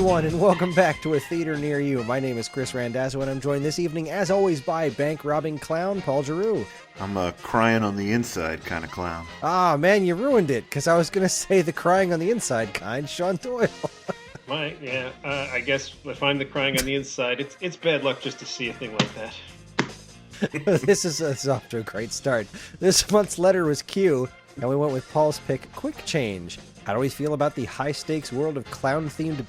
everyone, and welcome back to A Theater Near You. My name is Kris Randazzo, and I'm joined this evening, as always, by bank-robbing clown Paul Giroux. I'm a crying on the inside kind of clown. Ah, man, you ruined it, because I was going to say the crying on the inside kind, Sean Doyle. I guess if I'm the crying on the inside, it's bad luck just to see a thing like that. This is off to a great start. This month's letter was Q, and we went with Paul's pick, Quick Change. How do we feel about the high-stakes world of clown-themed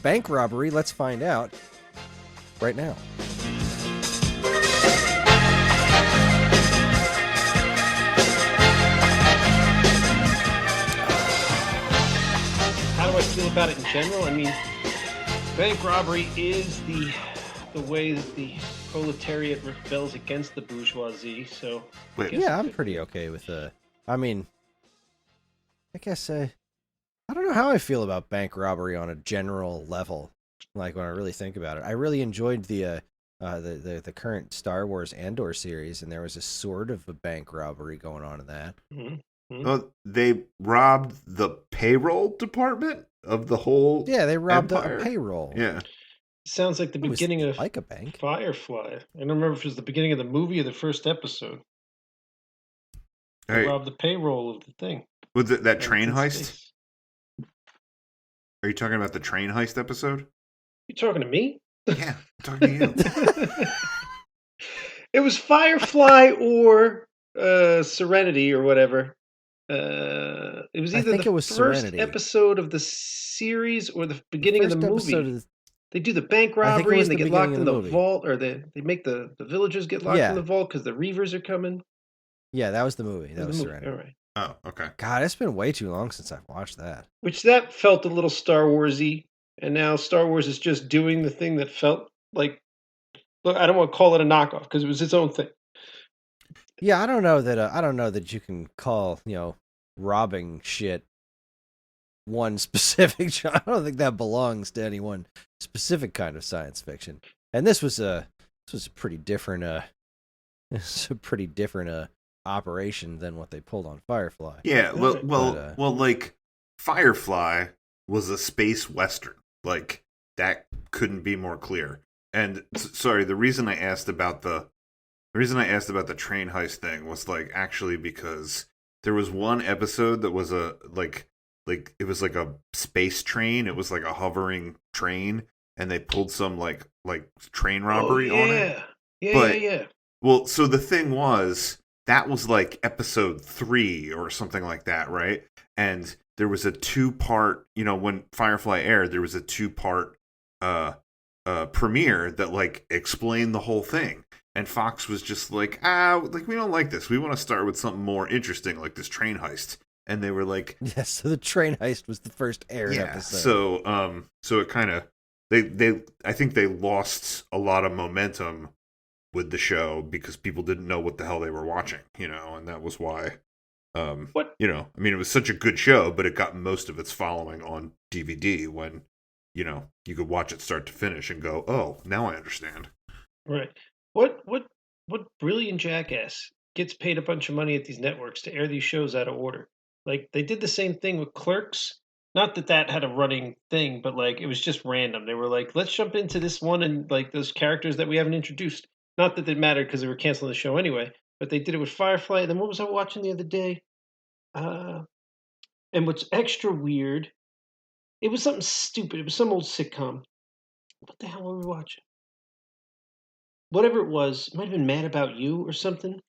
bank robbery? Let's find out right now. How do I feel about it in general? I mean, bank robbery is the way that the proletariat rebels against the bourgeoisie. So, yeah, I'm pretty okay with I mean, I guess I don't know how I feel about bank robbery on a general level. Like when I really think about it, I really enjoyed the current Star Wars Andor series, and there was a sort of a bank robbery going on in that. Mm-hmm. They robbed the payroll department of the whole. Yeah, they robbed empire. a payroll. Yeah, sounds like the beginning of like a bank. Firefly. I don't remember if it was the beginning of the movie or the first episode. They robbed the payroll of the thing. Was it that train heist? Space. Are you talking about the train heist episode? You talking to me? Yeah, I'm talking to you. It was Firefly or Serenity or whatever. It was either the first Serenity. episode of the series or the beginning of the movie. They do the bank robbery and they get locked in the vault, or they make the villagers get locked in the vault because the Reavers are coming. Yeah, that was the movie. That was Serenity. All right. Oh, okay. God, it's been way too long since I've watched that. That felt a little Star Wars-y, and now Star Wars is just doing the thing that felt like... Look, I don't want to call it a knockoff because it was its own thing. Yeah, I don't know that you can call, robbing shit one specific genre. I don't think that belongs to any one specific kind of science fiction. And this was a pretty different operation than what they pulled on Firefly. Yeah, well, like Firefly was a space western. Like that couldn't be more clear. And sorry, the reason I asked about the train heist thing was like actually because there was one episode that was a like it was like a space train. It was like a hovering train, and they pulled some like train robbery on it. Yeah. Well, so the thing was that was like episode 3 or something like that, right? And there was a 2-part, when Firefly aired, there was a 2-part premiere that like explained the whole thing. And Fox was just like, we don't like this. We want to start with something more interesting, like this train heist. And they were like, yes. So the train heist was the first aired episode. So it kind of I think they lost a lot of momentum with the show because people didn't know what the hell they were watching, and that was why. It was such a good show, but it got most of its following on DVD when, you could watch it start to finish and go, oh, now I understand. Right. What brilliant jackass gets paid a bunch of money at these networks to air these shows out of order? Like, they did the same thing with Clerks. Not that had a running thing, but, like, it was just random. They were like, let's jump into this one and, like, those characters that we haven't introduced. Not that they mattered because they were canceling the show anyway, but they did it with Firefly. And then what was I watching the other day? And what's extra weird, it was something stupid. It was some old sitcom. What the hell were we watching? Whatever it was, it might have been Mad About You or something.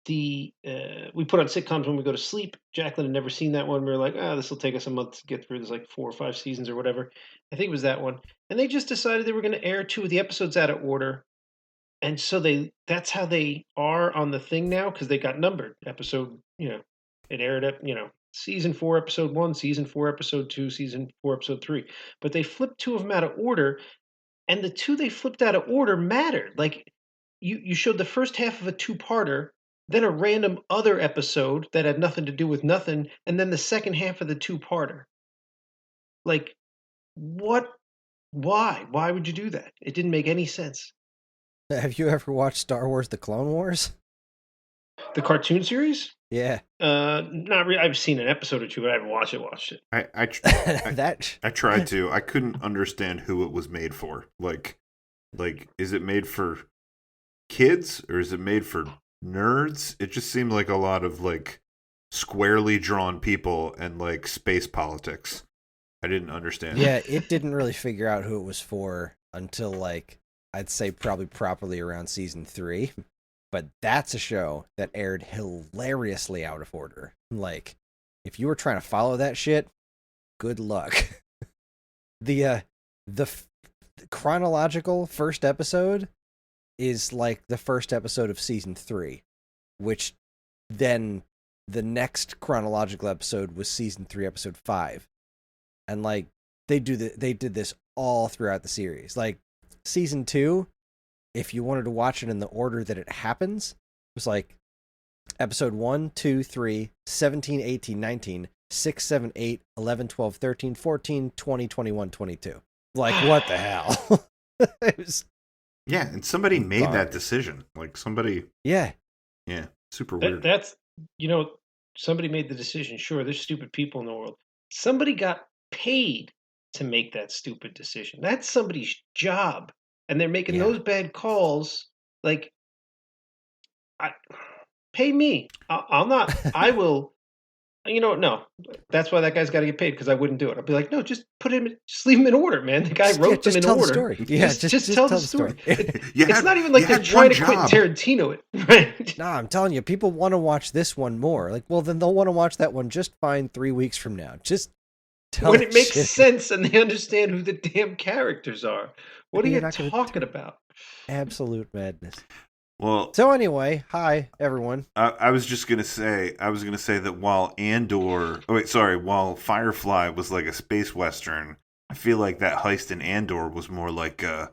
We put on sitcoms when we go to sleep. Jacqueline had never seen that one. We were like, this will take us a month to get through. There's like 4 or 5 seasons or whatever. I think it was that one. And they just decided they were going to air 2 of the episodes out of order. And so that's how they are on the thing now, because they got numbered. Episode, it aired at, season 4, episode 1, season 4, episode 2, season 4, episode 3. But they flipped 2 of them out of order. And the 2 they flipped out of order mattered. Like, you showed the first half of a 2-parter, then a random other episode that had nothing to do with nothing, and then the second half of the 2-parter. Like, what? Why? Why would you do that? It didn't make any sense. Have you ever watched Star Wars: The Clone Wars? The cartoon series? Yeah. Not really. I've seen an episode or two, but I haven't watched it. I tried to. I couldn't understand who it was made for. Like, is it made for kids or is it made for nerds? It just seemed like a lot of like squarely drawn people and like space politics. I didn't understand. Yeah, it didn't really figure out who it was for until like I'd say probably properly around season 3. But that's a show that aired hilariously out of order. Like, if you were trying to follow that shit, good luck. The chronological first episode is like the first episode of season 3, which then the next chronological episode was season 3, episode 5. And like they did this all throughout the series. Like season 2, if you wanted to watch it in the order that it happens, it was like episode 1, 2, 3, 17, 18, 19, 6, 7, 8, 11, 12, 13, 14, 20, 21, 22. Like, what the hell? It was... Yeah, and somebody made that decision. Like, somebody... Yeah. Yeah, super weird. That's, somebody made the decision. Sure, there's stupid people in the world. Somebody got paid to make that stupid decision. That's somebody's job. And they're making those bad calls. Like, pay me. I'll not. I will. No. That's why that guy's got to get paid, because I wouldn't do it. I'd be like, no, just leave him in order, man. The guy wrote them in order. The story. Yeah, just tell the story. It's not even like they're trying to Quentin Tarantino it, right? Nah, I'm telling you, people want to watch this one more. Like, well, then they'll want to watch that one just fine 3 weeks from now. Just tell when it makes sense and they understand who the damn characters are. What are you talking about? Absolute madness. Well, so anyway, hi everyone. I was gonna say that while Firefly was like a space western, I feel like that heist in Andor was more like a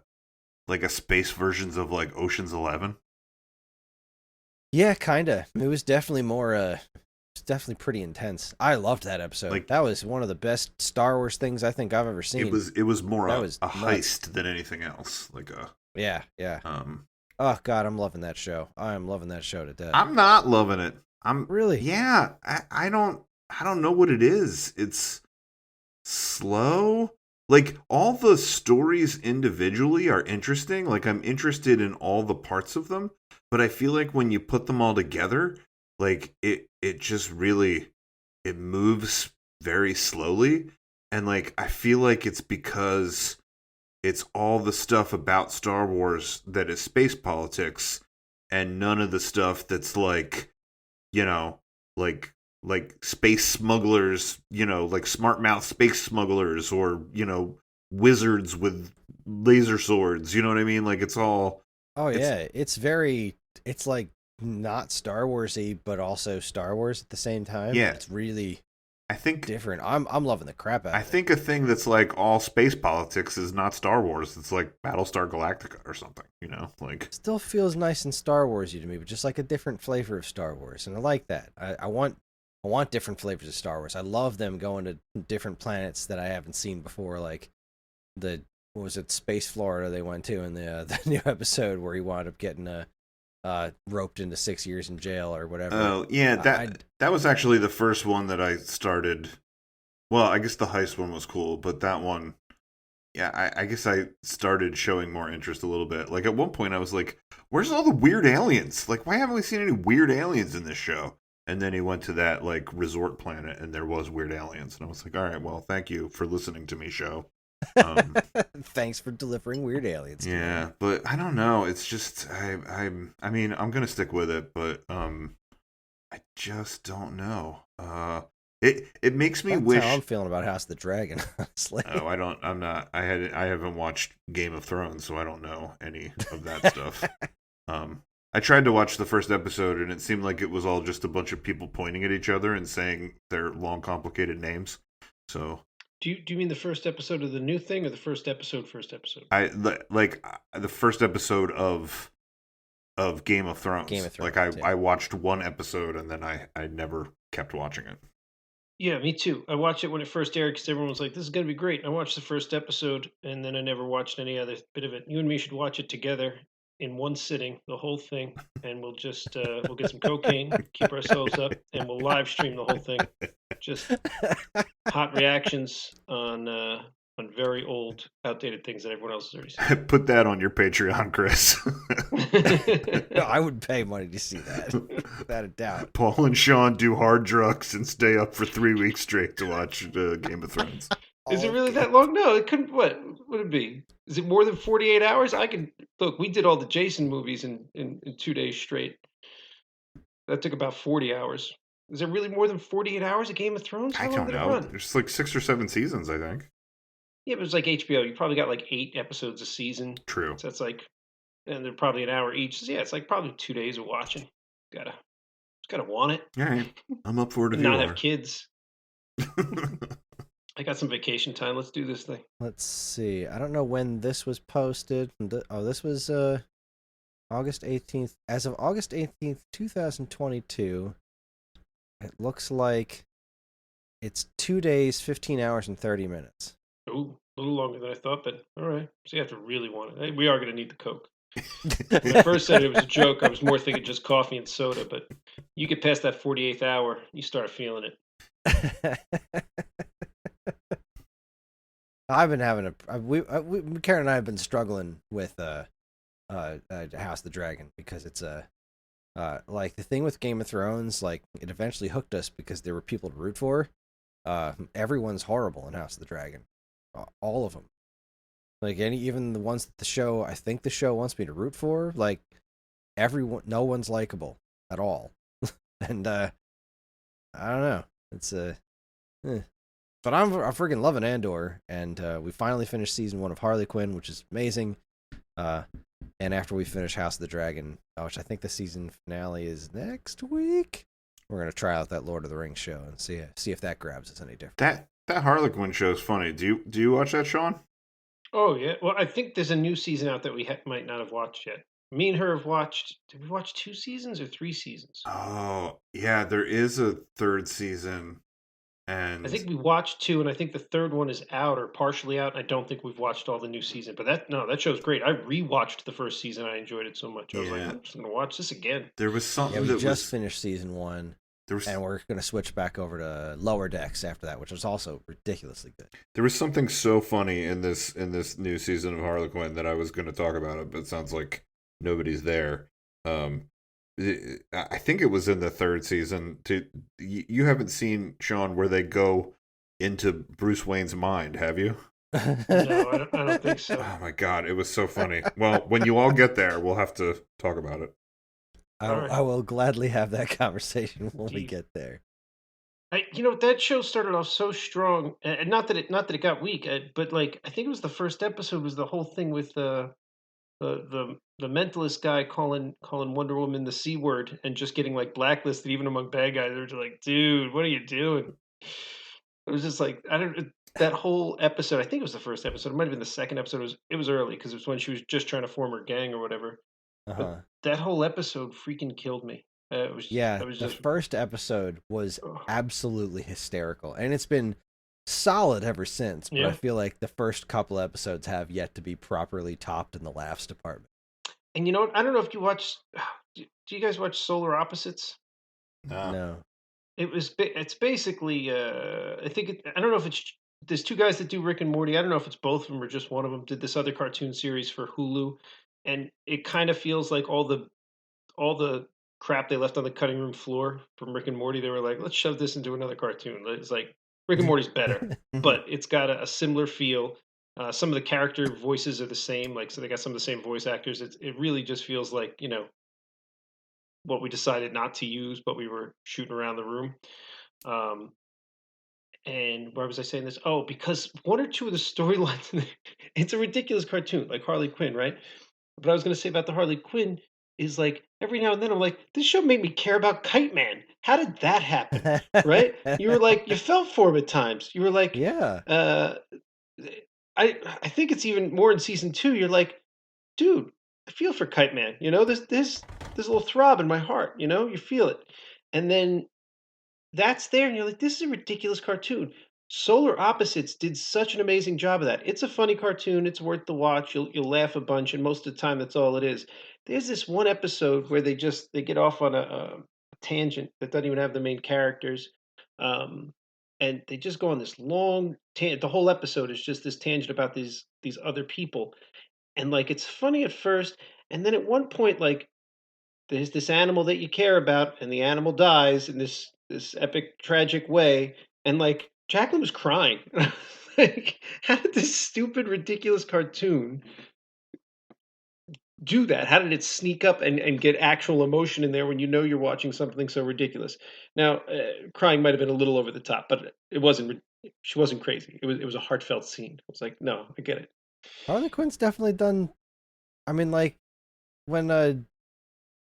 space versions of like Ocean's 11. Yeah, kinda. It was definitely more. It's definitely pretty intense. I loved that episode. Like, that was one of the best Star Wars things I think I've ever seen. It was more a heist than anything else. Like a yeah. Oh God, I'm loving that show. I am loving that show to death. I'm not loving it. I'm really. Yeah, I don't know what it is. It's slow. Like, all the stories individually are interesting. Like, I'm interested in all the parts of them, but I feel like when you put them all together, like it just really, it moves very slowly. And like, I feel like it's because it's all the stuff about Star Wars that is space politics and none of the stuff that's like, like space smugglers, like smart mouth space smugglers, or, wizards with laser swords. You know what I mean? Like, it's all... Oh, yeah. It's like not Star Wars-y, but also Star Wars at the same time. Yeah. It's really... I think different. I'm loving the crap out of it. I think a thing that's like all space politics is not Star Wars. It's like Battlestar Galactica or something, like still feels nice and Star Warsy to me, but just like a different flavor of Star Wars. And I like that. I want different flavors of Star Wars. I love them going to different planets that I haven't seen before, like what was it, Space Florida they went to in the new episode where he wound up getting roped into 6 years in jail or whatever. Oh, yeah, that was actually the first one that I started. Well, I guess the heist one was cool, but that one, yeah, I guess I started showing more interest a little bit. Like, at one point I was like, where's all the weird aliens? Like, why haven't we seen any weird aliens in this show? And then he went to that, like, resort planet, and there was weird aliens. And I was like, all right, well, thank you for listening to me, show. Thanks for delivering weird aliens. Yeah, but I don't know. It's just I mean, I'm gonna stick with it, but I just don't know. It makes me wish. That's how I'm feeling about House of the Dragon, honestly. Oh, I haven't watched Game of Thrones, so I don't know any of that stuff. I tried to watch the first episode, and it seemed like it was all just a bunch of people pointing at each other and saying their long, complicated names. So. Do you mean the first episode of the new thing, or the first episode? I like the first episode of Game of Thrones. Like, I watched one episode and then I never kept watching it. Yeah, me too. I watched it when it first aired because everyone was like, "This is gonna be great." I watched the first episode and then I never watched any other bit of it. You and me should watch it together in one sitting, the whole thing, and we'll just we'll get some cocaine, keep ourselves up, and we'll live stream the whole thing. Just hot reactions on very old, outdated things that everyone else has already seen. Put that on your Patreon, Kris. No, I would pay money to see that, without a doubt. Paul and Sean do hard drugs and stay up for 3 weeks straight to watch Game of Thrones. Is it really that long? No, it couldn't. What would it be? Is it more than 48 hours? I can look. We did all the Jason movies in 2 days straight. That took about 40 hours. Is it really more than 48 hours of Game of Thrones? How I long don't did it know. run? There's like 6 or 7 seasons, I think. Yeah, but it was like HBO. You probably got like 8 episodes a season. True. So that's like, and they're probably an hour each. So yeah, it's like probably 2 days of watching. Just gotta want it. All right, I'm up for it if And you not are. have kids. I got some vacation time. Let's do this thing. Let's see. I don't know when this was posted. This was August 18th. As of August 18th, 2022, it looks like it's 2 days, 15 hours, and 30 minutes. Ooh, a little longer than I thought, but all right. So you have to really want it. Hey, we are going to need the Coke. When I first said it was a joke, I was more thinking just coffee and soda, but you get past that 48th hour, you start feeling it. I've been having Karen and I have been struggling with House of the Dragon because it's like the thing with Game of Thrones, like it eventually hooked us because there were people to root for. Everyone's horrible in House of the Dragon, all of them. Like even the ones that I think the show wants me to root for, like no one's likable at all, and I don't know. It's But I'm freaking loving Andor, and we finally finished season 1 of Harley Quinn, which is amazing. And after we finish House of the Dragon, which I think the season finale is next week, we're gonna try out that Lord of the Rings show and see if that grabs us any different. That Harley Quinn show is funny. Do you watch that, Sean? Oh yeah. Well, I think there's a new season out that we might not have watched yet. Me and her have watched. Did we watch 2 seasons or 3 seasons? Oh yeah, there is a 3rd season. And I think we watched 2, and I think the 3rd one is out or partially out. I don't think we've watched all the new season, but that show's great. I rewatched the first season. I enjoyed it so much. I was like, I'm just gonna watch this again. There was something we just finished season 1, and we're gonna switch back over to Lower Decks after that, which was also ridiculously good. There was something so funny in this new season of Harley Quinn that I was going to talk about it, but it sounds like nobody's there. I think it was in the 3rd season. You haven't seen, Sean, where they go into Bruce Wayne's mind, have you? No, I don't think so. Oh my god, it was so funny. Well, when you all get there, we'll have to talk about it. I will gladly have that conversation when we get there. That show started off so strong, and not that it got weak, but like I think it was the first episode was the whole thing with the mentalist guy calling Wonder Woman the C word and just getting like blacklisted even among bad guys. They were just like, dude, what are you doing? It was just like that whole episode. I think it was the first episode. It might have been the second episode. It was early because it was when she was just trying to form her gang or whatever. But that whole episode freaking killed me. The first episode was absolutely hysterical, and it's been solid ever since. But I feel like the first couple episodes have yet to be properly topped in the laughs department. And you know what? I don't know if you watch. Do you guys watch Solar Opposites? No. It's basically. I don't know if it's. There's 2 guys that do Rick and Morty. I don't know if it's both of them or just one of them. Did this other cartoon series for Hulu, and it kind of feels like all the crap they left on the cutting room floor from Rick and Morty. They were like, let's shove this into another cartoon. It's like Rick and Morty's better, but it's got a similar feel. Some of the character voices are the same, so they got some of the same voice actors. It really just feels like what we decided not to use, but we were shooting around the room. And why was I saying this? Oh, because 1 or 2 of the storylines, it's a ridiculous cartoon like Harley Quinn, right? But I was going to say about the Harley Quinn is like every now and then I'm like, this show made me care about Kite Man. How did that happen? Right? You were like, you felt for him at times. You were like, yeah. I think it's even more in season 2. You're like, dude, I feel for Kite Man. There's a little throb in my heart. You feel it, and then that's there, and you're like, this is a ridiculous cartoon. Solar Opposites did such an amazing job of that. It's a funny cartoon. It's worth the watch. You'll laugh a bunch, and most of the time, that's all it is. There's this one episode where they get off on a tangent that doesn't even have the main characters, um, and they just go on this long tangent. The whole episode is just this tangent about these other people, and like it's funny at first, and then at one point, like there's this animal that you care about, and the animal dies in this epic tragic way, and like Jacqueline was crying. Like, how did this stupid, ridiculous cartoon do that? How did it sneak up and get actual emotion in there when you know you're watching something so ridiculous? Now, crying might have been a little over the top, but it wasn't. She wasn't crazy. It was a heartfelt scene. I was like, no, I get it. Harley Quinn's definitely done. I mean, like when I don't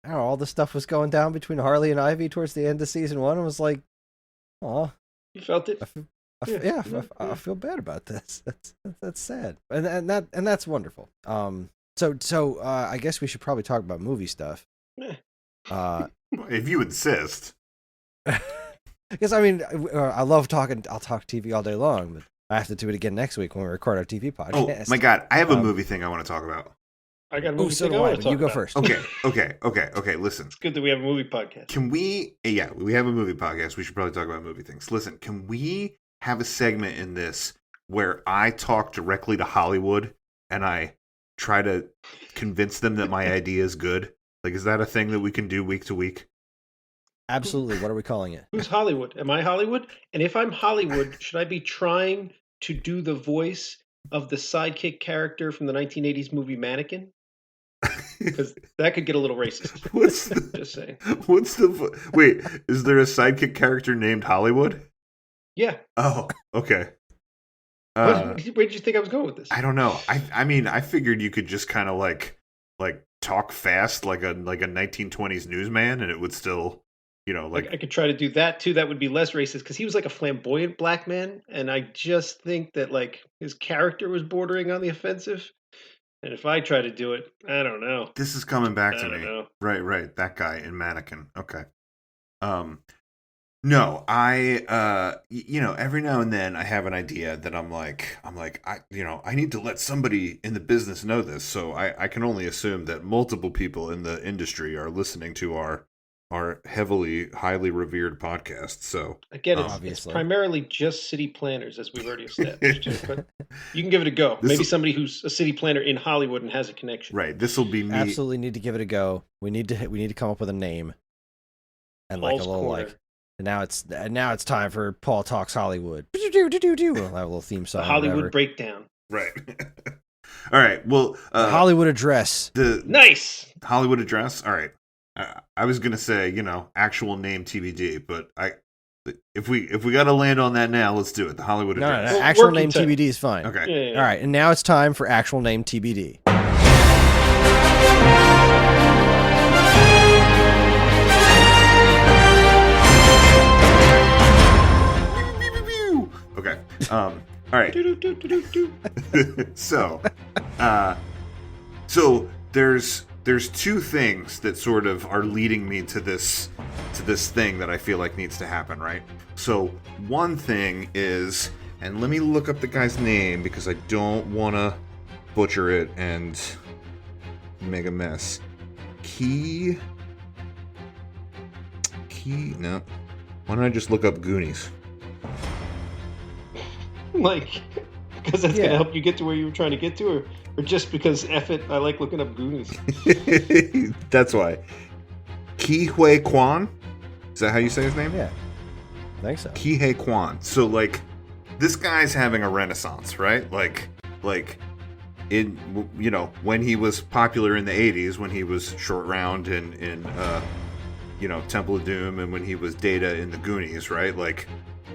know, all the stuff was going down between Harley and Ivy towards the end of season 1. I was like, oh, You felt it? I feel bad about this. That's sad, and that's wonderful. So I guess we should probably talk about movie stuff. If you insist. Because I mean, I love talking. I'll talk TV all day long, but I have to do it again next week when we record our TV podcast. Oh my god, I have a movie thing I want to talk about. I got a movie so thing I do I, want but to you talk go about. first. Okay. Listen. It's good that we have a movie podcast. Can we? Yeah, we have a movie podcast. We should probably talk about movie things. Listen, can we have a segment in this where I talk directly to Hollywood and I try to convince them that my idea is good? Like, is that a thing that we can do week to week? Absolutely. What are we calling it? Who's Hollywood? Am I Hollywood? And if I'm Hollywood, should I be trying to do the voice of the sidekick character from the 1980s movie Mannequin? Because that could get a little racist. Just saying. Wait, is there a sidekick character named Hollywood? Yeah. Oh, okay. Where did you think I was going with this? I don't know. I mean, I figured you could just kind of like talk fast like a 1920s newsman, and it would still, I could try to do that too. That would be less racist because he was like a flamboyant black man, and I just think that like his character was bordering on the offensive. And if I try to do it, I don't know. This is coming back to I me. don't know. Right. That guy in Mannequin. Okay. No, I every now and then I have an idea that I'm like I need to let somebody in the business know this. So I can only assume that multiple people in the industry are listening to our highly revered podcast. So again, it's primarily just city planners, as we've already established. But you can give it a go. Maybe somebody who's a city planner in Hollywood and has a connection. Right. This will be me. Absolutely need to give it a go. We need to come up with a name and Paul's like a little Corner. like. And now it's time for Paul Talks Hollywood. We'll have a little theme song. The Hollywood breakdown. Right. All right. Well, Hollywood address. Nice. Hollywood address. All right. I was gonna say, actual name TBD, but if we got to land on that now, let's do it. The Hollywood address. No, actual name TBD is fine. Okay. Yeah. All right, and now it's time for actual name TBD. Okay. All right. So there's two things that sort of are leading me to this thing that I feel like needs to happen, right? So one thing is, and let me look up the guy's name because I don't want to butcher it and make a mess. No. Why don't I just look up Goonies? Like, because that's going to help you get to where you were trying to get to, or just because F it, I like looking up Goonies. That's why. Ke Quan? Is that how you say his name? Yeah, I think so. Ke Quan. So, like, this guy's having a renaissance, right? Like, in, when he was popular in the 80s, when he was Short Round in Temple of Doom, and when he was Data in the Goonies, right? Like,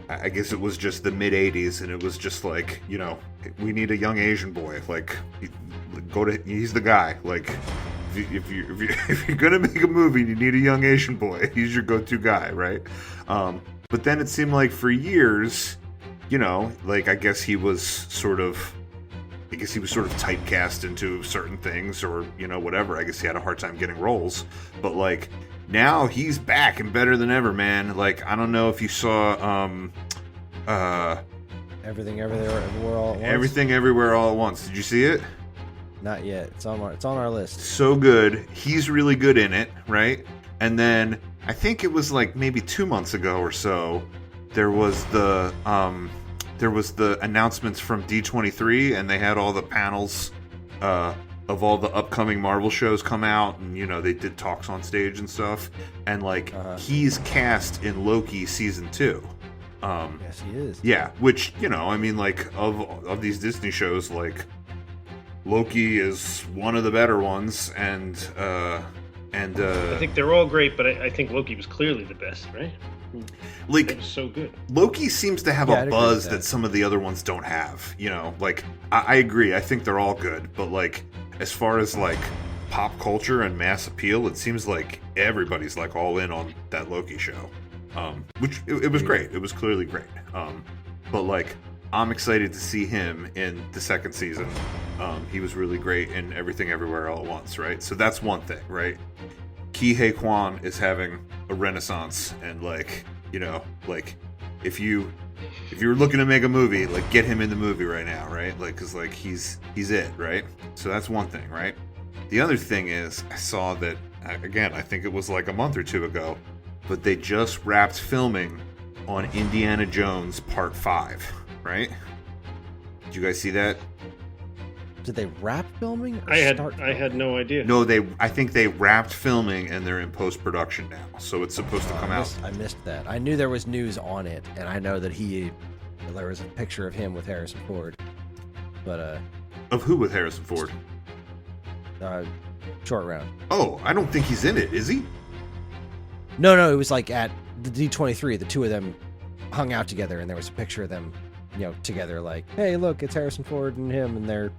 I guess it was just the mid 80s, and it was just like, we need a young Asian boy. Like, he's the guy. Like, if you're gonna make a movie, you need a young Asian boy. He's your go-to guy, right? But then it seemed like for years, I guess he was sort of typecast into certain things, or whatever. I guess he had a hard time getting roles, but like, now he's back and better than ever, man. Like, I don't know if you saw Everything Everywhere All at Once? Everything Everywhere All at Once. Did you see it? Not yet. It's on our list. So good. He's really good in it, right? And then I think it was like maybe 2 months ago or so, there was the announcements from D23, and they had all the panels of all the upcoming Marvel shows come out, and they did talks on stage and stuff. And like he's cast in Loki season 2. Yes, he is. Yeah, which I mean, like of these Disney shows, like Loki is one of the better ones, and I think they're all great, but I think Loki was clearly the best, right? Like, it was so good. Loki seems to have a buzz that some of the other ones don't have. Like I agree. I think they're all good, but like as far as like pop culture and mass appeal, it seems like everybody's like all in on that Loki show. Which it was great. It was clearly great. But like I'm excited to see him in the second season. He was really great in Everything Everywhere All at Once, right? So that's one thing, right? Ki Hye Kwan is having a renaissance, and like if you were looking to make a movie, like get him in the movie right now, right? Like, cause like he's it, right? So that's one thing, right? The other thing is I saw that again. I think it was like a month or two ago, but they just wrapped filming on Indiana Jones Part 5, right? Did you guys see that? Did they wrap filming? I had no idea. No, I think they wrapped filming and they're in post-production now, so it's supposed to come out. I missed that. I knew there was news on it, and I know that there was a picture of him with Harrison Ford. But of who with Harrison Ford? Short Round. Oh, I don't think he's in it. Is he? No, it was like at the D23, the two of them hung out together, and there was a picture of them, together, like, hey, look, it's Harrison Ford and him, and they're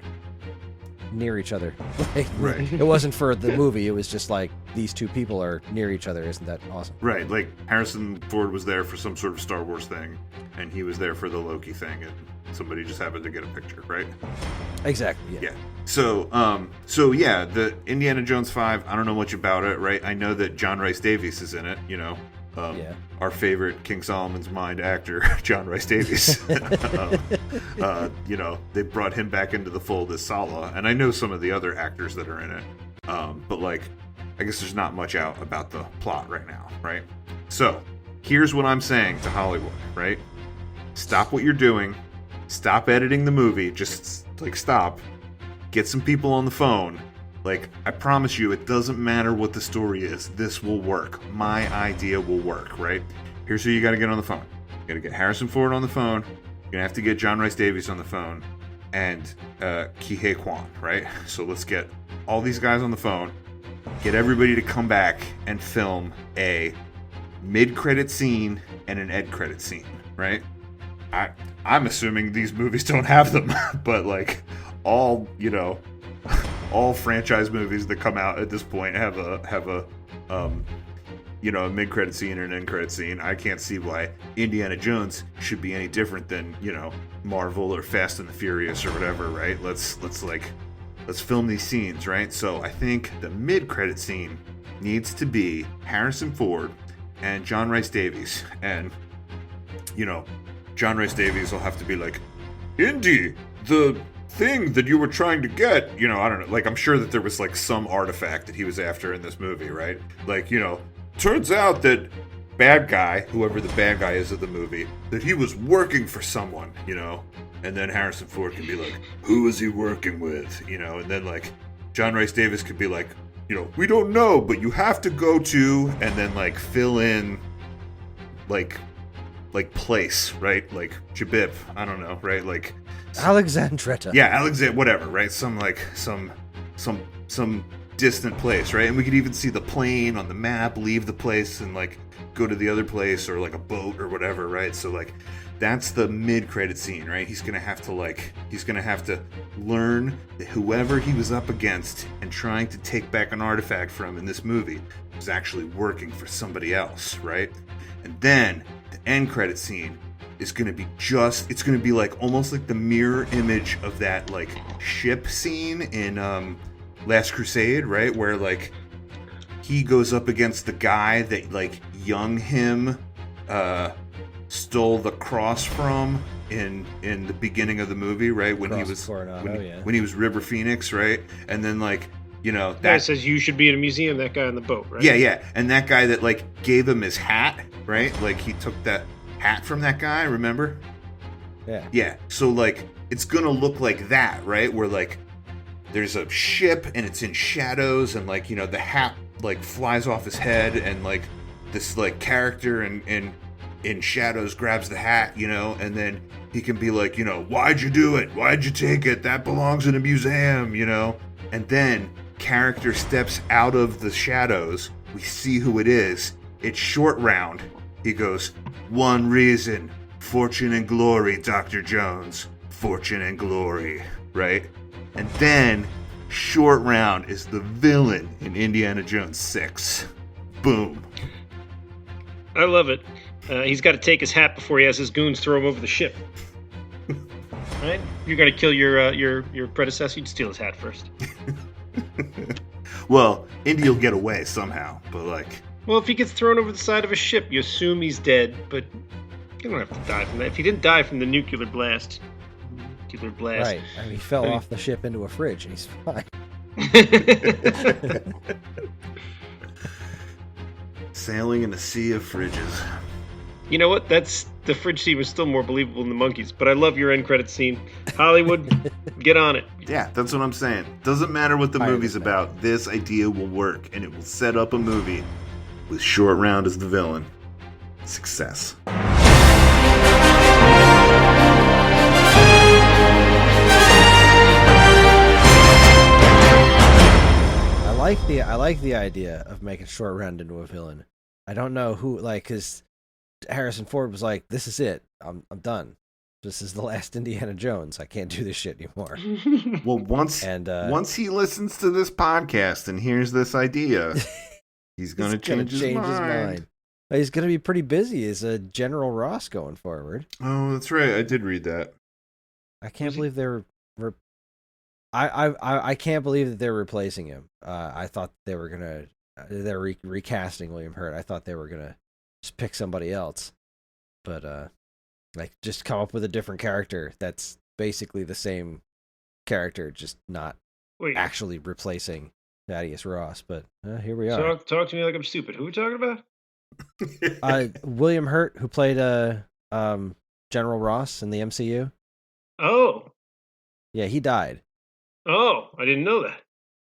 near each other. Like, right. It wasn't for the movie, it was just like, these two people are near each other. Isn't that awesome? Right, like Harrison Ford was there for some sort of Star Wars thing, and he was there for the Loki thing, and somebody just happened to get a picture, right? Exactly, yeah. So yeah, the Indiana Jones 5, I don't know much about it, right? I know that John Rhys Davies is in it, our favorite King Solomon's Mine actor, John Rhys Davies. They brought him back into the fold as Sala, and I know some of the other actors that are in it. But like, I guess there's not much out about the plot right now, right? So, here's what I'm saying to Hollywood, right? Stop what you're doing. Stop editing the movie. Just, like, stop. Get some people on the phone. Like, I promise you, it doesn't matter what the story is. This will work. My idea will work, right? Here's who you got to get on the phone. You got to get Harrison Ford on the phone. You're going to have to get John Rhys Davies on the phone. And Ki Hye Kwan, right? So let's get all these guys on the phone. Get everybody to come back and film a mid-credit scene and an end-credit scene, right? I'm assuming these movies don't have them, but like all franchise movies that come out at this point have a mid-credit scene and an end-credit scene. I can't see why Indiana Jones should be any different than, Marvel or Fast and the Furious or whatever, right? Let's film these scenes, right? So I think the mid-credit scene needs to be Harrison Ford and John Rhys Davies. And, John Rhys Davies will have to be like, Indy, the thing that you were trying to get, I don't know, like, I'm sure that there was like some artifact that he was after in this movie, right? Like, turns out that bad guy, whoever the bad guy is of the movie, that he was working for someone, and then Harrison Ford can be like, who is he working with, and then like John Rhys Davies could be like, we don't know, but you have to go to, and then like fill in like place, right? Like Jabib, I don't know, right? Like Alexandretta. Yeah, whatever, right? Some distant place, right? And we could even see the plane on the map leave the place and like go to the other place, or like a boat or whatever, right? So like that's the mid-credit scene, right? He's gonna have to learn that whoever he was up against and trying to take back an artifact from in this movie was actually working for somebody else, right? And then the end credit scene is going to be it's going to be like almost like the mirror image of that like ship scene in Last Crusade, right? Where like he goes up against the guy that like young him stole the cross from, in the beginning of the movie, right? When when he was River Phoenix, right? And then like, you know, that guy says you should be in a museum, that guy on the boat, right? Yeah. And that guy that like gave him his hat, right? Like he took that hat from that guy, remember? Yeah. Yeah. So like it's gonna look like that, right? Where like there's a ship and it's in shadows and like, you know, the hat like flies off his head and like this like character in shadows grabs the hat, you know, and then he can be like, you know, why'd you do it? Why'd you take it? That belongs in a museum, you know? And then character steps out of the shadows. We see who it is. It's Short Round. He goes, one reason, fortune and glory, Dr. Jones. Fortune and glory, right? And then Short Round is the villain in Indiana Jones 6. Boom. I love it. He's got to take his hat before he has his goons throw him over the ship. Right? You're going to kill your predecessor, you'd steal his hat first. Well, Indy will get away somehow, but like... Well, if he gets thrown over the side of a ship, you assume he's dead, but you don't have to die from that. If he didn't die from the nuclear blast... Right. I mean, he fell off the ship into a fridge, and he's fine. Sailing in a sea of fridges. You know what? The fridge scene was still more believable than the monkeys, but I love your end credit scene. Hollywood, get on it. Yeah, that's what I'm saying. Doesn't matter what the movie's about, this idea will work, and it will set up a movie with Short Round as the villain. Success. I like the idea of making Short Round into a villain. I don't know who, like, because Harrison Ford was like, "This is it. I'm done. This is the last Indiana Jones. I can't do this shit anymore." Well, once he listens to this podcast and hears this idea, he's gonna change his mind. He's gonna be pretty busy as a General Ross going forward. Oh, that's right. I did read that. I can't believe they're. I can't believe that they're replacing him. I thought they were gonna. They're recasting William Hurt. I thought they were gonna just pick somebody else, but like just come up with a different character that's basically the same character, just not actually replacing Thaddeus Ross. But here we are. Talk to me like I'm stupid. Who are we talking about? William Hurt, who played General Ross in the MCU. Oh. Yeah, he died. Oh, I didn't know that.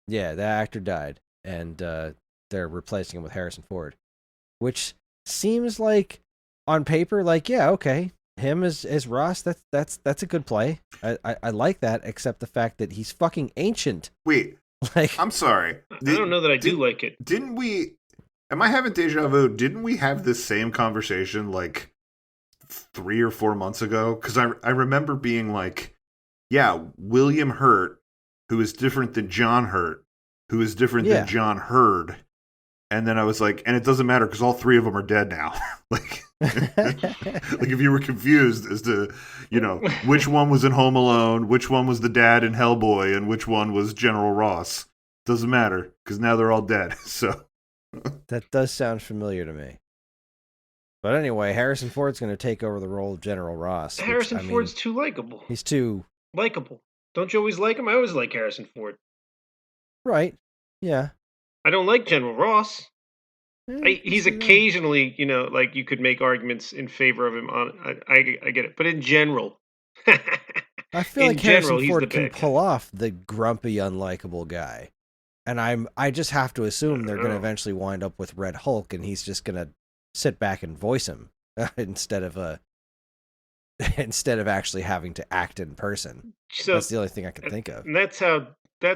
Yeah, that actor died, and they're replacing him with Harrison Ford, which seems like, on paper, like, yeah, okay, him as Ross, that's a good play. I like that, except the fact that he's fucking ancient. Wait, like, I'm sorry. I don't know that I do like it. Didn't we? Am I having deja vu? Didn't we have this same conversation like 3 or 4 months ago? Because I remember being like, yeah, William Hurt, who is different than John Hurt, who is different than John Hurd. And then I was like, and it doesn't matter because all 3 of them are dead now. like if you were confused as to, you know, which one was in Home Alone, which one was the dad in Hellboy, and which one was General Ross, doesn't matter because now they're all dead. So that does sound familiar to me. But anyway, Harrison Ford's going to take over the role of General Ross. Harrison Ford's too likable. He's too likable. Don't you always like him? I always like Harrison Ford. Right. Yeah. I don't like General Ross. He's occasionally, you know, like you could make arguments in favor of him. I get it, but in general, I feel like Harrison Ford can pull off the grumpy, unlikable guy, and I just have to assume they're going to eventually wind up with Red Hulk, and he's just going to sit back and voice him instead of actually having to act in person. So that's the only thing I can think of. And that's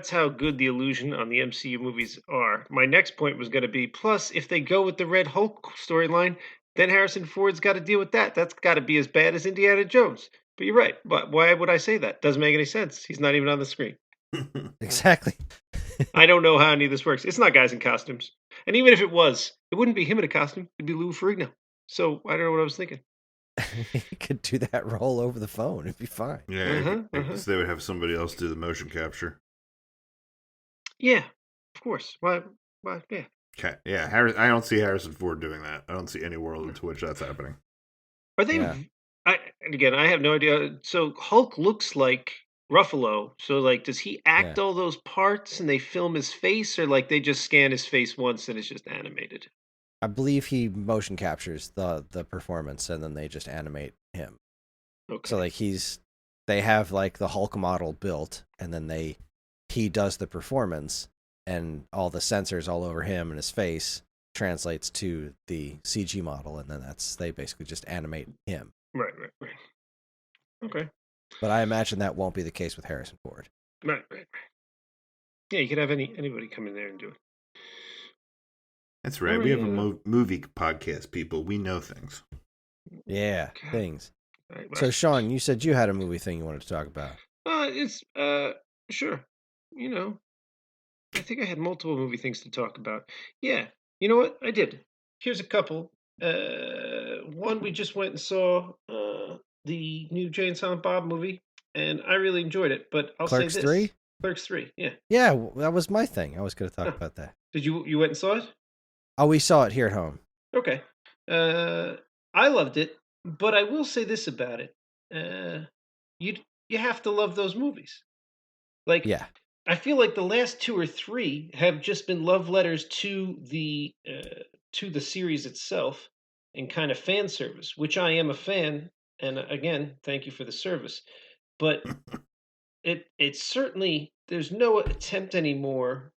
how good the illusion on the MCU movies are. My next point was going to be, plus, if they go with the Red Hulk storyline, then Harrison Ford's got to deal with that. That's got to be as bad as Indiana Jones. But you're right. But why would I say that? Doesn't make any sense. He's not even on the screen. Exactly. I don't know how any of this works. It's not guys in costumes. And even if it was, it wouldn't be him in a costume. It'd be Lou Ferrigno. So I don't know what I was thinking. He could do that role over the phone. It'd be fine. Yeah, I guess they would have somebody else do the motion capture. Yeah, of course. Why? Yeah. Okay. Yeah, I don't see Harrison Ford doing that. I don't see any world into which that's happening. Are they? Yeah. And again, I have no idea. So Hulk looks like Ruffalo. So like, does he act Yeah. all those parts and they film his face, or like they just scan his face once and it's just animated? I believe he motion captures the performance and then they just animate him. Okay. So like they have like the Hulk model built and then he does the performance and all the sensors all over him and his face translates to the CG model and then they basically just animate him. Right. Okay. But I imagine that won't be the case with Harrison Ford. Right. Yeah, you could have anybody come in there and do it. That's right. We have a movie podcast, people. We know things. Yeah, God. things. Right, So, Sean, you said you had a movie thing you wanted to talk about. It's sure. You know, I think I had multiple movie things to talk about. Yeah, you know what? I did. Here's a couple. One we just went and saw the new Jay and Silent Bob movie, and I really enjoyed it. But I'll Clerks say this: 3? Clerks 3. Yeah. Yeah, that was my thing. I was going to talk about that. Did you went and saw it? Oh, we saw it here at home. Okay. I loved it, but I will say this about it: you have to love those movies. Like, Yeah. I feel like the last two or three have just been love letters to the series itself and kind of fan service, which I am a fan. And again, thank you for the service. But it certainly there's no attempt anymore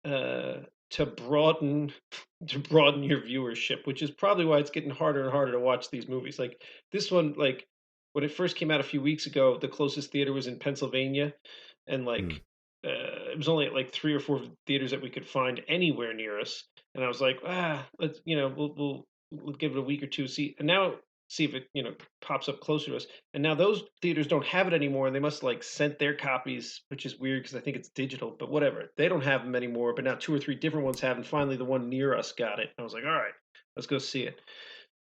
to broaden your viewership, which is probably why it's getting harder and harder to watch these movies. Like this one, like when it first came out a few weeks ago, the closest theater was in Pennsylvania, and like it was only at like 3 or 4 theaters that we could find anywhere near us. And I was like, let's we'll give it a week or two, see if it pops up closer to us. And now those theaters don't have it anymore, and they must like sent their copies, which is weird because I think it's digital. But whatever, they don't have them anymore. But now 2 or 3 different ones have, and finally the one near us got it. I was like, all right, let's go see it.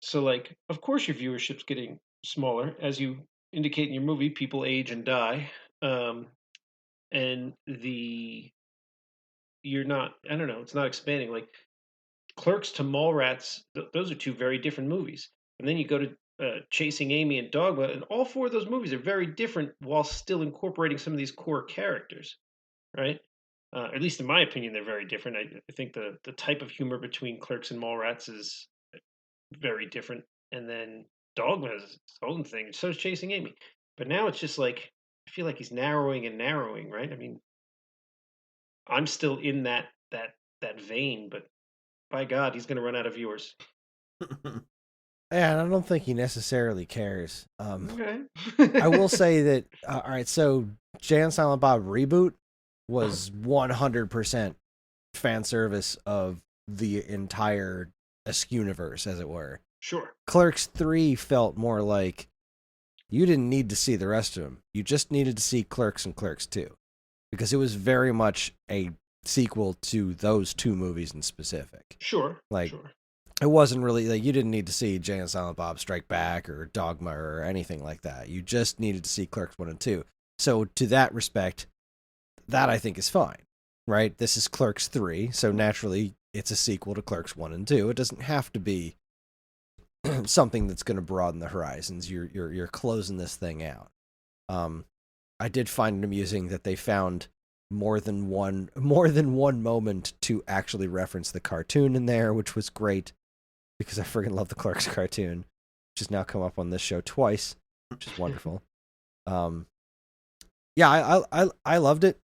So like, of course your viewership's getting smaller as you indicate in your movie. People age and die, and you're not. I don't know. It's not expanding. Like Clerks to Mallrats, those are two very different movies. And then you go to Chasing Amy and Dogma, and all four of those movies are very different while still incorporating some of these core characters, right? At least in my opinion, they're very different. I think the type of humor between Clerks and Mallrats is very different. And then Dogma is its own thing. So is Chasing Amy. But now it's just like, I feel like he's narrowing and narrowing, right? I mean, I'm still in that vein, but by God, he's going to run out of viewers. Yeah, I don't think he necessarily cares. Okay. I will say that, all right, so Jay and Silent Bob Reboot was 100% fan service of the entire Askew-universe, as it were. Sure. Clerks 3 felt more like you didn't need to see the rest of them. You just needed to see Clerks and Clerks 2. Because it was very much a sequel to those two movies in specific. Sure. It wasn't really like you didn't need to see Jay and Silent Bob Strike Back or Dogma or anything like that. You just needed to see Clerks 1 and 2. So to that respect, that I think is fine, right? This is Clerks 3, so naturally it's a sequel to Clerks 1 and 2. It doesn't have to be something that's going to broaden the horizons. You're closing this thing out. I did find it amusing that they found more than one moment to actually reference the cartoon in there, which was great because I freaking love the Clerks cartoon, which has now come up on this show twice, which is wonderful. Yeah, I loved it.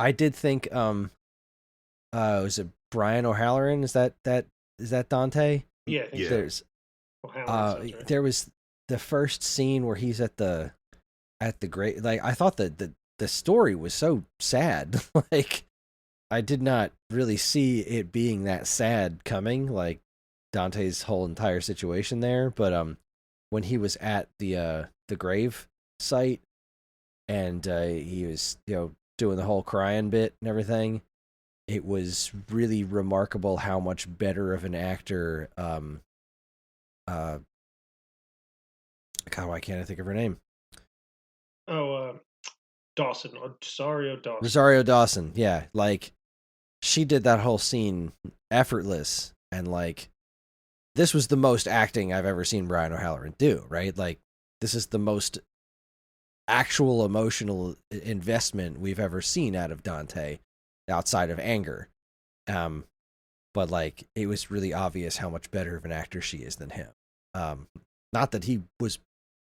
I did think was it Brian O'Halloran? Is that Dante? Yeah, I think so. There's right. There was the first scene where he's at the great, like I thought that the story was so sad. Like I did not really see it being that sad coming, like Dante's whole entire situation there. But when he was at the grave site and he was doing the whole crying bit and everything, it was really remarkable how much better of an actor God, why can't I think of her name? Dawson, or Rosario Dawson, yeah. Like, she did that whole scene effortless, and, like, this was the most acting I've ever seen Brian O'Halloran do, right? Like, this is the most actual emotional investment we've ever seen out of Dante, outside of anger. But like, it was really obvious how much better of an actor she is than him. Not that he was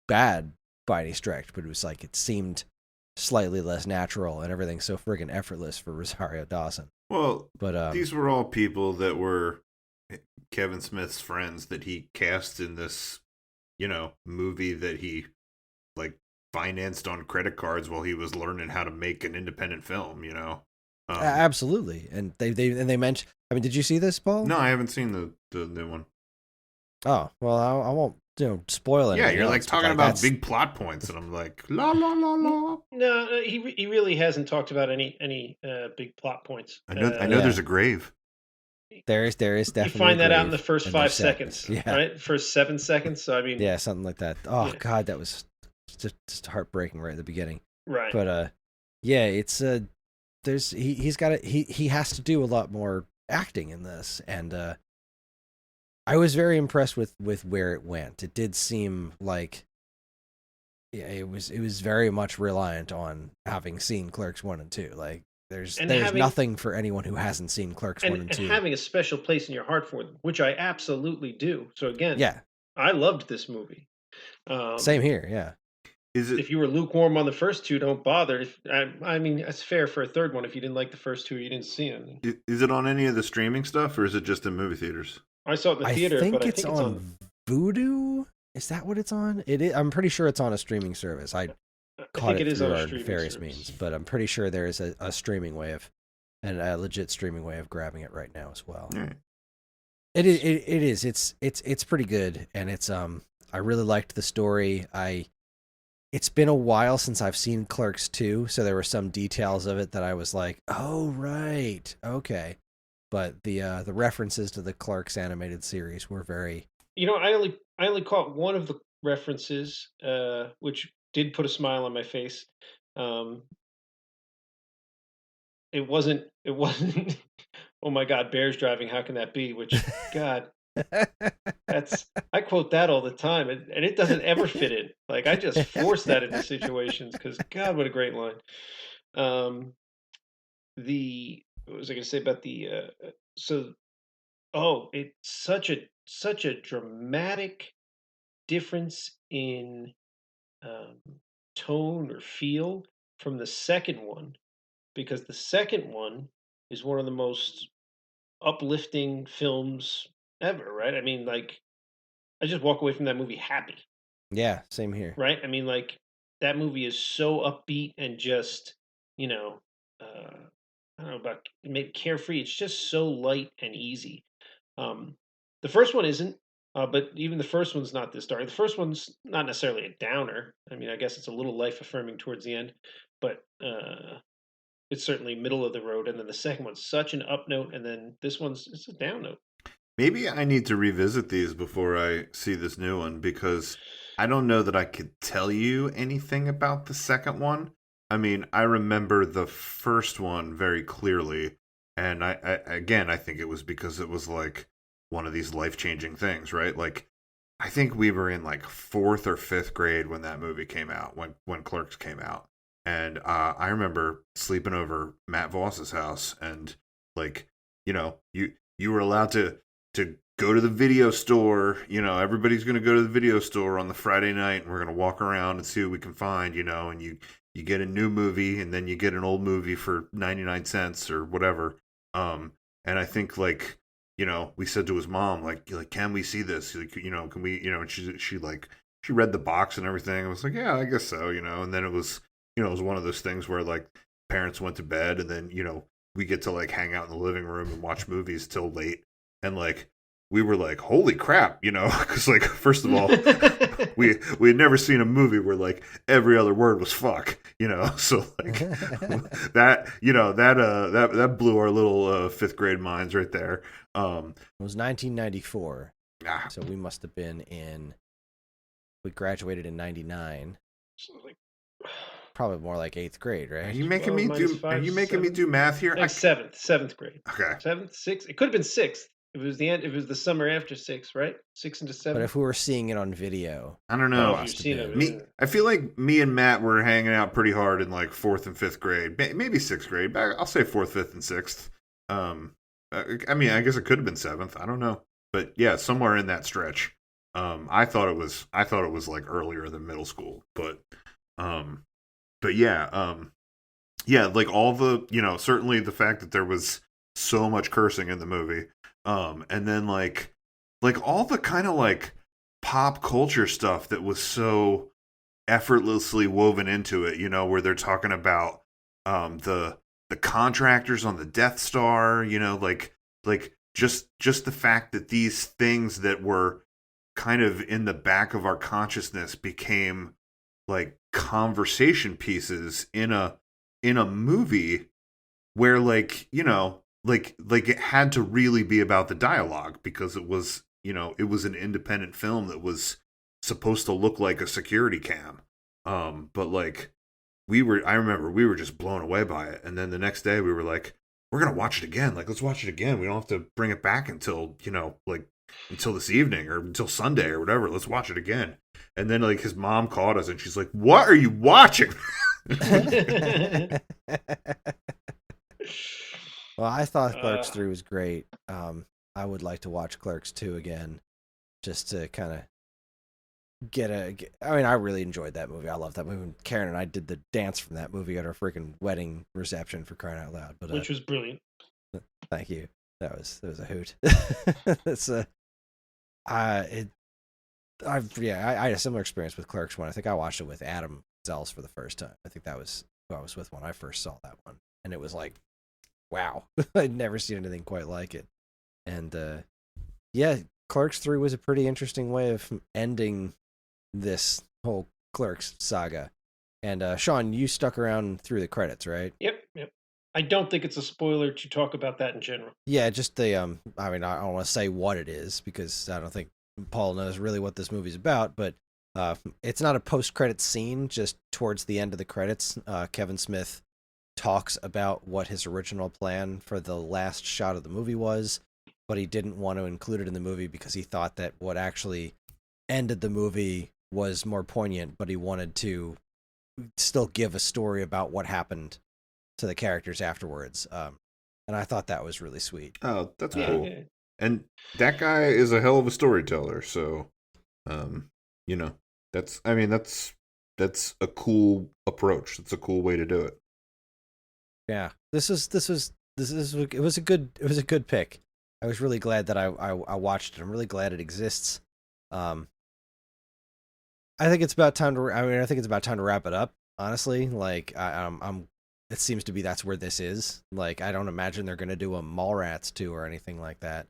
bad by any stretch, but it was like, it seemed slightly less natural and everything so friggin' effortless for Rosario Dawson. Well, but these were all people that were Kevin Smith's friends that he cast in this, movie that he like financed on credit cards while he was learning how to make an independent film. Absolutely, and they mentioned. I mean, did you see this, Paul? No, I haven't seen the new one. Oh well, I won't spoil it. Yeah, you're like talking about big plot points, and I'm like, la la la la. No, he really hasn't talked about any big plot points. I know there's a grave. There is definitely. You find that out in the first 5 seconds, right? First 7 seconds. So I mean, yeah, something like that. Oh God, that was just heartbreaking right at the beginning. Right. But yeah, it's he has to do a lot more acting in this, and I was very impressed with where it went. It did seem like, yeah, it was very much reliant on having seen Clerks 1 and 2. Like, there's nothing for anyone who hasn't seen Clerks 1 and 2. And having a special place in your heart for them, which I absolutely do. So again, yeah, I loved this movie. Same here, yeah. If you were lukewarm on the first two, don't bother. I mean, it's fair for a third one. If you didn't like the first two, you didn't see them. Is it on any of the streaming stuff, or is it just in movie theaters? I saw it in the theater, but I think it's on Vudu. Is that what it's on? It is. I'm pretty sure it's on a streaming service. I caught it through our various means, but I'm pretty sure there is a streaming way of, and a legit streaming way of grabbing it right now as well. Right. It is. It's pretty good, and it's I really liked the story. It's been a while since I've seen Clerks 2, so there were some details of it that I was like, oh right, okay. But the references to the Clerks animated series were very. I only caught one of the references, which did put a smile on my face. It wasn't. Oh my God, bears driving. How can that be? Which, God, I quote that all the time, and it doesn't ever fit in. Like, I just force that into situations because, God, what a great line. What was I going to say about the? It's such a dramatic difference in tone or feel from the second one, because the second one is one of the most uplifting films ever, right? I mean, like, I just walk away from that movie happy. Yeah, same here. Right? I mean, like, that movie is so upbeat and just, I don't know about maybe carefree. It's just so light and easy. The first one isn't, but even the first one's not this dark. The first one's not necessarily a downer. I mean, I guess it's a little life affirming towards the end, but it's certainly middle of the road. And then the second one's such an up note, and then this it's a down note. Maybe I need to revisit these before I see this new one, because I don't know that I could tell you anything about the second one. I mean, I remember the first one very clearly, and I think it was because it was like one of these life-changing things, right? Like, I think we were in like 4th or 5th grade when that movie came out, when Clerks came out. And I remember sleeping over Matt Voss's house, and like, you were allowed to go to the video store. Everybody's going to go to the video store on the Friday night, and we're going to walk around and see what we can find, and you get a new movie, and then you get an old movie for 99 cents or whatever. And I think, like, we said to his mom, like, can we see this? Like, can we, and she read the box and everything. I was like, yeah, I guess so, and then it was, it was one of those things where, like, parents went to bed, and then, we get to, like, hang out in the living room and watch movies till late. And, like, we were like, holy crap, because, like, first of all, we had never seen a movie where, like, every other word was fuck, so, like, that blew our little 5th grade minds right there. It was 1994, so we must have been we graduated in 99. Probably more like 8th grade, right? Are you making me do math here? Like seventh grade. Okay. 7th, 6th. It could have been 6th. It was the end. It was the summer after 6, right? 6 into 7. But if we were seeing it on video, I don't Oh, know. if you've seen it. Me, I feel like me and Matt were hanging out pretty hard in like 4th and 5th grade, maybe 6th grade. But I'll say 4th, 5th, and 6th. I mean, I guess it could have been 7th. I don't know, but yeah, somewhere in that stretch. I thought it was like earlier than middle school, but yeah, like all the, certainly the fact that there was so much cursing in the movie, and then like all the kind of like pop culture stuff that was so effortlessly woven into it, where they're talking about the contractors on the Death Star, like just the fact that these things that were kind of in the back of our consciousness became like conversation pieces in a movie where like it had to really be about the dialogue because it was an independent film that was supposed to look like a security cam, but like I remember we were just blown away by it, and then the next day we were like, we're gonna watch it again, like let's watch it again, we don't have to bring it back until like until this evening or until Sunday or whatever, let's watch it again. And then like his mom called us and she's like, what are you watching? Well, I thought Clerks 3 was great. I would like to watch Clerks 2 again, just to kind of I mean, I really enjoyed that movie. I love that movie. Karen and I did the dance from that movie at our freaking wedding reception, for crying out loud. But which was brilliant. Thank you. That was a hoot. It's I had a similar experience with Clerks 1. I think I watched it with Adam Zels for the first time. I think that was who I was with when I first saw that one, and it was like, wow, I'd never seen anything quite like it. And yeah, Clerks 3 was a pretty interesting way of ending this whole Clerks saga. And Sean, you stuck around through the credits, right? Yep. I don't think it's a spoiler to talk about that in general. Yeah, just the I mean, I don't want to say what it is because I don't think Paul knows really what this movie's about, but it's not a post-credit scene. Just towards the end of the credits, Kevin Smith talks about what his original plan for the last shot of the movie was, but he didn't want to include it in the movie because he thought that what actually ended the movie was more poignant, but he wanted to still give a story about what happened to the characters afterwards. And I thought that was really sweet. Oh, that's cool. Yeah. And that guy is a hell of a storyteller, so that's a cool approach. It's a cool way to do it. Yeah. It was a good pick. I was really glad that I watched it. I'm really glad it exists. I think it's about time to wrap it up, honestly. Like it seems to be that's where this is. Like, I don't imagine they're going to do a Mallrats 2 or anything like that.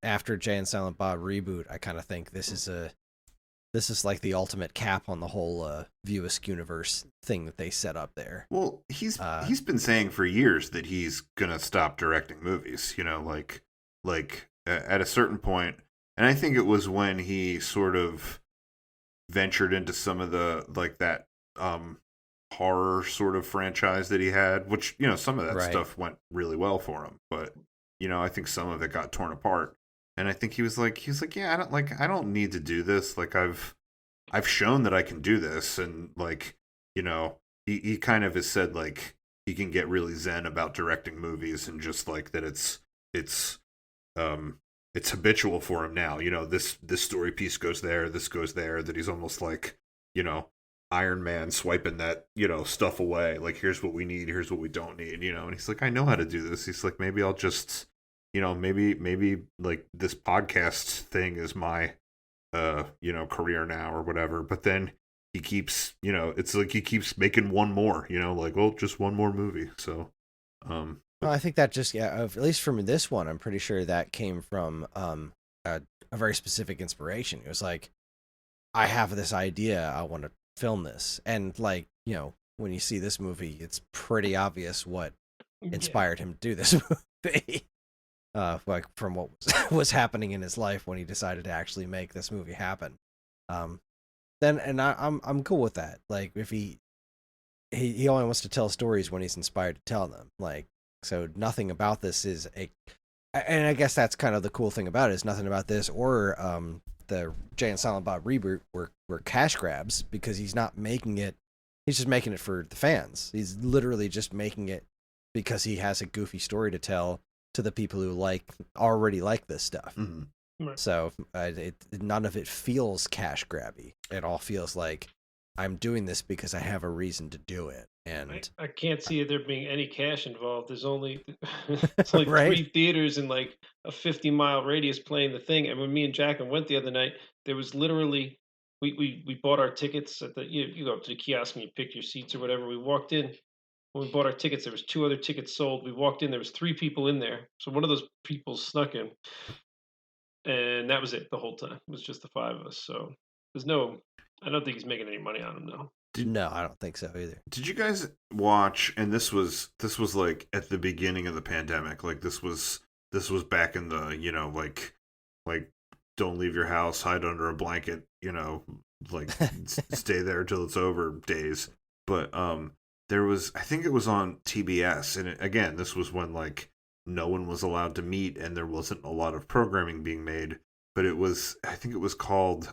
After Jay and Silent Bob reboot, I kind of think this is like the ultimate cap on the whole View Askew universe thing that they set up there. Well, he's been saying for years that he's going to stop directing movies, like at a certain point. And I think it was when he sort of ventured into some of the, like, that horror sort of franchise that he had, which, some of that stuff went really well for him, but I think some of it got torn apart. And I think he was like, yeah, I don't need to do this. Like, I've shown that I can do this. And like, he kind of has said like he can get really zen about directing movies and just like that it's habitual for him now. This story piece goes there, this goes there, that he's almost like, Iron Man swiping that, stuff away. Like, here's what we need, here's what we don't need, and he's like, I know how to do this. He's like, maybe I'll just, maybe like this podcast thing is my, career now or whatever. But then he keeps, it's like he keeps making one more, like, well, just one more movie. So, well, I think that just, at least from this one, I'm pretty sure that came from a very specific inspiration. It was like, I have this idea, I want to film this. And like, when you see this movie, it's pretty obvious what inspired him to do this movie. Like from what was happening in his life when he decided to actually make this movie happen. I'm cool with that. Like, if he only wants to tell stories when he's inspired to tell them. Like, so nothing about this is And I guess that's kind of the cool thing about it is nothing about this or the Jay and Silent Bob reboot were cash grabs because he's not making it. He's just making it for the fans. He's literally just making it because he has a goofy story to tell to the people who already like this stuff. Mm-hmm. Right. So none of it feels cash grabby. It all feels like I'm doing this because I have a reason to do it. And I can't see there being any cash involved. There's only it's like right? 3 theaters in like a 50-mile radius playing the thing. And when me and Jacqueline went the other night, there was literally we bought our tickets at the you go up to the kiosk and you pick your seats or whatever. We walked in when we bought our tickets. There was 2 other tickets sold. We walked in. There was 3 people in there. So one of those people snuck in, and that was it the whole time. It was just the 5 of us. So there's no. I don't think he's making any money on them though. No, I don't think so either. Did you guys watch? And this was like at the beginning of the pandemic. Like this was back in the like don't leave your house, hide under a blanket. Like stay there till it's over days. But there was, I think it was on TBS, and again, this was when like no one was allowed to meet and there wasn't a lot of programming being made. But I think it was called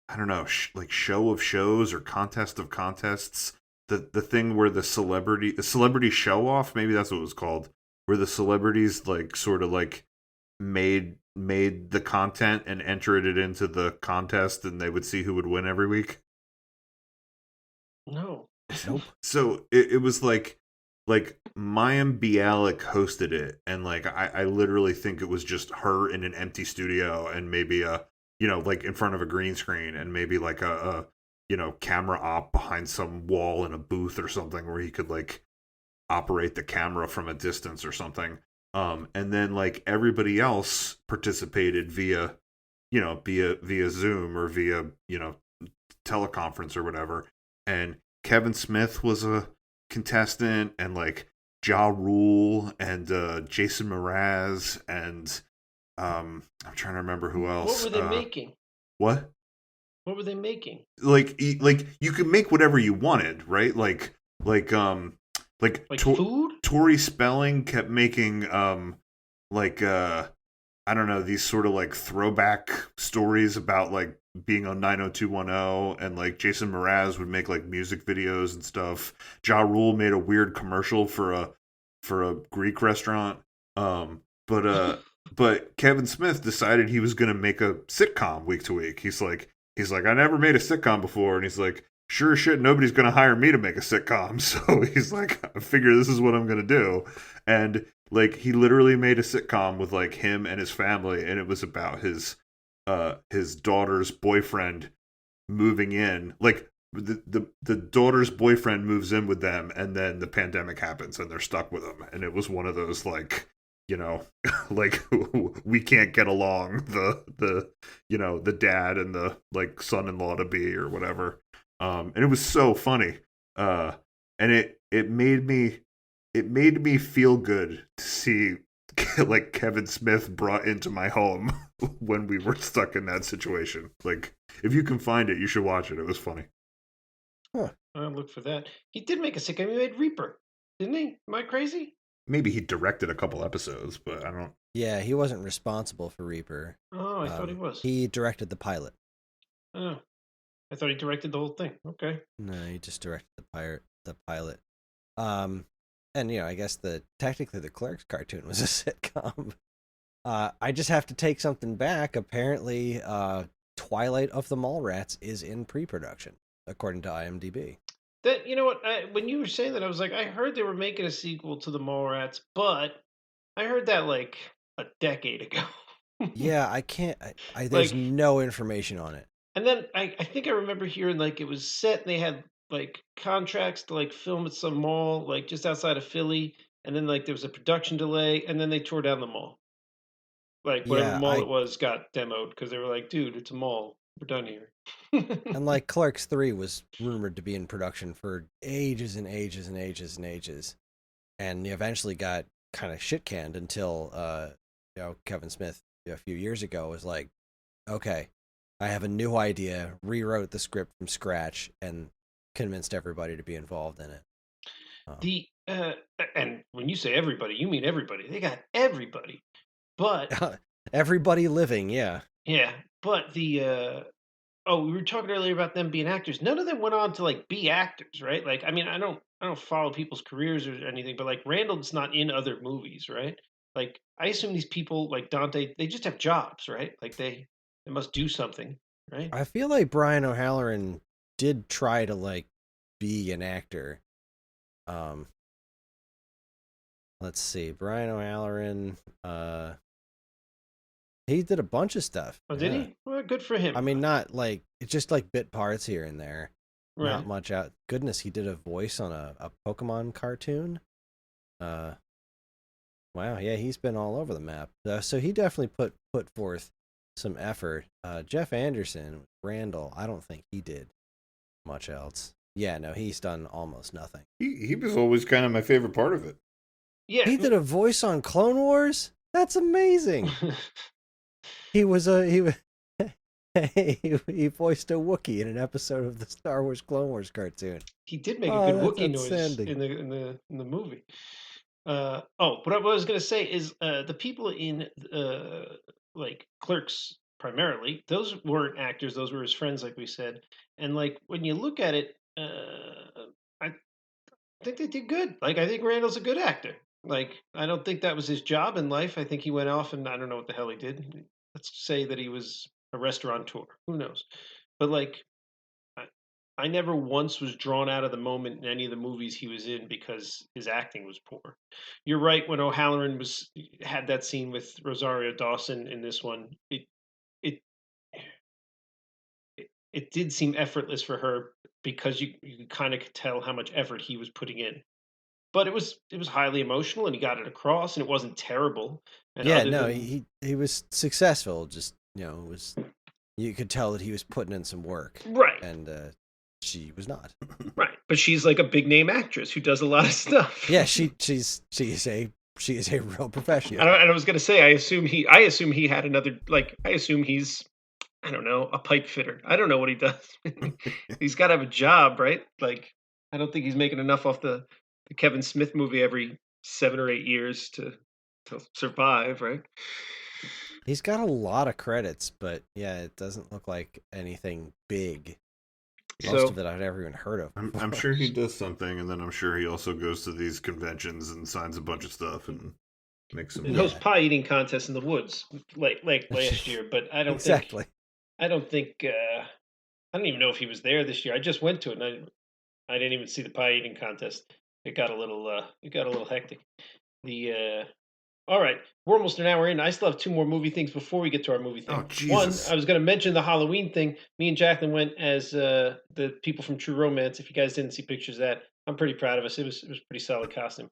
I don't know, like Show of Shows or Contest of Contests. The thing where the celebrity show off, maybe that's what it was called, where the celebrities like sort of like made the content and entered it into the contest, and they would see who would win every week. No. Nope. So it was like Mayim Bialik hosted it, and like I literally think it was just her in an empty studio and maybe like in front of a green screen and maybe like a camera op behind some wall in a booth or something where he could like operate the camera from a distance or something. And then like everybody else participated via Zoom or via teleconference or whatever. And Kevin Smith was a contestant, and like Ja Rule and Jason Mraz and I'm trying to remember who else. What were they making? What? What were they making? Like you could make whatever you wanted, right? Like food? Tori Spelling kept making I don't know, these sort of like throwback stories about like being on 90210, and like Jason Mraz would make like music videos and stuff. Ja Rule made a weird commercial for a Greek restaurant. But Kevin Smith decided he was going to make a sitcom week to week. He's like, I never made a sitcom before. And he's like, sure as shit, nobody's going to hire me to make a sitcom. So he's like, I figure this is what I'm going to do. And like, he literally made a sitcom with like him and his family. And it was about his daughter's boyfriend moving in. Like the daughter's boyfriend moves in with them, and then the pandemic happens and they're stuck with him. And it was one of those like, like we can't get along, the dad and the like son-in-law to be or whatever. And it was so funny. And it made me feel good to see like Kevin Smith brought into my home when we were stuck in that situation. Like, if you can find it, you should watch it. It was funny. Huh. I'll look for that. He did make a sitcom. He made Reaper, didn't he? Am I crazy? Maybe he directed a couple episodes, but I don't. Yeah, he wasn't responsible for Reaper. Oh, I thought he was. He directed the pilot. Oh, I thought he directed the whole thing. Okay. No, he just directed the pilot. And I guess technically the Clerks cartoon was a sitcom. I just have to take something back. Apparently, Twilight of the Mallrats is in pre-production, according to IMDb. That you know what? When you were saying that, I was like, I heard they were making a sequel to the Mallrats, but I heard that like a decade ago. Yeah, I can't. There's no information on it. And then I think I remember hearing like it was set and they had like contracts to like film at some mall like just outside of Philly, and then like there was a production delay, and then they tore down the mall. Like whatever mall it was got demoed because they were like, dude, it's a mall. We're done here. And like Clerks 3 was rumored to be in production for ages and ages and ages and ages, and eventually got kind of shit canned until Kevin Smith a few years ago was like, okay, I have a new idea, rewrote the script from scratch, and convinced everybody to be involved in it. And when you say everybody, you mean everybody. They got everybody. But Everybody living, yeah. yeah, but we were talking earlier about them being actors. None of them went on to like be actors, right? Like, I mean, I don't follow people's careers or anything, but like Randall's not in other movies, right? Like, I assume these people like Dante, they just have jobs, right? Like they must do something, right? I feel like Brian O'Halloran did try to like be an actor. Um, let's see, Brian O'Halloran. He did a bunch of stuff. Oh, did he? Well, good for him. I mean, not like it's just like bit parts here and there. Right. Not much out. Goodness, he did a voice on a Pokemon cartoon. Wow, yeah, he's been all over the map. So he definitely put forth some effort. Jeff Anderson, Randall, I don't think he did much else. Yeah, no, he's done almost nothing. He was always kind of my favorite part of it. Yeah, He did a voice on Clone Wars. That's amazing. he was he voiced a Wookiee in an episode of the Star Wars Clone Wars cartoon. He did make a good Wookiee noise in the movie. What I was gonna say is the people in like Clerks primarily, those weren't actors; those were his friends, like we said. And like when you look at it, I think they did good. Like I think Randall's a good actor. Like I don't think that was his job in life. I think he went off and I don't know what the hell he did. Let's say that he was a restaurateur. Who knows? But like I, I never once was drawn out of the moment in any of the movies he was in because his acting was poor. You're right. When O'Halloran had that scene with Rosario Dawson in this one, it it did seem effortless for her because you kind of could tell how much effort he was putting in. But it was highly emotional and he got it across and it wasn't terrible. And yeah, no, he was successful. Just it was you could tell that he was putting in some work, right, and she was not. Right, but she's like a big name actress who does a lot of stuff. Yeah, she is a real professional. And I was gonna say, I assume he had another like I assume he's I don't know a pipe fitter. I don't know what he does. He's got to have a job, right? Like I don't think he's making enough off the Kevin Smith movie every 7 or 8 years to survive, right? He's got a lot of credits, but yeah, it doesn't look like anything big. Most of it I've never even heard of. I'm sure he does something, and then I'm sure he also goes to these conventions and signs a bunch of stuff and makes some. And hosts pie eating contests in the woods, like last year. But I don't exactly. I don't think. I don't even know if he was there this year. I just went to it, and I didn't even see the pie eating contest. It got a little hectic. All right, we're almost an hour in. I still have two more movie things before we get to our movie thing. Oh, Jesus. One, I was going to mention the Halloween thing. Me and Jacqueline went as the people from True Romance. If you guys didn't see pictures of that, I'm pretty proud of us. It was pretty solid costume.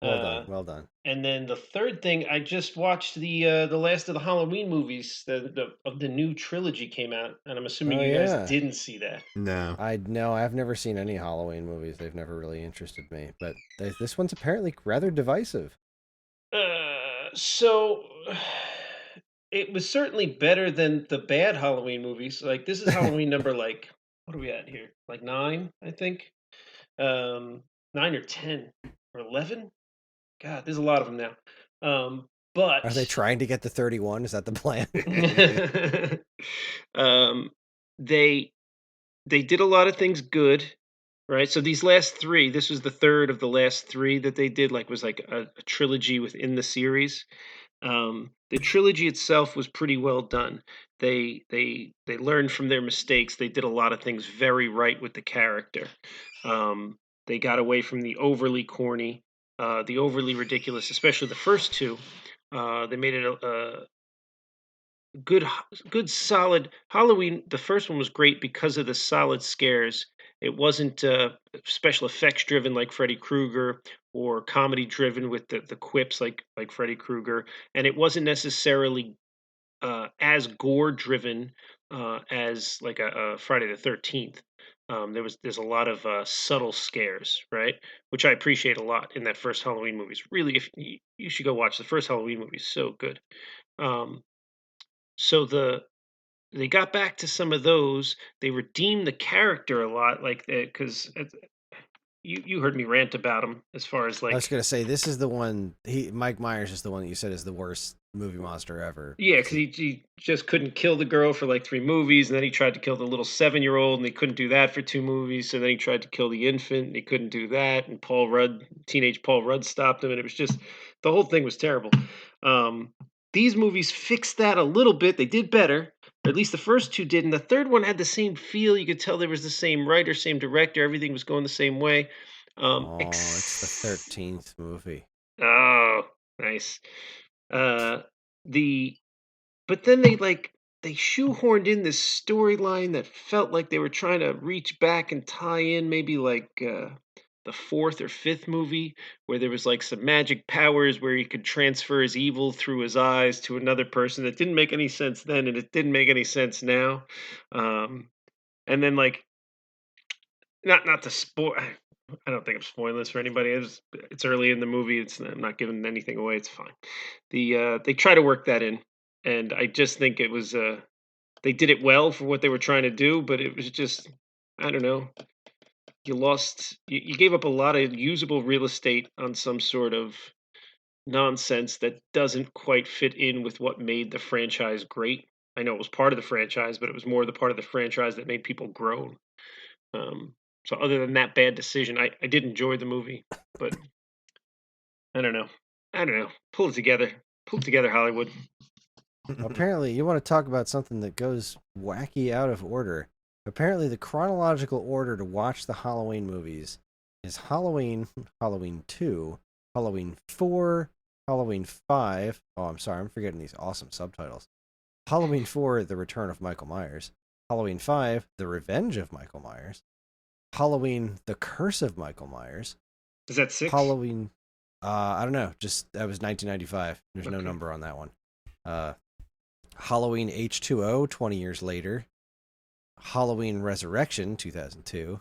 Well done. And then the third thing, I just watched the last of the Halloween movies. Of the new trilogy came out, and I'm assuming you guys didn't see that. No, I've never seen any Halloween movies. They've never really interested me. But this one's apparently rather divisive. So it was certainly better than the bad Halloween movies. Like this is Halloween number like what are we at here? Like 9, I think. 9 or 10 or 11. God, there's a lot of them now. But are they trying to get to 31? Is that the plan? They did a lot of things good, right? So these last 3, this was the third of the last 3 that they did. Like was like a trilogy within the series. The trilogy itself was pretty well done. They learned from their mistakes. They did a lot of things very right with the character. They got away from the overly corny, the overly ridiculous, especially the first 2. They made it a good solid Halloween. The first one was great because of the solid scares. It wasn't special effects driven like Freddy Krueger or comedy driven with the quips like Freddy Krueger, and it wasn't necessarily as gore driven as like a Friday the 13th. There's a lot of subtle scares, right? Which I appreciate a lot in that first Halloween movie. It's really, if you should go watch the first Halloween movie, is so good. So they got back to some of those. They redeemed the character a lot, like because you heard me rant about him as far as I like. was gonna say this is the one. Mike Myers is the one that you said is the worst movie monster ever. Yeah, because he just couldn't kill the girl for like 3 movies, and then he tried to kill the little 7-year-old, and he couldn't do that for 2 movies. So then he tried to kill the infant, and he couldn't do that. And teenage Paul Rudd, stopped him, and it was just the whole thing was terrible. These movies fixed that a little bit. They did better, or at least the first two did, and the third one had the same feel. You could tell there was the same writer, same director. Everything was going the same way. It's the 13th movie. Oh, nice. Uh, the But then they shoehorned in this storyline that felt like they were trying to reach back and tie in maybe like the fourth or fifth movie where there was like some magic powers where he could transfer his evil through his eyes to another person. That didn't make any sense then, and it didn't make any sense now. Um, and then like not to spoil. I don't think I'm spoiling this for anybody. It's early in the movie. I'm not giving anything away. It's fine. They try to work that in, and I just think it was they did it well for what they were trying to do, but it was just, I don't know. You gave up a lot of usable real estate on some sort of nonsense that doesn't quite fit in with what made the franchise great. I know it was part of the franchise, but it was more the part of the franchise that made people groan. Um, so other than that bad decision, I did enjoy the movie, but I don't know. I don't know. Pull it together. Pull it together, Hollywood. Apparently, you want to talk about something that goes wacky out of order. Apparently, the chronological order to watch the Halloween movies is Halloween, Halloween 2, Halloween 4, Halloween 5. Oh, I'm sorry, I'm forgetting these awesome subtitles. Halloween 4, The Return of Michael Myers. Halloween 5, The Revenge of Michael Myers. Halloween, The Curse of Michael Myers. Is that 6? Halloween, I don't know, just that was 1995. There's no Okay. number on that one. Halloween H2O, 20 years later. Halloween Resurrection, 2002.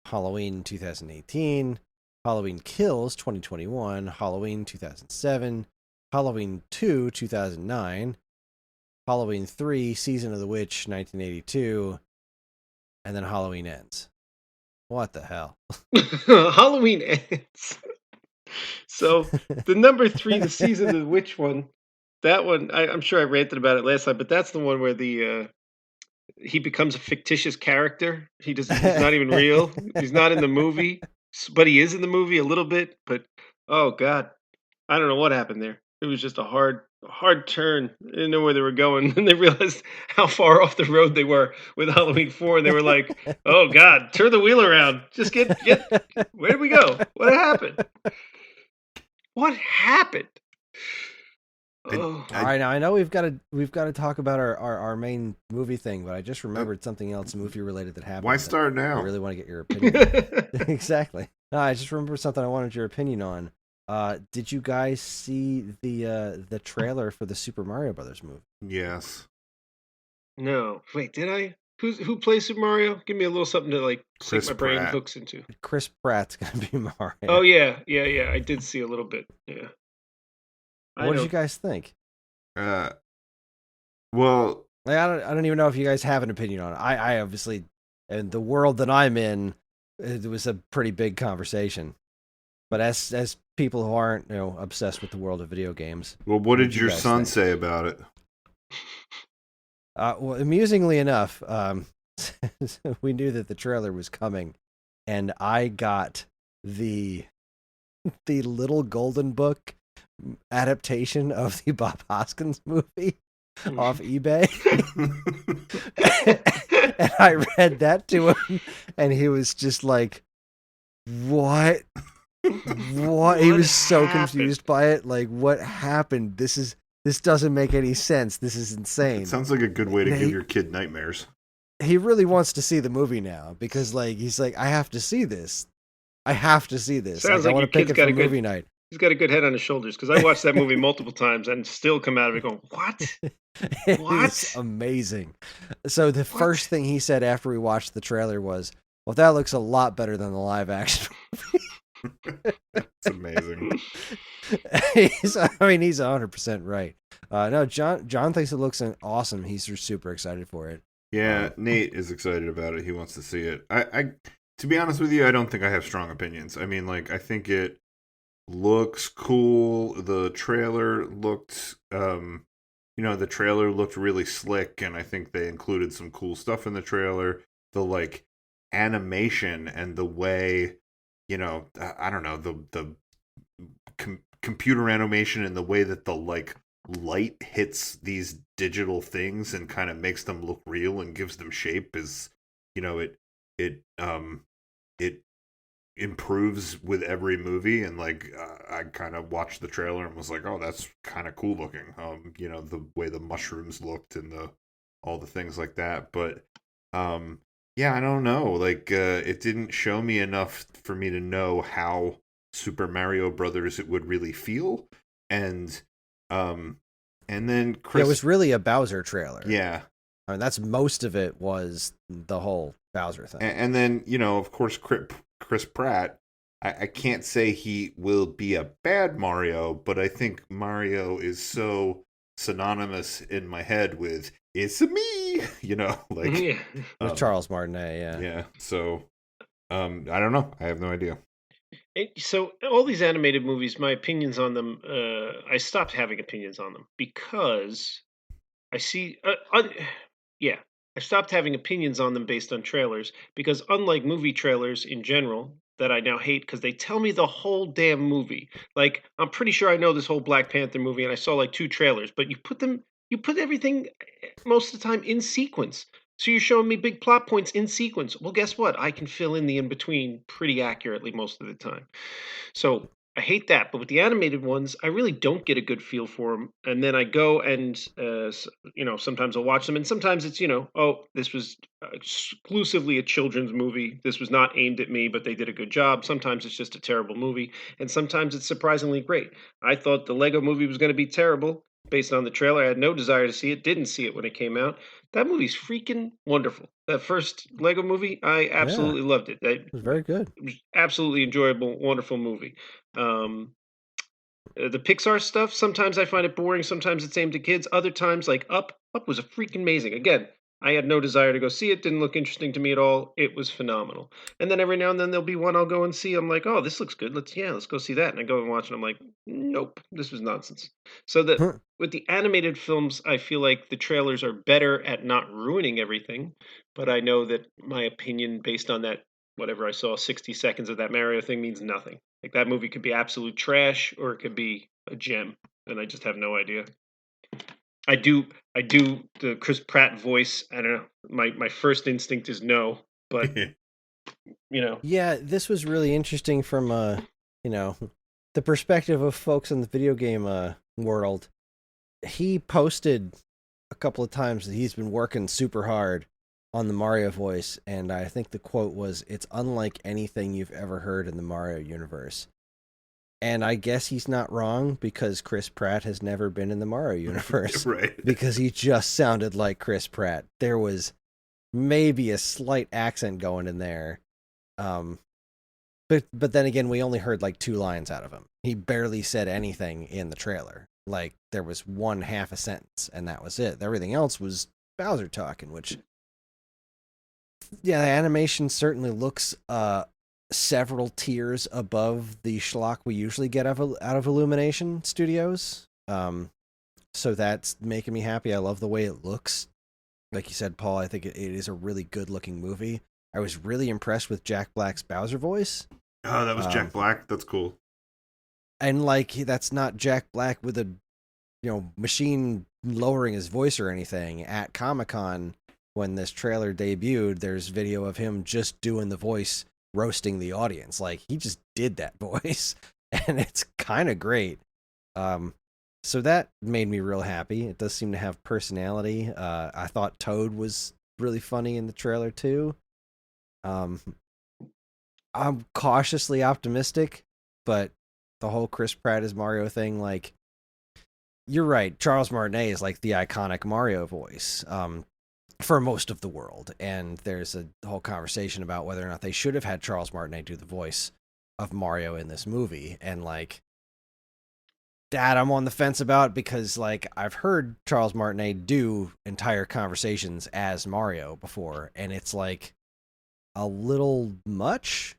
Halloween 2018. Halloween Kills, 2021. Halloween 2007. Halloween 2, 2009. Halloween 3, Season of the Witch, 1982. And then Halloween Ends. What the hell? Halloween Ends. So the number 3, the Season of the Witch one, that one, I'm sure I ranted about it last time, but that's the one where he becomes a fictitious character. He's not even real. He's not in the movie, but he is in the movie a little bit. But oh god, I don't know what happened there. It was just a hard turn. They didn't know where they were going, and they realized how far off the road they were with Halloween 4, and they were like, "Oh god, turn the wheel around. Just get. Where did we go? What happened? What happened?" Oh. All right, now I know we've got to talk about our main movie thing, but I just remembered something else movie related that happened. Why start now? I really want to get your opinion. Exactly. No, I just remembered something I wanted your opinion on. Did you guys see the trailer for the Super Mario Brothers movie? Yes. No, wait, did I? Who plays Super Mario? Give me a little something to like Chris sink my brain Pratt. hooks into. Chris Pratt's gonna be Mario. Oh yeah. I did see a little bit. Yeah. What did you guys think? Well, Like, I don't even know if you guys have an opinion on it. I obviously, in the world that I'm in, it was a pretty big conversation. But as people who aren't obsessed with the world of video games, what did your son think? say about it? Well, amusingly enough, we knew that the trailer was coming, and I got the Little Golden Book adaptation of the Bob Hoskins movie off eBay. And I read that to him, and he was just like, what? What? He was so confused by it. Like, what happened? This doesn't make any sense. This is insane. It sounds like a good way to give your kid nightmares. He really wants to see the movie now because, like, he's like, I have to see this. I have to see this. Sounds I like want your to pick kid's it got for a good movie night. He's got a good head on his shoulders because I watched that movie multiple times and still come out of it going, "What? What? It's amazing." So the first thing he said after we watched the trailer was, "Well, that looks a lot better than the live action movie." It's amazing. He's 100% right. No, John thinks it looks awesome. He's super excited for it. Yeah, Nate is excited about it. He wants to see it. To be honest with you, I don't think I have strong opinions. I mean, like, I think it looks cool. The trailer looked, the trailer looked really slick, and I think they included some cool stuff in the trailer. The like animation and the way, I don't know, the computer animation and the way that the like light hits these digital things and kind of makes them look real and gives them shape is, it improves with every movie. And like I kind of watched the trailer and was like, oh, that's kind of cool looking. The way the mushrooms looked and the all the things like that. But yeah, I don't know, like it didn't show me enough for me to know how Super Mario Brothers it would really feel. And um and then Chris, Yeah, it was really a Bowser trailer. yeah, I mean, that's most of it was the whole Bowser thing. and then of course Chris Pratt. I can't say he will be a bad Mario, but I think Mario is so synonymous in my head with "it's a me," like Yeah. With Charles Martinet, yeah. yeah. So I don't know. I have no idea. So all these animated movies, my opinions on them, I stopped having opinions on them because I see, yeah, I stopped having opinions on them based on trailers because unlike movie trailers in general that I now hate because they tell me the whole damn movie. Like I'm pretty sure I know this whole Black Panther movie and I saw like 2 trailers, but you put everything most of the time in sequence. So you're showing me big plot points in sequence. Well, guess what? I can fill in the in between pretty accurately most of the time. So I hate that. But with the animated ones, I really don't get a good feel for them. And then I go and, sometimes I'll watch them. And sometimes it's, oh, this was exclusively a children's movie. This was not aimed at me, but they did a good job. Sometimes it's just a terrible movie. And sometimes it's surprisingly great. I thought the Lego movie was going to be terrible based on the trailer. I had no desire to see it, didn't see it when it came out. That movie's freaking wonderful. That first Lego movie, I absolutely loved it. It was very good. It was absolutely enjoyable, wonderful movie. Um, the Pixar stuff, sometimes I find it boring. Sometimes it's aimed at kids. Other times, like Up was a freaking amazing. Again, I had no desire to go see it. Didn't look interesting to me at all. It was phenomenal. And then every now and then there'll be one I'll go and see. I'm like, oh, this looks good. Let's go see that. And I go and watch it. I'm like, nope, this was nonsense. So that with the animated films, I feel like the trailers are better at not ruining everything. But I know that my opinion based on that, whatever I saw, 60 seconds of that Mario thing means nothing. Like that movie could be absolute trash or it could be a gem, and I just have no idea. I do the Chris Pratt voice. I don't know. My first instinct is no, but Yeah, this was really interesting from the perspective of folks in the video game world. He posted a couple of times that he's been working super hard on the Mario voice, and I think the quote was, "It's unlike anything you've ever heard in the Mario universe." And I guess he's not wrong because Chris Pratt has never been in the Mario universe. Right. Because he just sounded like Chris Pratt. There was maybe a slight accent going in there. But then again, we only heard like 2 lines out of him. He barely said anything in the trailer. Like there was 1/2 a sentence and that was it. Everything else was Bowser talking, which yeah, the animation certainly looks several tiers above the schlock we usually get out of Illumination Studios. So that's making me happy. I love the way it looks. Like you said, Paul, I think it is a really good looking movie. I was really impressed with Jack Black's Bowser voice. Oh, that was Jack Black. That's cool. And like that's not Jack Black with a machine lowering his voice or anything. At Comic-Con when this trailer debuted, there's video of him just doing the voice, roasting the audience. Like he just did that voice and it's kind of great. So that made me real happy. It does seem to have personality. I thought Toad was really funny in the trailer too. I'm cautiously optimistic, but the whole Chris Pratt as Mario thing, like, you're right. Charles Martinet is like the iconic Mario voice for most of the world. And there's a whole conversation about whether or not they should have had Charles Martinet do the voice of Mario in this movie. And like, that I'm on the fence about because like I've heard Charles Martinet do entire conversations as Mario before. And it's like, a little much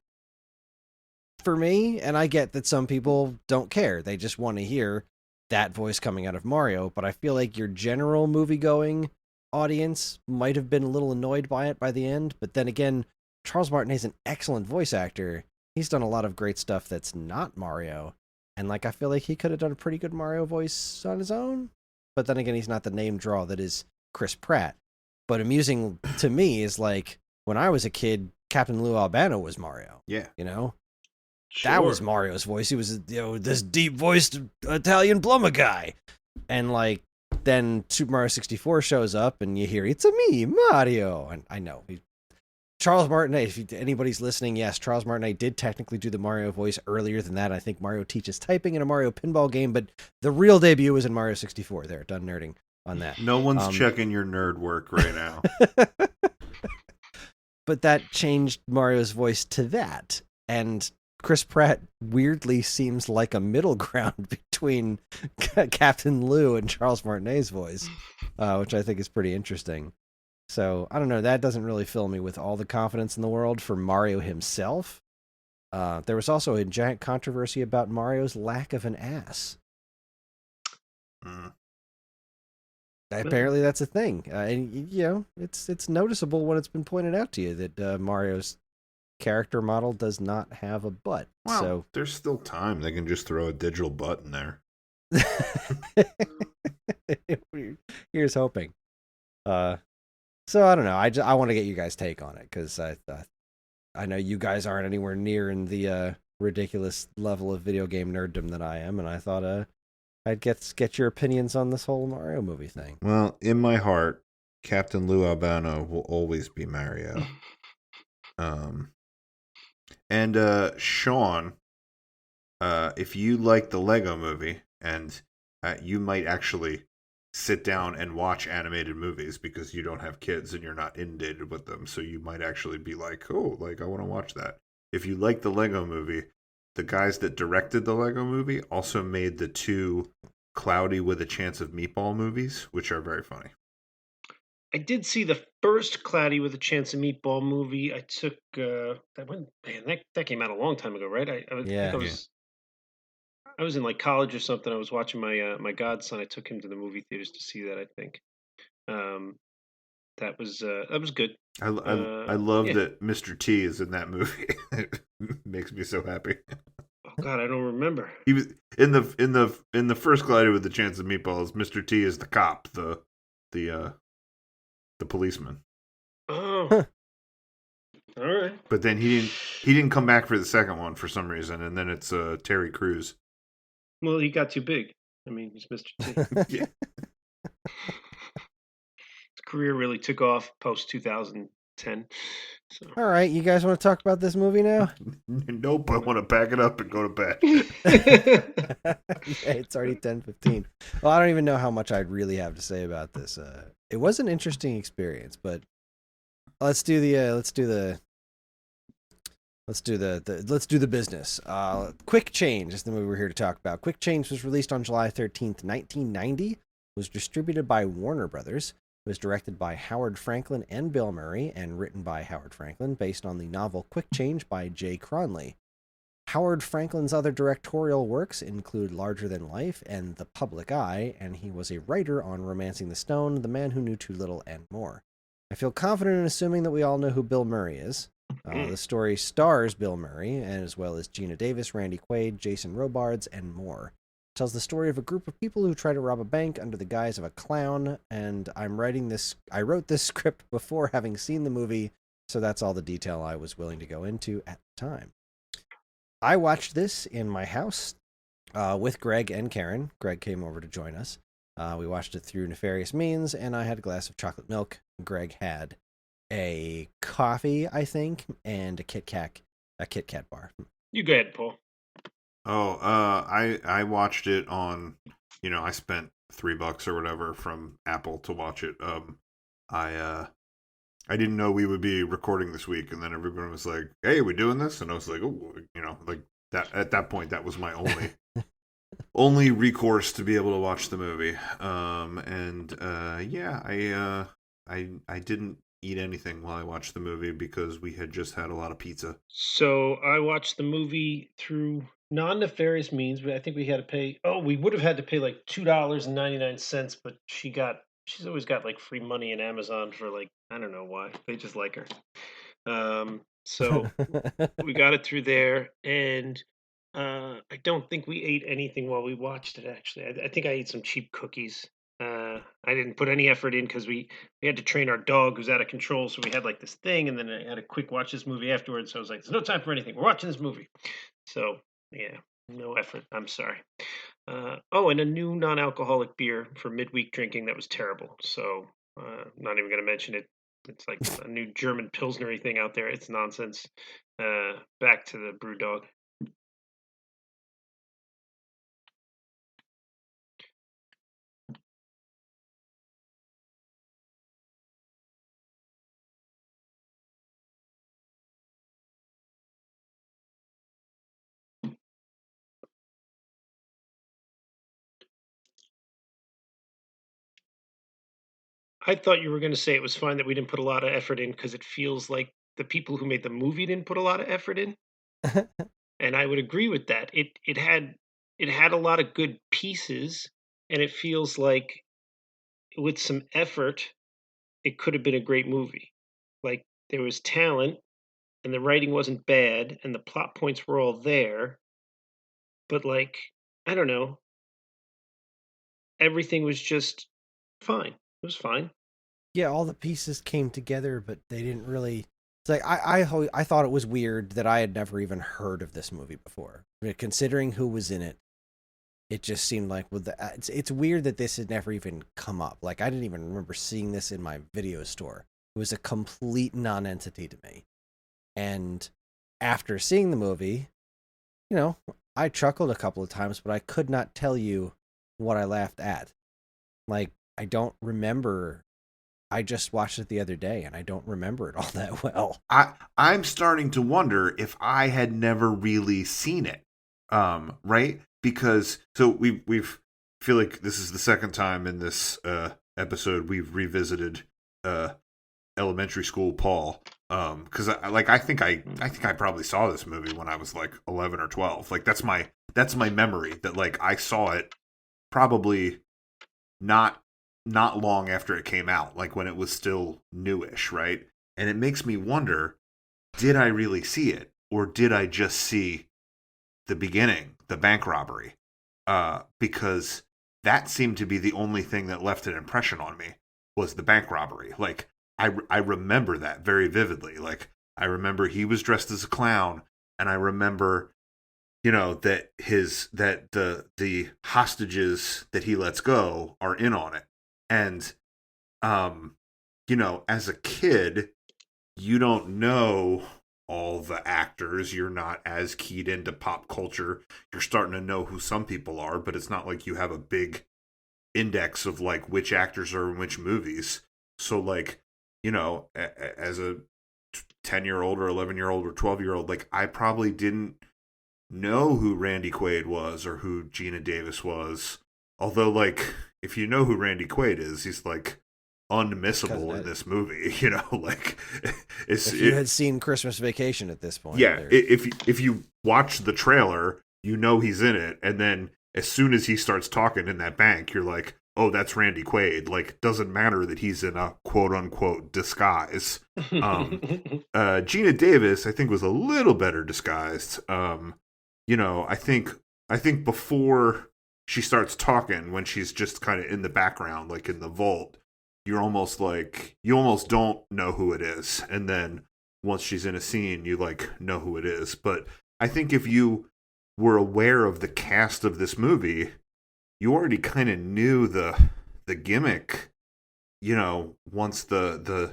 for me, and I get that some people don't care. They just want to hear that voice coming out of Mario, but I feel like your general movie-going audience might have been a little annoyed by it by the end, but then again, Charles Martinet is an excellent voice actor. He's done a lot of great stuff that's not Mario, and like I feel like he could have done a pretty good Mario voice on his own, but then again, he's not the name draw that is Chris Pratt. But amusing to me is like, when I was a kid, Captain Lou Albano was Mario. Yeah. You know? Sure. That was Mario's voice. He was, this deep-voiced Italian plumber guy. And, like, then Super Mario 64 shows up, and you hear, "It's a me, Mario." And I know. Charles Martinet, if anybody's listening, yes, Charles Martinet did technically do the Mario voice earlier than that. I think Mario teaches typing in a Mario pinball game, but the real debut was in Mario 64. There, done nerding on that. No one's checking your nerd work right now. But that changed Mario's voice to that. And Chris Pratt weirdly seems like a middle ground between Captain Lou and Charles Martinet's voice, which I think is pretty interesting. So, I don't know, that doesn't really fill me with all the confidence in the world for Mario himself. There was also a giant controversy about Mario's lack of an ass. Apparently that's a thing. And, it's noticeable when it's been pointed out to you that Mario's character model does not have a butt. Well, so there's still time. They can just throw a digital butt in there. Here's hoping. So I don't know. I want to get you guys' take on it, because I know you guys aren't anywhere near in the ridiculous level of video game nerddom that I am, and I thought I'd get your opinions on this whole Mario movie thing. Well, in my heart, Captain Lou Albano will always be Mario. And Sean, if you like the Lego movie, and you might actually sit down and watch animated movies because you don't have kids and you're not inundated with them, so you might actually be like, oh, like I want to watch that. If you like the Lego movie, the guys that directed the Lego movie also made the 2 Cloudy with a Chance of Meatball movies, which are very funny. I did see the first Cloudy with a Chance of Meatball movie. I took that came out a long time ago, right? I was in like college or something. I was watching my godson. I took him to the movie theaters to see that. I think that was good. I love that Mr. T is in that movie. It makes me so happy. Oh God, I don't remember. He was in the first Cloudy with a Chance of Meatballs. Mr. T is the cop, the policeman. Oh, all right. But then he didn't come back for the second one for some reason, and then it's Terry Crews. Well, he got too big. I mean, he's Mr. T. Yeah. His career really took off post 2010. So. All right, you guys want to talk about this movie now? Nope, I want to pack it up and go to bed. Yeah, it's already 10:15. Well, I don't even know how much I'd really have to say about this. It was an interesting experience, but let's do the business. Quick Change is the movie we're here to talk about. Quick Change was released on July 13th, 1990. Was distributed by Warner Brothers. It was directed by Howard Franklin and Bill Murray, and written by Howard Franklin, based on the novel Quick Change by Jay Cronley. Howard Franklin's other directorial works include Larger Than Life and The Public Eye, and he was a writer on Romancing the Stone, The Man Who Knew Too Little, and more. I feel confident in assuming that we all know who Bill Murray is. The story stars Bill Murray, as well as Gina Davis, Randy Quaid, Jason Robards, and more. It tells the story of a group of people who try to rob a bank under the guise of a clown, and I wrote this script before having seen the movie, so that's all the detail I was willing to go into at the time. I watched this in my house with Greg and Karen. Greg came over to join us. We watched it through nefarious means, and I had a glass of chocolate milk. Greg had a coffee, I think, and a Kit Kat bar. You go ahead, Paul. Oh, I watched it on, I spent $3 or whatever from Apple to watch it. I didn't know we would be recording this week, and then everyone was like, "Hey, we doing this?" And I was like, "Oh, like that." At that point, that was my only recourse to be able to watch the movie. I didn't eat anything while I watched the movie because we had just had a lot of pizza. So I watched the movie through non-nefarious means. I think we had to pay. Oh, we would have had to pay like $2.99, but she's always got like free money in Amazon for like I don't know why. They just like her. So we got it through there, and I don't think we ate anything while we watched it. Actually, I think I ate some cheap cookies. I didn't put any effort in because we had to train our dog who's out of control, so we had like this thing, and then I had to quick watch this movie afterwards. So I was like, "There's no time for anything. We're watching this movie." So yeah, no effort. I'm sorry. Oh, and a new non-alcoholic beer for midweek drinking that was terrible. So not even going to mention it. It's like a new German Pilsnery thing out there. It's nonsense. Back to the brew dog. I thought you were going to say it was fine that we didn't put a lot of effort in because it feels like the people who made the movie didn't put a lot of effort in, and I would agree with that. It had a lot of good pieces, and it feels like with some effort, it could have been a great movie. Like there was talent, and the writing wasn't bad, and the plot points were all there, but like I don't know, everything was just fine. It was fine. Yeah, all the pieces came together, but they didn't really. It's like I thought it was weird that I had never even heard of this movie before. I mean, considering who was in it, it just seemed like it's weird that this had never even come up. Like I didn't even remember seeing this in my video store. It was a complete non-entity to me. And after seeing the movie, I chuckled a couple of times, but I could not tell you what I laughed at. Like I don't remember. I just watched it the other day and I don't remember it all that well. I'm starting to wonder if I had never really seen it. Right? Because so we've feel like this is the second time in this episode we've revisited elementary school Paul. Because I think I probably saw this movie when I was like 11 or 12. Like that's my memory that like I saw it probably not long after it came out, like when it was still newish, right? And it makes me wonder, did I really see it, or did I just see the beginning, the bank robbery? Because that seemed to be the only thing that left an impression on me was the bank robbery. Like I remember that very vividly. Like I remember he was dressed as a clown, and I remember that the hostages that he lets go are in on it. And as a kid, you don't know all the actors. You're not as keyed into pop culture. You're starting to know who some people are, but it's not like you have a big index of like which actors are in which movies. So like, as a 10-year-old or 11-year-old or 12-year-old, like I probably didn't know who Randy Quaid was or who Gina Davis was. Although like if you know who Randy Quaid is, he's like unmissable in this movie. Like if you had seen Christmas Vacation at this point. Yeah, if you watch the trailer, he's in it, and then as soon as he starts talking in that bank, you're like, oh, that's Randy Quaid. Like, doesn't matter that he's in a quote unquote disguise. Gina Davis, I think, was a little better disguised. I think before she starts talking, when she's just kind of in the background, like in the vault, you almost don't know who it is. And then once she's in a scene, you like know who it is. But I think if you were aware of the cast of this movie, you already kind of knew the gimmick, once the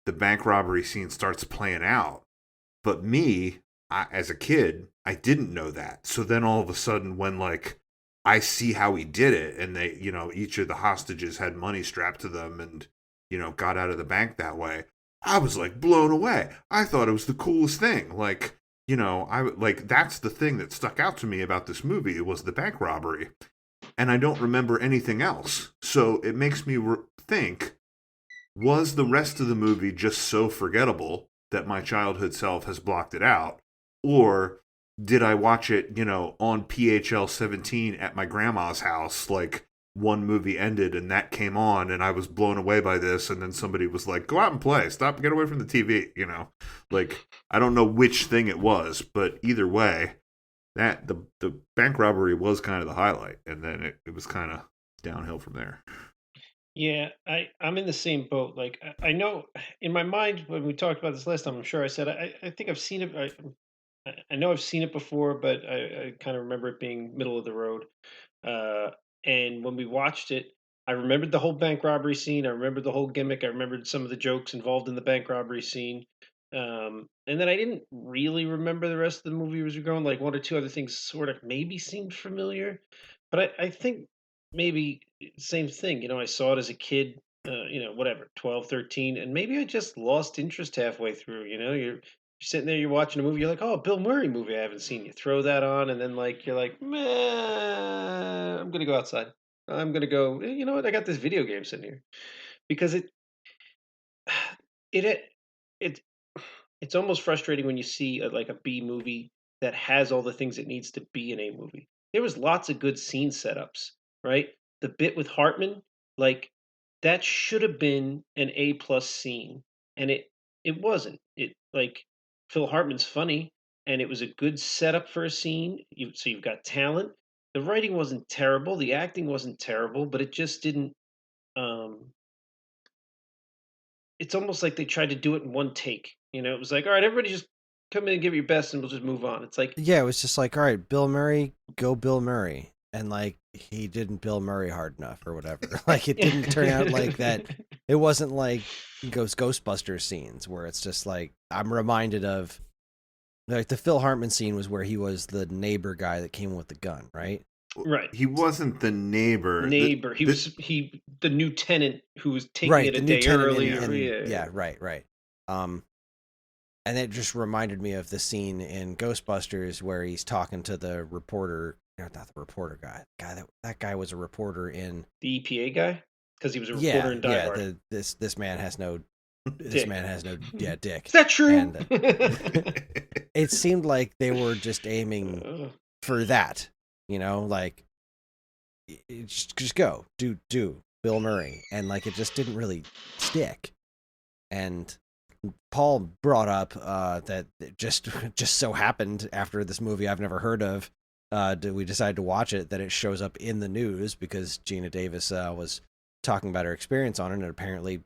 bank robbery scene starts playing out. But me, as a kid, I didn't know that. So then all of a sudden when like I see how he did it, and they, each of the hostages had money strapped to them and, got out of the bank that way, I was like blown away. I thought it was the coolest thing. Like, that's the thing that stuck out to me about this movie was the bank robbery. And I don't remember anything else. So it makes me think, was the rest of the movie just so forgettable that my childhood self has blocked it out? Or did I watch it, on PHL 17 at my grandma's house? Like, one movie ended and that came on and I was blown away by this, and then somebody was like, go out and play, stop, get away from the TV. Like, I don't know which thing it was, but either way, that the bank robbery was kind of the highlight, and then it was kind of downhill from there. Yeah, I'm in the same boat. Like I know in my mind when we talked about this last time, I'm sure I said I think I've seen it. I know I've seen it before, but I kind of remember it being middle of the road. Uh, and when we watched it, I remembered the whole bank robbery scene. I remembered the whole gimmick. I remembered some of the jokes involved in the bank robbery scene. And then I didn't really remember the rest of the movie as we were going. Like one or two other things sort of maybe seemed familiar, but I think maybe same thing. I saw it as a kid. Whatever, 12, 13, and maybe I just lost interest halfway through. You're sitting there, you're watching a movie, you're like, oh, Bill Murray movie I haven't seen. You throw that on, and then like you're like, man, I'm gonna go outside. I'm gonna go. You know what? I got this video game sitting here because it it it's almost frustrating when you see like a B movie that has all the things it needs to be in a movie. There was lots of good scene setups, right? The bit with Hartman, like that should have been an A+ scene, and it wasn't. It like Phil Hartman's funny, and it was a good setup for a scene. So you've got talent. The writing wasn't terrible, the acting wasn't terrible, but it just didn't. Um, it's almost like they tried to do it in one take. It was like, all right, everybody just come in and give your best, and we'll just move on. It's like, Yeah, it was just like, all right, Bill Murray, go Bill Murray. And like he didn't Bill Murray hard enough or whatever. Like it didn't turn out like that. It wasn't like Ghostbusters scenes where it's just like I'm reminded of like the Phil Hartman scene was where he was the neighbor guy that came with the gun, right? right. He wasn't the neighbor. He was the new tenant who was taking Right, it a the new day tenant earlier. yeah, right. And it just reminded me of the scene in Ghostbusters where he's talking to the reporter, not the reporter guy. That guy was a reporter in The EPA guy, because he was a reporter in Die Hard. This man has no Dick. dick. Is that true? And it seemed like they were just aiming for that, like just go do Bill Murray, and like it just didn't really stick. And Paul brought up that it just so happened after this movie I've never heard of, we decided to watch it, that it shows up in the news because Gina Davis was talking about her experience on it, and apparently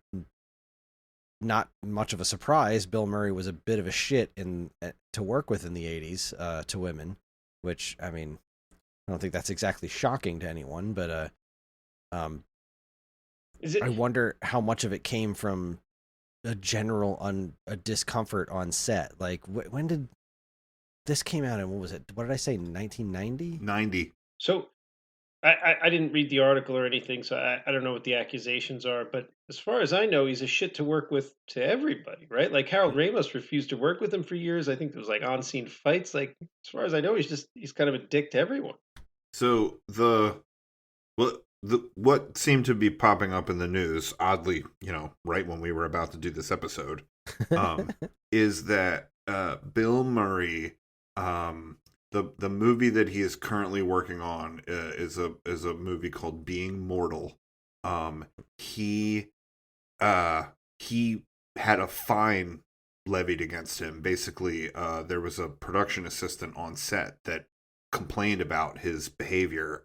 not much of a surprise. Bill Murray was a bit of a shit to work with in the 80s to women, which, I mean, I don't think that's exactly shocking to anyone, but I wonder how much of it came from a general a discomfort on set. Like when did this came out, and what was it? What did I say? 1990? 90. So I didn't read the article or anything, so I don't know what the accusations are. But as far as I know, he's a shit to work with to everybody, right? Like Harold Ramos refused to work with him for years. I think there was like on-scene fights. Like as far as I know, he's kind of a dick to everyone. So what seemed to be popping up in the news, oddly, right when we were about to do this episode, is that Bill Murray, the movie that he is currently working on is a movie called Being Mortal. He had a fine levied against him. Basically, there was a production assistant on set that complained about his behavior.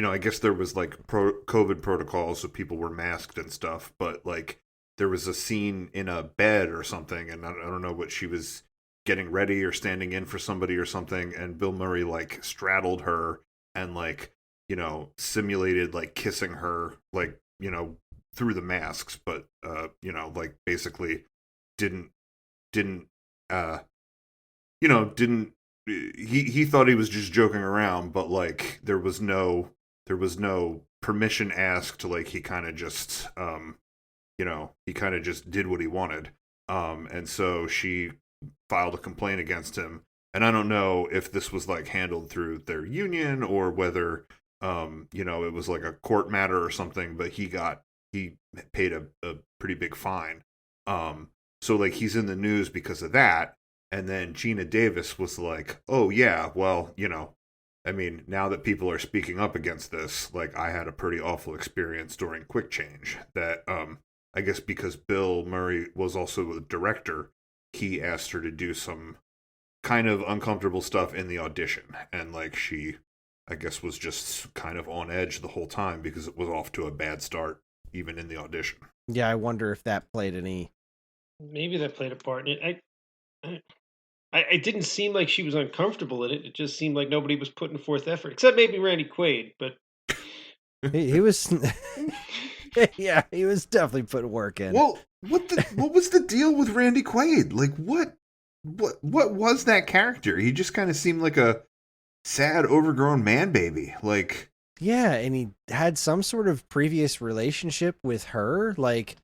I guess there was like COVID protocols, so people were masked and stuff, but like there was a scene in a bed or something, and I don't know what she was getting ready or standing in for somebody or something, and Bill Murray like straddled her and like, simulated like kissing her, like, through the masks, but like basically didn't he thought he was just joking around, but like there was no permission asked. Like he kind of just did what he wanted, and so she filed a complaint against him. And I don't know if this was like handled through their union or whether it was like a court matter or something, but he got he paid a pretty big fine. So like he's in the news because of that. And then Gina Davis was like, "Oh yeah, well, I mean, now that people are speaking up against this, like I had a pretty awful experience during Quick Change. That I guess because Bill Murray was also the director, he asked her to do some kind of uncomfortable stuff in the audition, and like she, I guess, was just kind of on edge the whole time because it was off to a bad start even in the audition. Yeah, I wonder if that played any. Maybe that played a part in it. It didn't seem like she was uncomfortable in it. It just seemed like nobody was putting forth effort, except maybe Randy Quaid. But He was, yeah, he was definitely putting work in. Well, what was the deal with Randy Quaid? Like what was that character? He just kind of seemed like a sad, overgrown man baby. Like, yeah, and he had some sort of previous relationship with her. Like,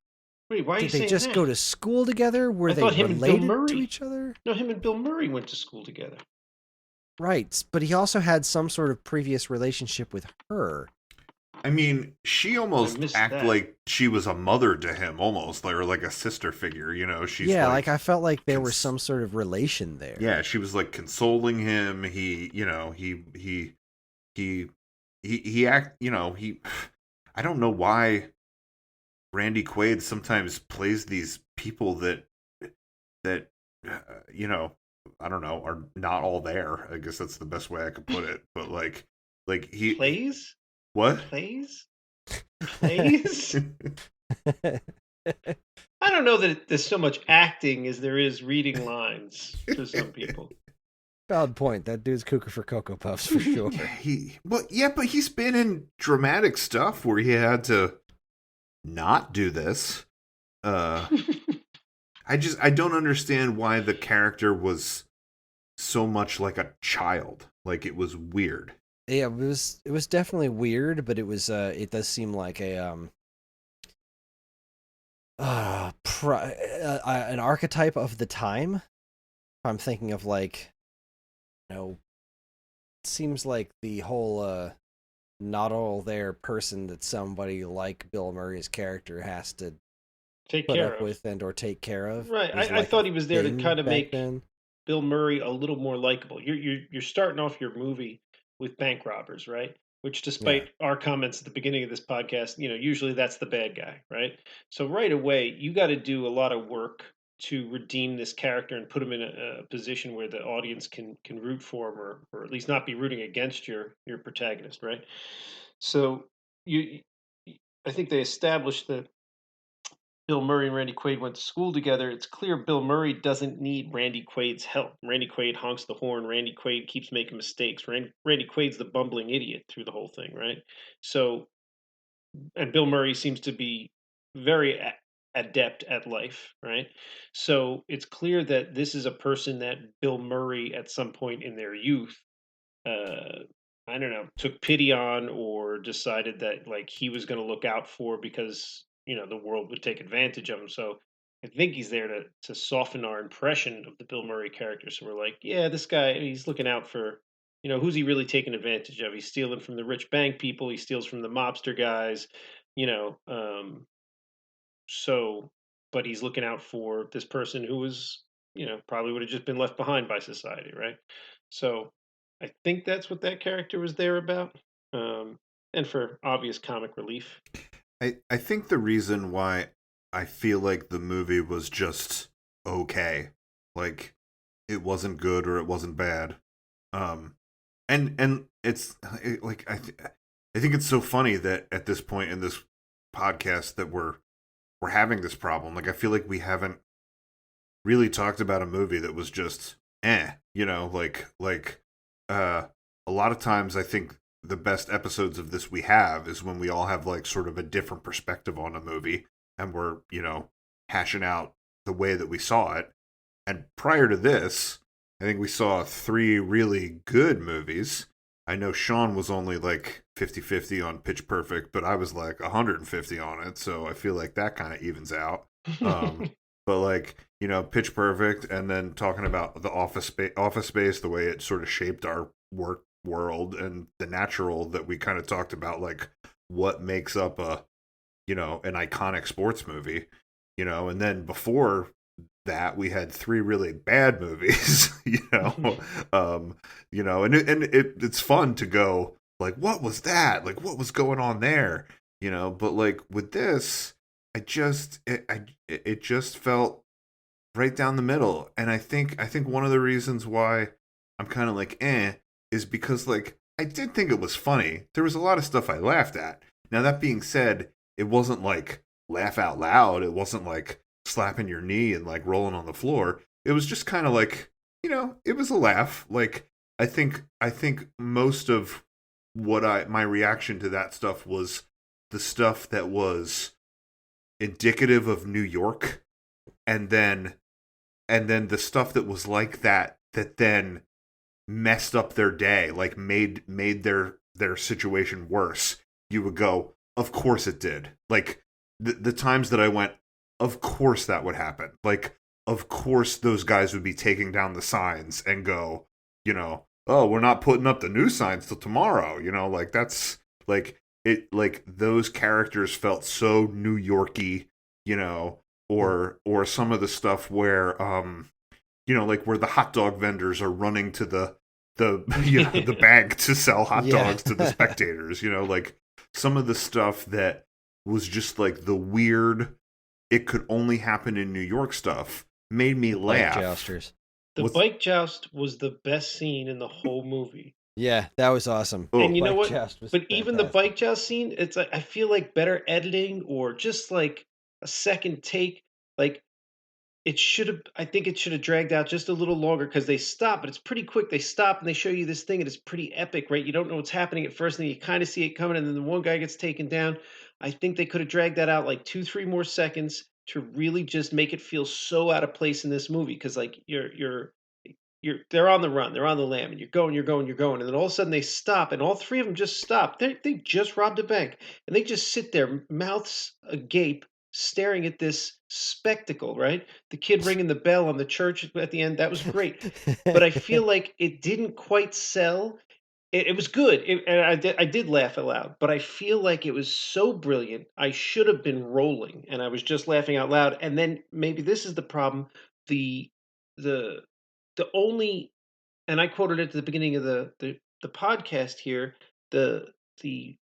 wait, why are you did they saying just that? go to school together? Were I they thought him and Bill related Murray. to each other? No, him and Bill Murray went to school together. Right, but he also had some sort of previous relationship with her. I mean, she almost acted like she was a mother to him, almost like, or like a sister figure. She's like I felt like there was some sort of relation there. Yeah, she was like consoling him. He act. He. I don't know why Randy Quaid sometimes plays these people that I don't know, are not all there. I guess that's the best way I could put it. But like he plays. What? Plays? I don't know that there's so much acting as there is reading lines for some people. Valid point. That dude's cuckoo for Cocoa Puffs for sure. But he's been in dramatic stuff where he had to not do this. I don't understand why the character was so much like a child. Like it was weird. Yeah, it was definitely weird, but it does seem like an archetype of the time. I'm thinking of like, it seems like the whole not all there person that somebody like Bill Murray's character has to take put care up of with and or take care of. Right. I thought he was there to kind of make Bill Murray a little more likable. You're starting off your movie with bank robbers, right? Which, despite our comments at the beginning of this podcast, usually that's the bad guy, right? So right away, you got to do a lot of work to redeem this character and put him in a position where the audience can root for him, or at least not be rooting against your protagonist, right? So I think they established that Bill Murray and Randy Quaid went to school together. It's clear Bill Murray doesn't need Randy Quaid's help. Randy Quaid honks the horn. Randy Quaid keeps making mistakes. Randy Quaid's the bumbling idiot through the whole thing, right? So, and Bill Murray seems to be very adept at life, right? So it's clear that this is a person that Bill Murray, at some point in their youth, I don't know, took pity on, or decided that like he was going to look out for, because the world would take advantage of him. So I think he's there to soften our impression of the Bill Murray character. So we're like, yeah, this guy, he's looking out for, who's he really taking advantage of? He's stealing from the rich bank people. He steals from the mobster guys, you know. So, but he's looking out for this person who was, probably would have just been left behind by society, right? So I think that's what that character was there about, and for obvious comic relief. I think the reason why I feel like the movie was just okay, like it wasn't good or it wasn't bad, and like I think it's so funny that at this point in this podcast that we're having this problem. Like I feel like we haven't really talked about a movie that was just like a lot of times I think the best episodes of this we have is when we all have like sort of a different perspective on a movie, and we're hashing out the way that we saw it. And prior to this, I think we saw 3 really good movies. I know Sean was only like 50-50 on Pitch Perfect, but I was like 150 on it, so I feel like that kind of evens out. But like, Pitch Perfect, and then talking about the Office Space, the way it sort of shaped our work world, and The Natural that we kind of talked about, like what makes up a an iconic sports movie, and then before that we had 3 really bad movies, it's fun to go like, what was that? Like, what was going on there? But like with this, it just felt right down the middle. And I think one of the reasons why I'm kind of like, is because like I did think it was funny. There was a lot of stuff I laughed at. Now that being said, it wasn't like laugh out loud. It wasn't like slapping your knee and like rolling on the floor. It was just kind of like, it was a laugh. Like I think most of my reaction to that stuff was the stuff that was indicative of New York, and then the stuff that was like that then messed up their day, like made their situation worse. You would go, of course it did. Like the times that I went, of course that would happen. Like, of course those guys would be taking down the signs and go, oh, we're not putting up the new signs till tomorrow. Like that's like it. Like those characters felt so New Yorky, or some of the stuff where, like where the hot dog vendors are running to the the bank to sell hot dogs to the spectators. Like some of the stuff that was just like the weird, it could only happen in New York stuff made me laugh. Bike jousters. The bike joust was the best scene in the whole movie. Yeah, that was awesome. And you know what? But even the bike joust scene, it's like I feel like better editing or just like a second take. Like I think it should have dragged out just a little longer because they stop, but it's pretty quick. They stop and they show you this thing, and it's pretty epic, right? You don't know what's happening at first, and then you kind of see it coming, and then the one guy gets taken down. I think they could have dragged that out like 2-3 more seconds to really just make it feel so out of place in this movie. Because like they're on the run, they're on the lam, and you're going, and then all of a sudden they stop, and all 3 of them just stop. They just robbed a bank, and they just sit there, mouths agape, staring at this spectacle, right? The kid ringing the bell on the church at the end, that was great. But I feel like it didn't quite sell. It was good, and I did laugh aloud, but I feel like it was so brilliant, I should have been rolling, and I was just laughing out loud. And then maybe this is the problem, the the the only, and I quoted it at the beginning of the podcast here, the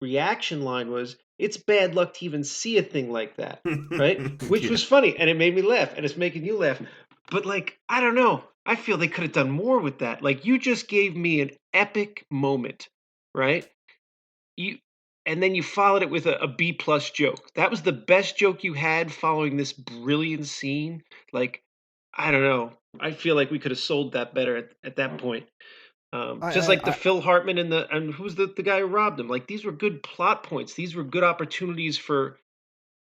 reaction line was, "It's bad luck to even see a thing like that," right? Which was funny, and it made me laugh, and it's making you laugh. But like, I don't know. I feel they could have done more with that. Like you just gave me an epic moment, right? You and then you followed it with a B plus joke. That was the best joke you had following this brilliant scene. Like, I don't know. I feel like we could have sold that better at that point. Just like the Phil Hartman and who's the guy who robbed him. Like these were good plot points. These were good opportunities for,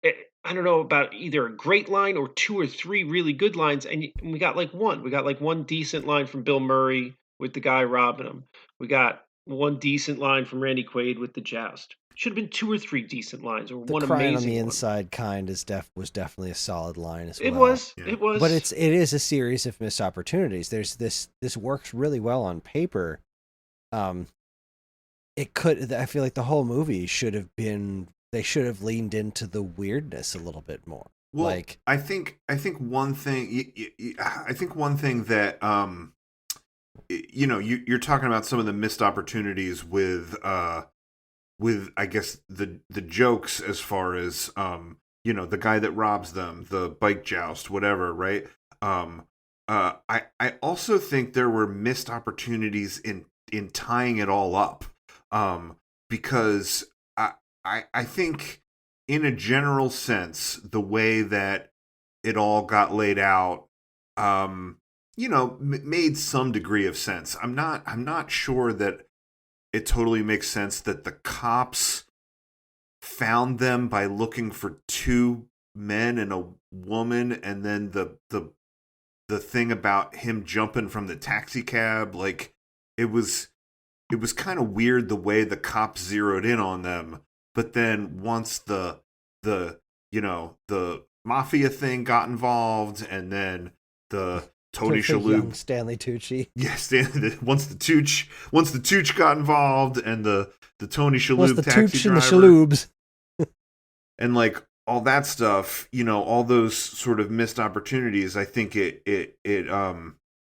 I don't know about either a great line or 2 or 3 really good lines. And we got like one. We got like one decent line from Bill Murray with the guy robbing him. We got one decent line from Randy Quaid with the joust. Should have been 2 or 3 decent lines, or one amazing one. The crying on the inside kind was definitely a solid line as well. It was. But it is a series of missed opportunities. There's this works really well on paper. It could. I feel like the whole movie should have been. They should have leaned into the weirdness a little bit more. Well, like I think one thing. I think one thing that you're talking about some of the missed opportunities with I guess the jokes as far as the guy that robs them, the bike joust, whatever, right? I also think there were missed opportunities in tying it all up, because I think in a general sense the way that it all got laid out made some degree of sense. I'm not sure that it totally makes sense that the cops found them by looking for 2 men and a woman, and then the thing about him jumping from the taxi cab, like it was kind of weird the way the cops zeroed in on them. But then once the mafia thing got involved, and then the Tony Shalhoub, Stanley Tucci. Yes, once the Tooch got involved, and the Tony Shalhoub taxi driver. Tooch and the Shaloobs. and like all that stuff, all those sort of missed opportunities. I think it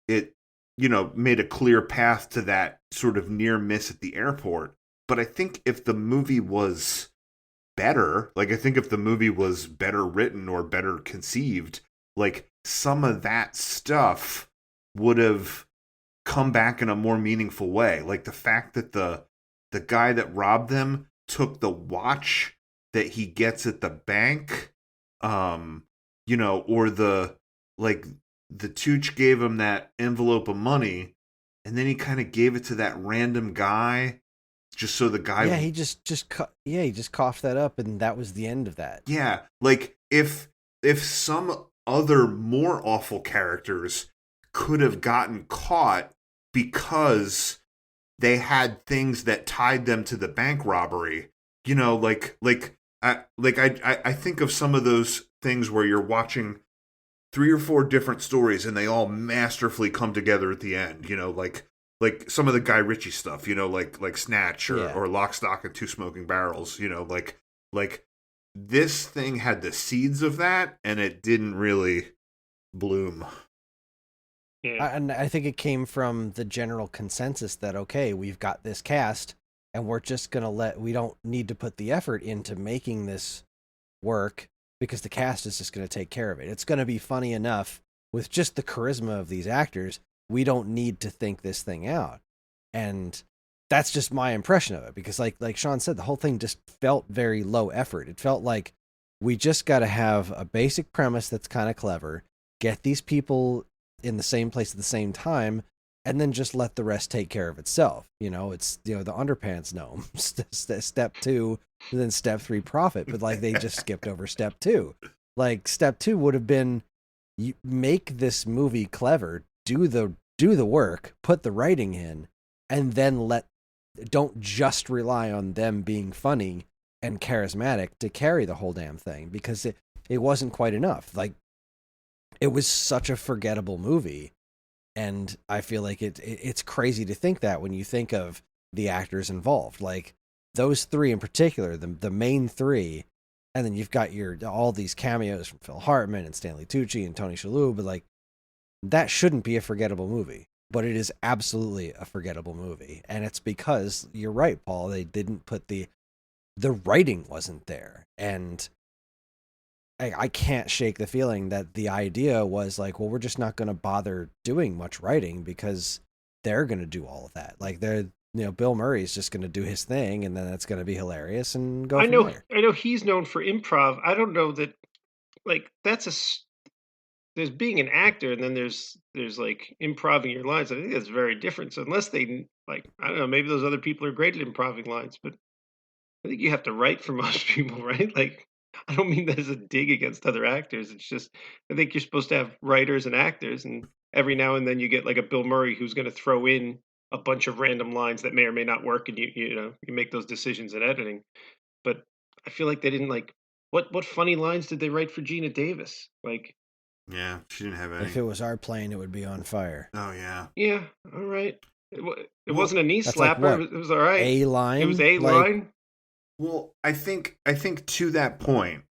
made a clear path to that sort of near miss at the airport. But I think if the movie was better, like I think if the movie was better written or better conceived, like some of that stuff would have come back in a more meaningful way. Like the fact that the guy that robbed them took the watch that he gets at the bank, or the Tooch gave him that envelope of money, and then he kind of gave it to that random guy, just so the guy. Yeah, he just coughed that up, and that was the end of that. Yeah, like if some other more awful characters could have gotten caught because they had things that tied them to the bank robbery, I think of some of those things where you're watching 3 or 4 different stories and they all masterfully come together at the end, like some of the Guy Ritchie stuff, like Snatch or Lock, Stock, and Two Smoking Barrels, like this thing had the seeds of that and it didn't really bloom. Yeah. And I think it came from the general consensus that, okay, we've got this cast and we're just going to we don't need to put the effort into making this work because the cast is just going to take care of it. It's going to be funny enough with just the charisma of these actors. We don't need to think this thing out. And that's just my impression of it, because like Sean said, the whole thing just felt very low effort. It felt like we just got to have a basic premise that's kind of clever, get these people in the same place at the same time, and then just let the rest take care of itself. It's the underpants gnome, step 2, and then step 3 profit. But like they just skipped over step 2. Like step 2 would have been, you make this movie clever, do the work, put the writing in, and then don't just rely on them being funny and charismatic to carry the whole damn thing, because it wasn't quite enough. Like it was such a forgettable movie. And I feel like it's crazy to think that when you think of the actors involved, like those 3 in particular, the main 3, and then you've got all these cameos from Phil Hartman and Stanley Tucci and Tony Shalhoub, but like that shouldn't be a forgettable movie, but it is absolutely a forgettable movie. And it's because you're right, Paul, they didn't put the writing wasn't there. And I can't shake the feeling that the idea was like, well, we're just not going to bother doing much writing because they're going to do all of that. Like Bill Murray's just going to do his thing, and then that's going to be hilarious and go. I know he's known for improv. I don't know that, like, there's being an actor, and then there's like improving your lines. I think that's very different. So unless they I don't know, maybe those other people are great at improving lines, but I think you have to write for most people, right? Like, I don't mean that as a dig against other actors. It's just, I think you're supposed to have writers and actors, and every now and then you get like a Bill Murray who's going to throw in a bunch of random lines that may or may not work, and you make those decisions in editing. But I feel like they didn't what funny lines did they write for Gina Davis? Like, yeah, she didn't have any. If it was our plane, it would be on fire. Oh yeah. Yeah, all right. It wasn't a knee slapper. Like, it was all right. A line. It was a line. Well, I think to that point,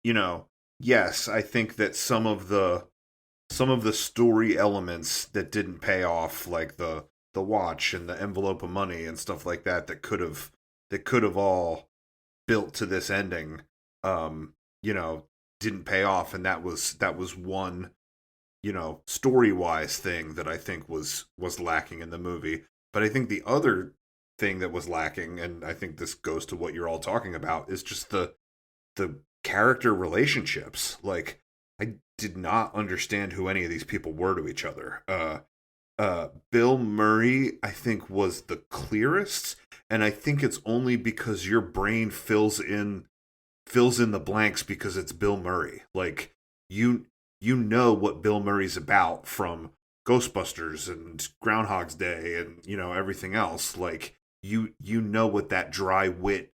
yes, I think that some of the story elements that didn't pay off, like the watch and the envelope of money and stuff like that, that could have all built to this ending, didn't pay off, and that was one, story-wise thing that I think was lacking in the movie. But I think the other thing that was lacking, and I think this goes to what you're all talking about, is just the character relationships. Like, I did not understand who any of these people were to each other. Bill Murray, I think, was the clearest, and I think it's only because your brain fills in the blanks because it's Bill Murray. Like, you know what Bill Murray's about from Ghostbusters and Groundhog's Day and everything else. Like, you know what that dry wit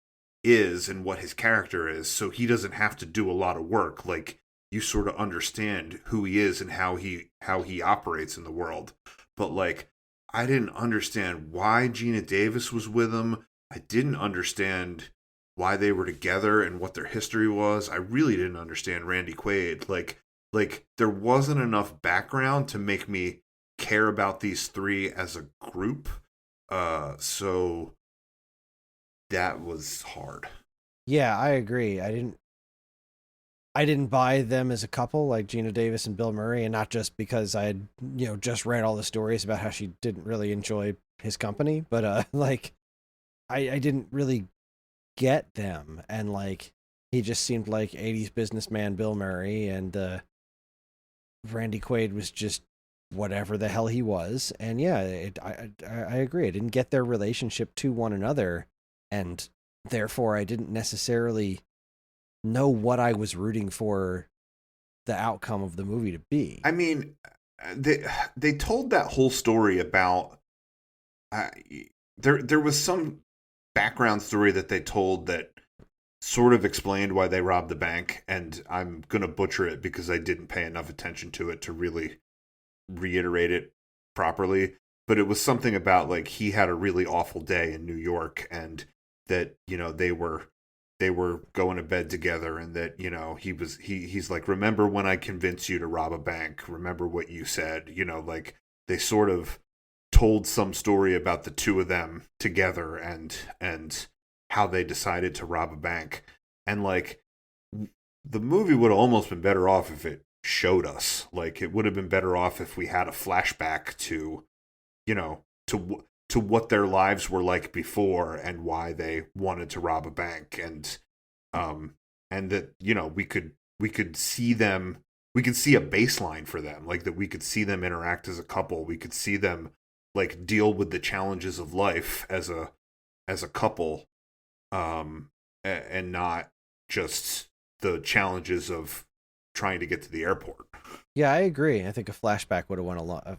is and what his character is, so he doesn't have to do a lot of work. Like, you sort of understand who he is and how he operates in the world. But like, I didn't understand why Gina Davis was with him. I didn't understand why they were together and what their history was. I really didn't understand Randy Quaid. Like there wasn't enough background to make me care about these three as a group. So that was hard. Yeah, I agree. I didn't buy them as a couple, like Gina Davis and Bill Murray, and not just because I had, just read all the stories about how she didn't really enjoy his company, but like I didn't really get them, and like he just seemed like 80s businessman Bill Murray, and Randy Quaid was just whatever the hell he was. And yeah, I agree. I didn't get their relationship to one another, and therefore I didn't necessarily know what I was rooting for the outcome of the movie to be. I mean, they told that whole story about there was some background story that they told that sort of explained why they robbed the bank, and I'm gonna butcher it because I didn't pay enough attention to it to really reiterate it properly. But it was something about like he had a really awful day in New York, and that they were going to bed together, and that he's like, remember when I convinced you to rob a bank, remember what you said, like they sort of told some story about the two of them together and how they decided to rob a bank. And like the movie would have almost been better off if it showed us. Like it would have been better off if we had a flashback to to what their lives were like before and why they wanted to rob a bank, and that we could see them, we could see a baseline for them, like that we could see them interact as a couple, we could see them like deal with the challenges of life as a couple, and not just the challenges of trying to get to the airport. Yeah, I agree. I think a flashback would have went a lot,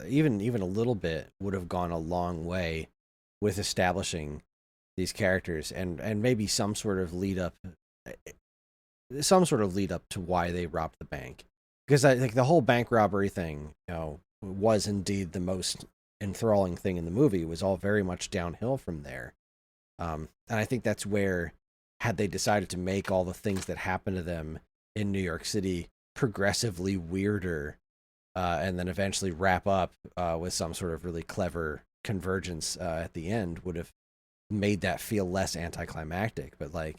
even a little bit would have gone a long way with establishing these characters, and maybe some sort of lead up to why they robbed the bank. Because I think the whole bank robbery thing, was indeed the most enthralling thing in the movie. It was all very much downhill from there. And I think that's where, had they decided to make all the things that happened to them in New York City progressively weirder, and then eventually wrap up with some sort of really clever convergence at the end, would have made that feel less anticlimactic. But like,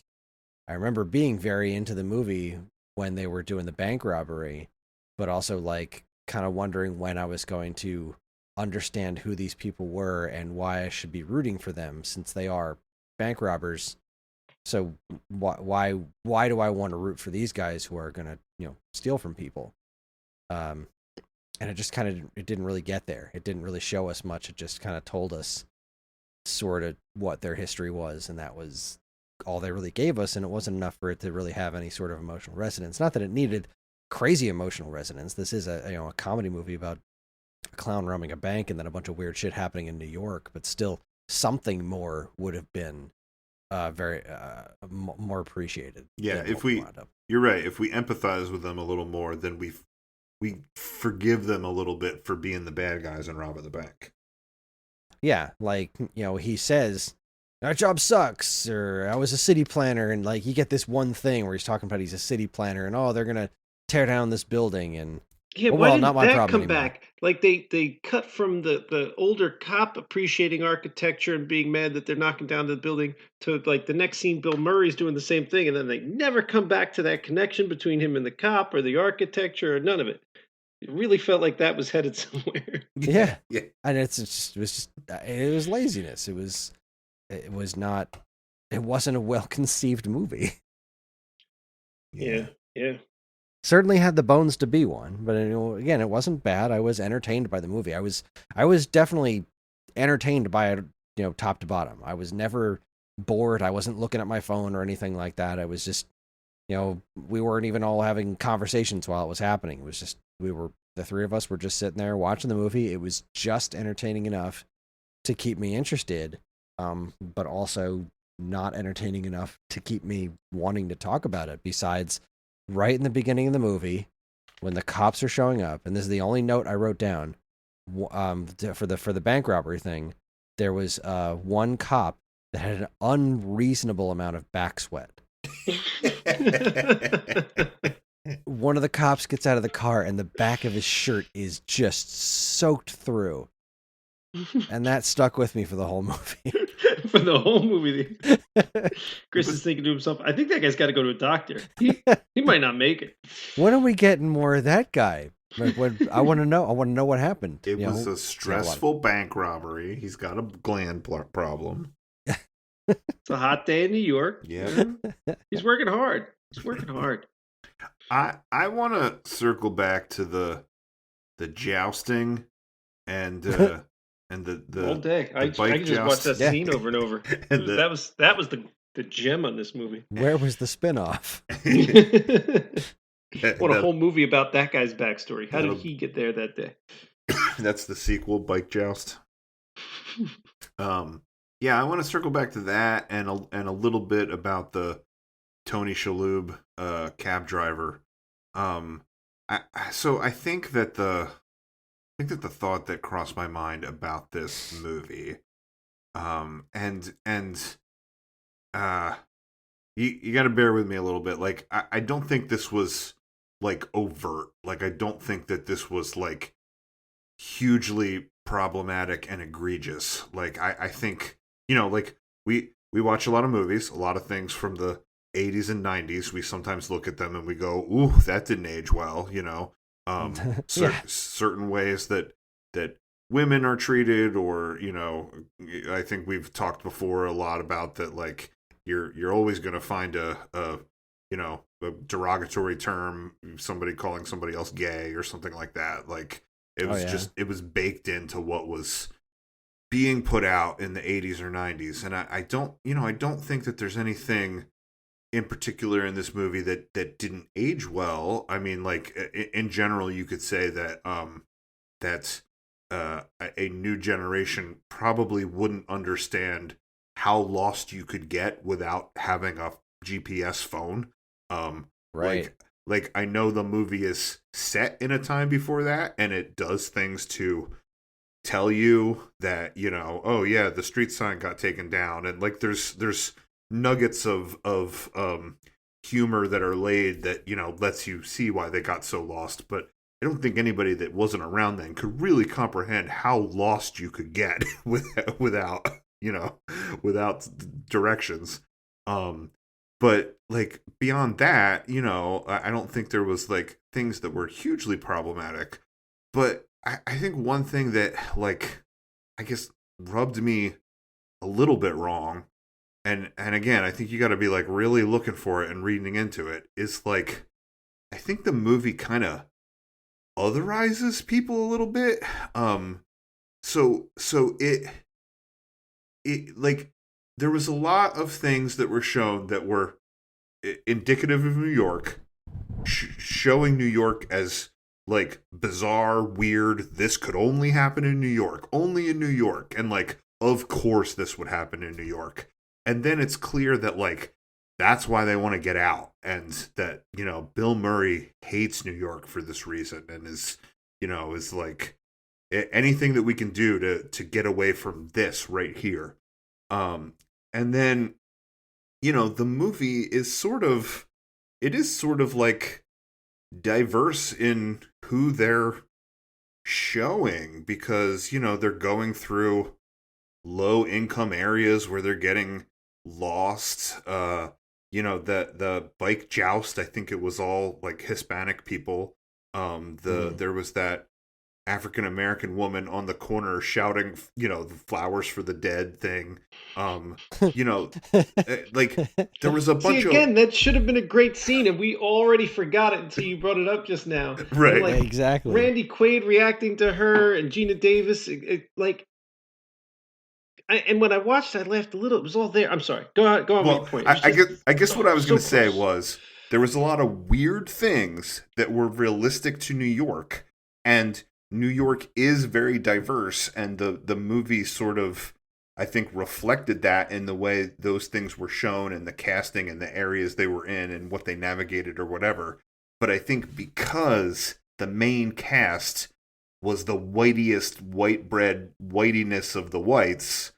I remember being very into the movie when they were doing the bank robbery, but also like kind of wondering when I was going to understand who these people were and why I should be rooting for them, since they are bank robbers. So why do I want to root for these guys who are gonna steal from people? And it just it didn't really get there. It didn't really show us much. It just kind of told us sort of what their history was, and that was all they really gave us. And it wasn't enough for it to really have any sort of emotional resonance. Not that it needed crazy emotional resonance. This is a comedy movie about a clown robbing a bank and then a bunch of weird shit happening in New York. But still, something more would have been very more appreciated. Yeah, you're right. If we empathize with them a little more, then we forgive them a little bit for being the bad guys and robbing the bank. Yeah, like he says, "Our job sucks," or "I was a city planner," and like you get this one thing where he's talking about he's a city planner, and they're gonna tear down this building, and yeah, why didn't that come back? Like they cut from the older cop appreciating architecture and being mad that they're knocking down the building to like the next scene, Bill Murray's doing the same thing, and then they never come back to that connection between him and the cop or the architecture or none of it. It really felt like that was headed somewhere. Yeah, and it was laziness. It wasn't a well conceived movie. Yeah. Certainly had the bones to be one, but again, it wasn't bad. I was entertained by the movie. I was definitely entertained by it, top to bottom. I was never bored. I wasn't looking at my phone or anything like that. I was just, we weren't even all having conversations while it was happening. It was just, the three of us were just sitting there watching the movie. It was just entertaining enough to keep me interested, but also not entertaining enough to keep me wanting to talk about it. Besides, right in the beginning of the movie, when the cops are showing up, and this is the only note I wrote down, for the bank robbery thing, there was one cop that had an unreasonable amount of back sweat. One of the cops gets out of the car and the back of his shirt is just soaked through. And that stuck with me for the whole movie. For the whole movie. Kris is thinking to himself, I think that guy's got to go to a doctor. He might not make it. When are we getting more of that guy? Like, I want to know. I want to know what happened. It was a stressful bank robbery. He's got a gland problem. It's a hot day in New York. Yeah. He's working hard. I want to circle back to the jousting and the all day. I bike can just watch that scene over and over. That was the gem on this movie. Where was the spinoff? What a whole movie about that guy's backstory. How did he get there that day? That's the sequel, Bike Joust. Yeah, I want to circle back to that and a little bit about the Tony Shalhoub cab driver. I think that the thought that crossed my mind about this movie, you got to bear with me a little bit. Like, I don't think this was like overt. Like, I don't think that this was like hugely problematic and egregious. Like, I think, like we watch a lot of movies, a lot of things from the 80s and 90s. We sometimes look at them and we go, ooh, that didn't age well, certain ways that women are treated, or, I think we've talked before a lot about that, like, you're always going to find a derogatory term, somebody calling somebody else gay or something like that. Like, it was it was baked into what was being put out in the 80s or 90s. And I don't think that there's anything in particular in this movie that didn't age well. I mean, like, in general, you could say that a new generation probably wouldn't understand how lost you could get without having a GPS phone. Right. Like, I know the movie is set in a time before that, and it does things to tell you that, oh yeah, the street sign got taken down, and like there's nuggets of humor that are laid that, lets you see why they got so lost. But I don't think anybody that wasn't around then could really comprehend how lost you could get without directions. But like, beyond that, I don't think there was like things that were hugely problematic. But I think one thing that, like, I guess rubbed me a little bit wrong, and again, I think you got to be like really looking for it and reading into it, is like, I think the movie kind of otherizes people a little bit. So it like, there was a lot of things that were shown that were indicative of New York, showing New York as like bizarre, weird. This could only happen in New York, only in New York, and like, of course this would happen in New York. And then it's clear that, like, that's why they want to get out, and that, Bill Murray hates New York for this reason, and is like, anything that we can do to get away from this right here. And then, the movie is sort of like diverse in who they're showing, because, they're going through low income areas where they're getting lost. The bike joust, I think it was all like Hispanic people. There was that African American woman on the corner shouting, the flowers for the dead thing. Like, there was a bunch of... that should have been a great scene, and we already forgot it until you brought it up just now. Right. Like, exactly. Randy Quaid reacting to her and Gina Davis, and when I watched, I laughed a little. It was all there. I'm sorry. Go on with your point. I guess what I was going to say was, there was a lot of weird things that were realistic to New York, and New York is very diverse, and the movie sort of, I think, reflected that in the way those things were shown, and the casting, and the areas they were in, and what they navigated or whatever. But I think because the main cast was the whitest white bread whitiness of the whites,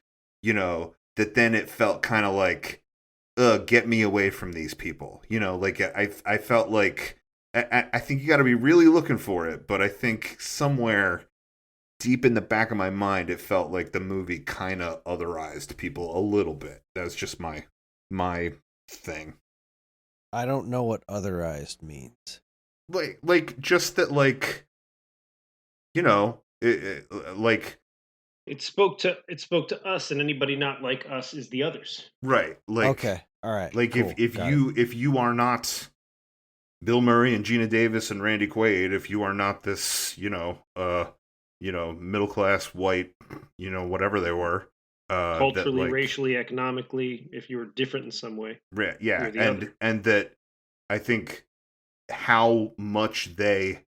that then it felt kind of like, get me away from these people. You know, like I felt like I think you got to be really looking for it, but I think somewhere deep in the back of my mind, it felt like the movie kind of otherized people a little bit. That was just my thing. I don't know what otherized means. Like just that, like, you know, like it spoke to us, and anybody not like us is the others. right. Like okay, all right. Like cool. if you are not Bill Murray and Gina Davis and Randy Quaid, if you are not this, middle class white, whatever they were, culturally, that, like, racially, economically, if you were different in some way, yeah, you're the other. and that I think how much they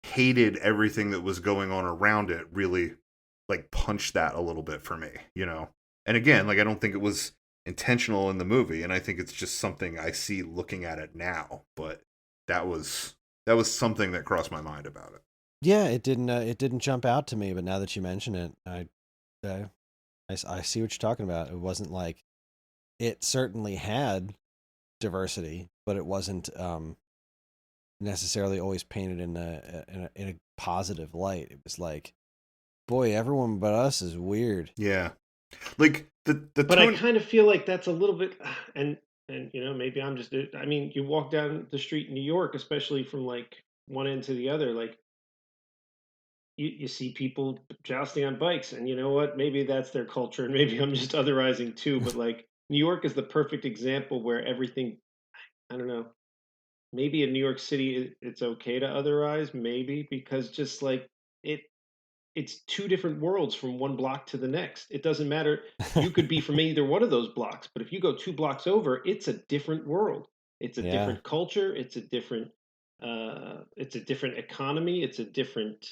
hated everything that was going on around it really, like, punched that a little bit for me, And again, like, I don't think it was intentional in the movie, and I think it's just something I see looking at it now. But that was something that crossed my mind about it. Yeah, it didn't jump out to me, but now that you mention it, I see what you're talking about. It wasn't like, it certainly had diversity, but it wasn't necessarily always painted in a positive light. It was like, boy, everyone but us is weird. Yeah, like but I kind of feel like that's a little bit, and maybe I'm just, I mean, you walk down the street in New York, especially from like one end to the other, like you see people jousting on bikes, and you know what, maybe that's their culture, and maybe I'm just otherizing too, but like New York is the perfect example where everything, I don't know, maybe in New York City it's okay to otherize, maybe, because just like it's two different worlds from one block to the next. It doesn't matter. You could be from either one of those blocks, but if you go 2 blocks over, it's a different world. It's a different culture. It's a different economy. It's a different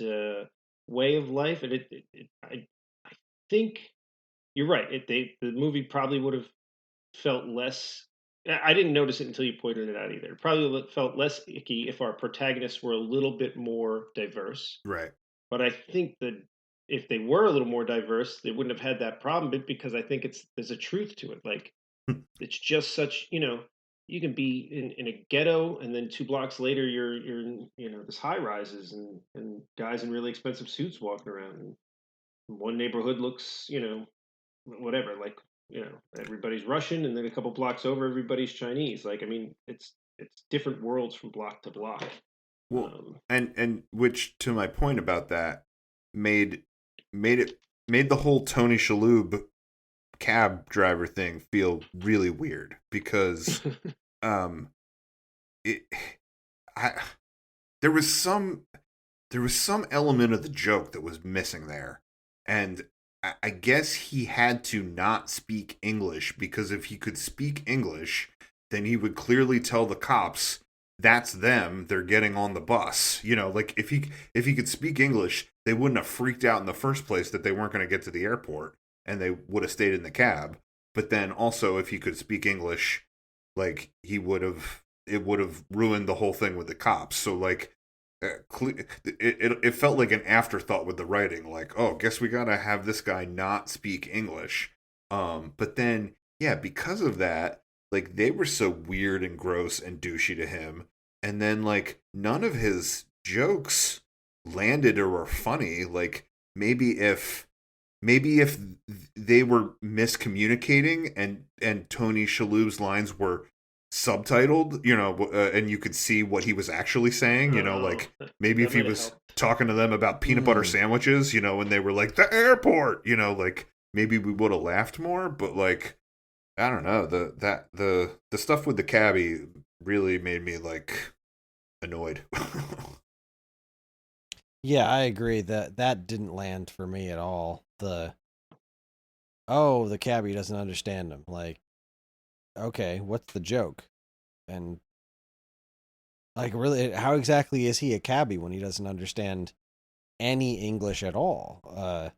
way of life. And I think you're right. The movie probably would have felt less. I didn't notice it until you pointed it out either. It probably felt less icky if our protagonists were a little bit more diverse. right. But I think that if they were a little more diverse, they wouldn't have had that problem. Because I think there's a truth to it. Like, it's just such, you can be in a ghetto, and then 2 blocks later you're in, this high rises, and guys in really expensive suits walking around. And one neighborhood looks, whatever, like, everybody's Russian, and then a couple blocks over everybody's Chinese. Like, I mean, it's different worlds from block to block. Well, and which, to my point about that, made the whole Tony Shalhoub cab driver thing feel really weird, because it I there was some element of the joke that was missing there, and I guess he had to not speak English, because if he could speak English, then he would clearly tell the cops that's them, they're getting on the bus. Like, if he could speak English, they wouldn't have freaked out in the first place that they weren't going to get to the airport, and they would have stayed in the cab. But then also, if he could speak English, like, it would have ruined the whole thing with the cops. So, like, it felt like an afterthought with the writing, like, oh, guess we gotta have this guy not speak English. But then, yeah, because of that, like, they were so weird and gross and douchey to him, and then, like, none of his jokes landed or were funny. Like, maybe if they were miscommunicating, and Tony Shalhoub's lines were subtitled, and you could see what he was actually saying, like, maybe if he was talking to them about peanut butter sandwiches, and they were like, the airport, like, maybe we would have laughed more. But, like, I don't know, the stuff with the cabbie really made me, like, annoyed. Yeah, I agree that didn't land for me at all. The cabbie doesn't understand him. Like, okay, what's the joke? And, like, really, how exactly is he a cabbie when he doesn't understand any English at all? I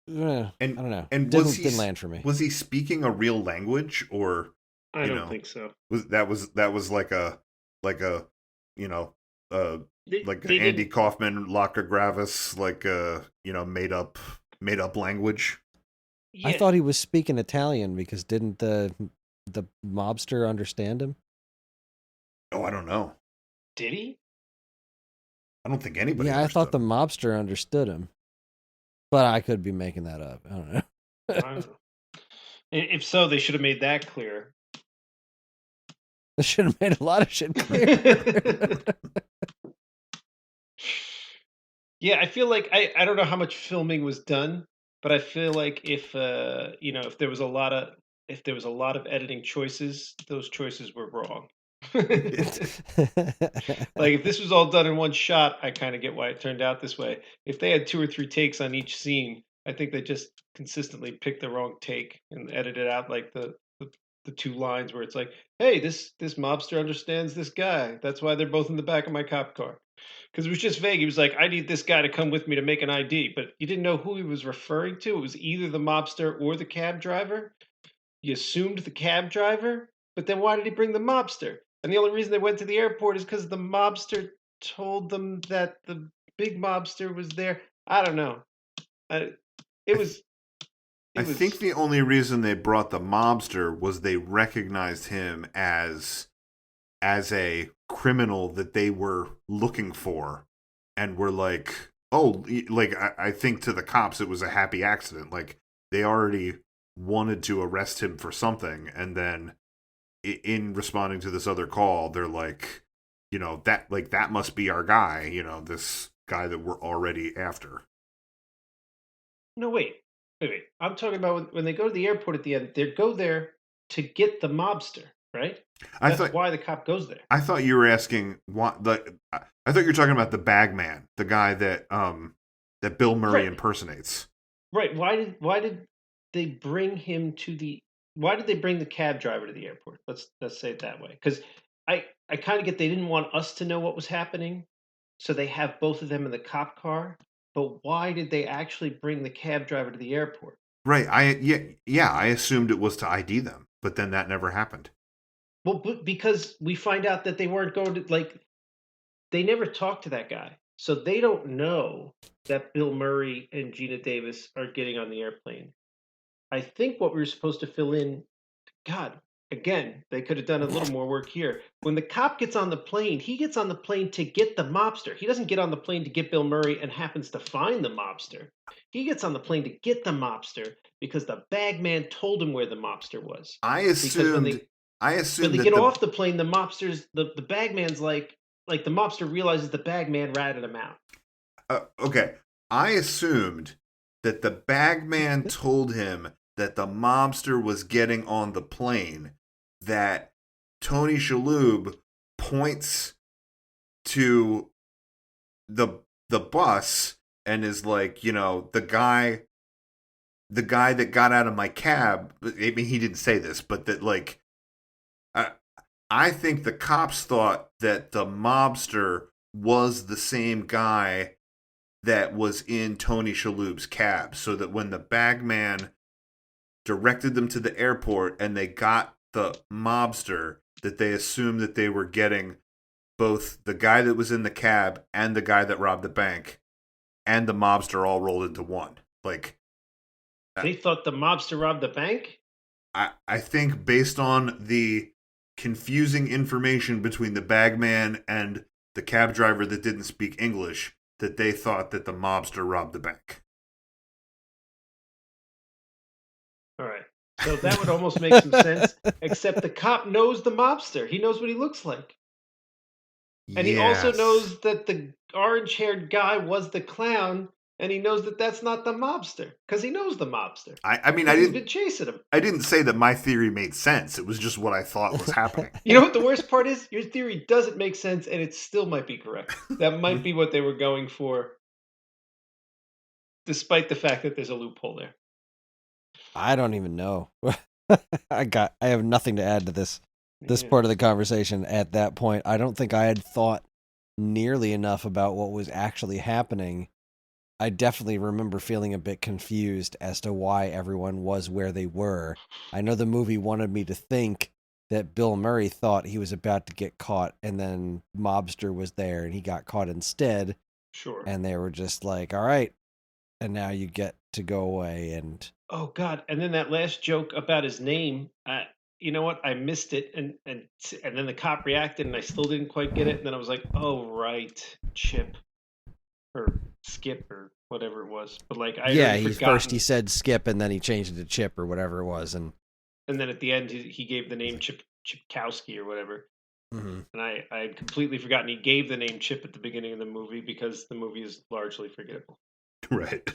don't know. And didn't land for me. Was he speaking a real language, or I don't think so. Was like a like Andy Kaufman, Locke Gravis, like made up language? I Yeah, thought he was speaking Italian because didn't the mobster understand him? Oh, I don't know. did he? I don't think anybody Yeah, I thought understood the him. mobster understood him, but I could be making that up. I don't know. I don't know. If so, they should have made that clear. I should have made a lot of shit clear. Yeah, I feel like I don't know how much filming was done, but I feel like if if there was a lot of editing choices, those choices were wrong. Like if this was all done in one shot, I kind of get why it turned out this way. If they had 2 or 3 takes on each scene, I think they just consistently picked the wrong take and edited out like the 2 lines where it's like, "Hey, this mobster understands this guy. That's why they're both in the back of my cop car." Because it was just vague. He was like, "I need this guy to come with me to make an ID," but you didn't know who he was referring to. It was either the mobster or the cab driver. You assumed the cab driver, but then why did he bring the mobster? And the only reason they went to the airport is because the mobster told them that the big mobster was there. I don't know. I, it I, th- was I it think was the only reason they brought the mobster was they recognized him as a criminal that they were looking for, and were like, oh, like I think to the cops it was a happy accident. Like they already wanted to arrest him for something, and then in responding to this other call, they're like, that must be our guy. This guy that we're already after. no wait. I'm talking about when they go to the airport at the end. They go there to get the mobster, right? I That's thought why the cop goes there. I thought you were asking what the. I thought you were talking about the bagman, the guy that Bill Murray Right. impersonates. Right. Why did they bring him to the why did they bring the cab driver to the airport? Let's say it that way. Because I kind of get they didn't want us to know what was happening, so they have both of them in the cop car. But why did they actually bring the cab driver to the airport? Right. Yeah. I assumed it was to ID them, but then that never happened. Well, because we find out that they weren't going to they never talked to that guy, so they don't know that Bill Murray and Gina Davis are getting on the airplane. I think what we were supposed to fill in God, again, they could have done a little more work here. When the cop gets on the plane, he gets on the plane to get the mobster. He doesn't get on the plane to get Bill Murray and happens to find the mobster. He gets on the plane to get the mobster because the bagman told him where the mobster was. I Because assumed I when assumed they that get the off the plane, the bagman's like the mobster realizes the bagman ratted him out. okay. I assumed that the bagman told him that the mobster was getting on the plane. That Tony Shalhoub points to the bus and is like, the guy that got out of my cab. I mean, he didn't say this, but that like, I, I think the cops thought that the mobster was the same guy that was in Tony Shalhoub's cab, so that when the bagman directed them to the airport and they got the mobster, that they assumed that they were getting both the guy that was in the cab and the guy that robbed the bank and the mobster all rolled into one. Like, They thought the mobster robbed the bank? I think based on the confusing information between the bagman and the cab driver that didn't speak English, that they thought that the mobster robbed the bank. All right. So that would almost make some sense, except the cop knows the mobster. He knows what he looks like. And he also Yes. knows that the orange-haired guy was the clown, and he knows that that's not the mobster because he knows the mobster I mean because he's been chasing him. I didn't say that my theory made sense. It was just what I thought was happening. You know what the worst part is? Your theory doesn't make sense, and it still might be correct. That might be what they were going for, despite the fact that there's a loophole there. I don't even know. I have nothing to add to this Yeah. part of the conversation at that point. I don't think I had thought nearly enough about what was actually happening. I definitely remember feeling a bit confused as to why everyone was where they were. I know the movie wanted me to think that Bill Murray thought he was about to get caught and then Mobster was there and he got caught instead. Sure. And they were just like, all right, and now you get to go away and Oh God! And then that last joke about his name. You know what? I missed it, and then the cop reacted, and I still didn't quite get it. And then I was like, "Oh right, Chip or Skip or whatever it was." But like, I had Yeah, already he first he forgotten. said Skip, and then he changed it to Chip or whatever it was, and And then at the end, he gave the he's name like, Chipkowski or whatever. mm-hmm. And I had completely forgotten he gave the name Chip at the beginning of the movie because the movie is largely forgettable. Right.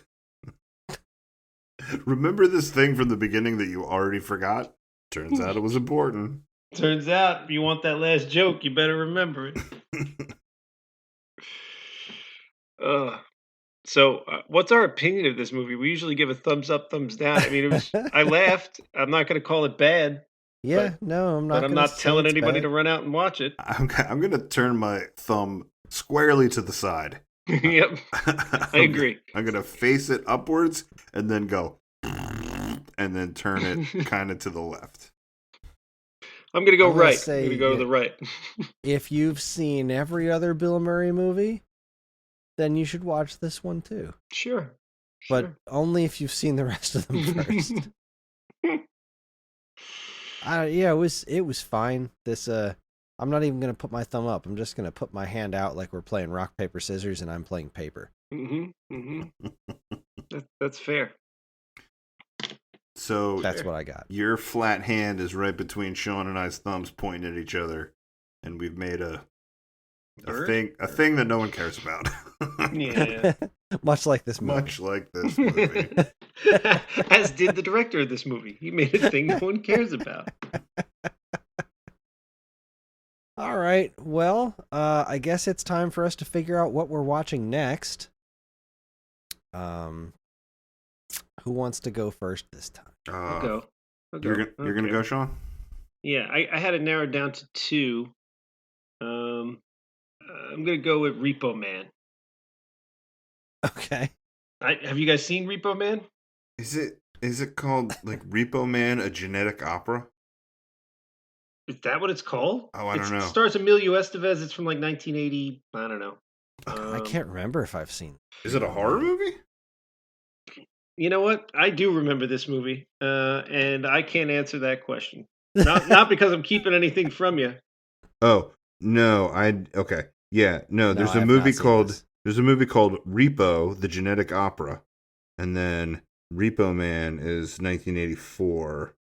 Remember this thing from the beginning that you already forgot? Turns out it was important. Turns out, if you want that last joke, you better remember it. So, what's our opinion of this movie? We usually give a thumbs up, thumbs down. I mean, I laughed. I'm not going to call it bad, Yeah, but no, I'm but not I'm gonna not say telling it's anybody bad. to run out and watch it. I'm going to turn my thumb squarely to the side. Yep, I agree. I'm going to face it upwards and then go, and then turn it kind of to the left. I'm going to go I'm gonna right. I'm say going to go to the right. if you've seen every other Bill Murray movie, then you should watch this one too. Sure. But only if you've seen the rest of them first. Yeah, it was fine. I'm not even gonna put my thumb up. I'm just gonna put my hand out like we're playing rock paper scissors, and I'm playing paper. That's fair. So that's what I got. Your flat hand is right between Sean and I's thumbs, pointing at each other, and we've made a thing that no one cares about. Yeah. Much like this movie. Much like this movie. As did the director of this movie. He made a thing no one cares about. All right. Well, I guess it's time for us to figure out what we're watching next. Who wants to go first this time? I'll go. You're gonna go, Sean? Yeah, I had it narrowed down to two. I'm gonna go with Repo Man. Okay. Have you guys seen Repo Man? Is it called like Repo Man, a genetic opera? Is that what it's called? Oh, I don't know. It stars Emilio Estevez. It's from like 1980. I don't know. I can't remember if I've seen. Is it a horror movie? You know what? I do remember this movie, and I can't answer that question. Not because I'm keeping anything from you. Oh no, okay. Yeah, no. There's a movie called Repo, the Genetic Opera, and then Repo Man is 1984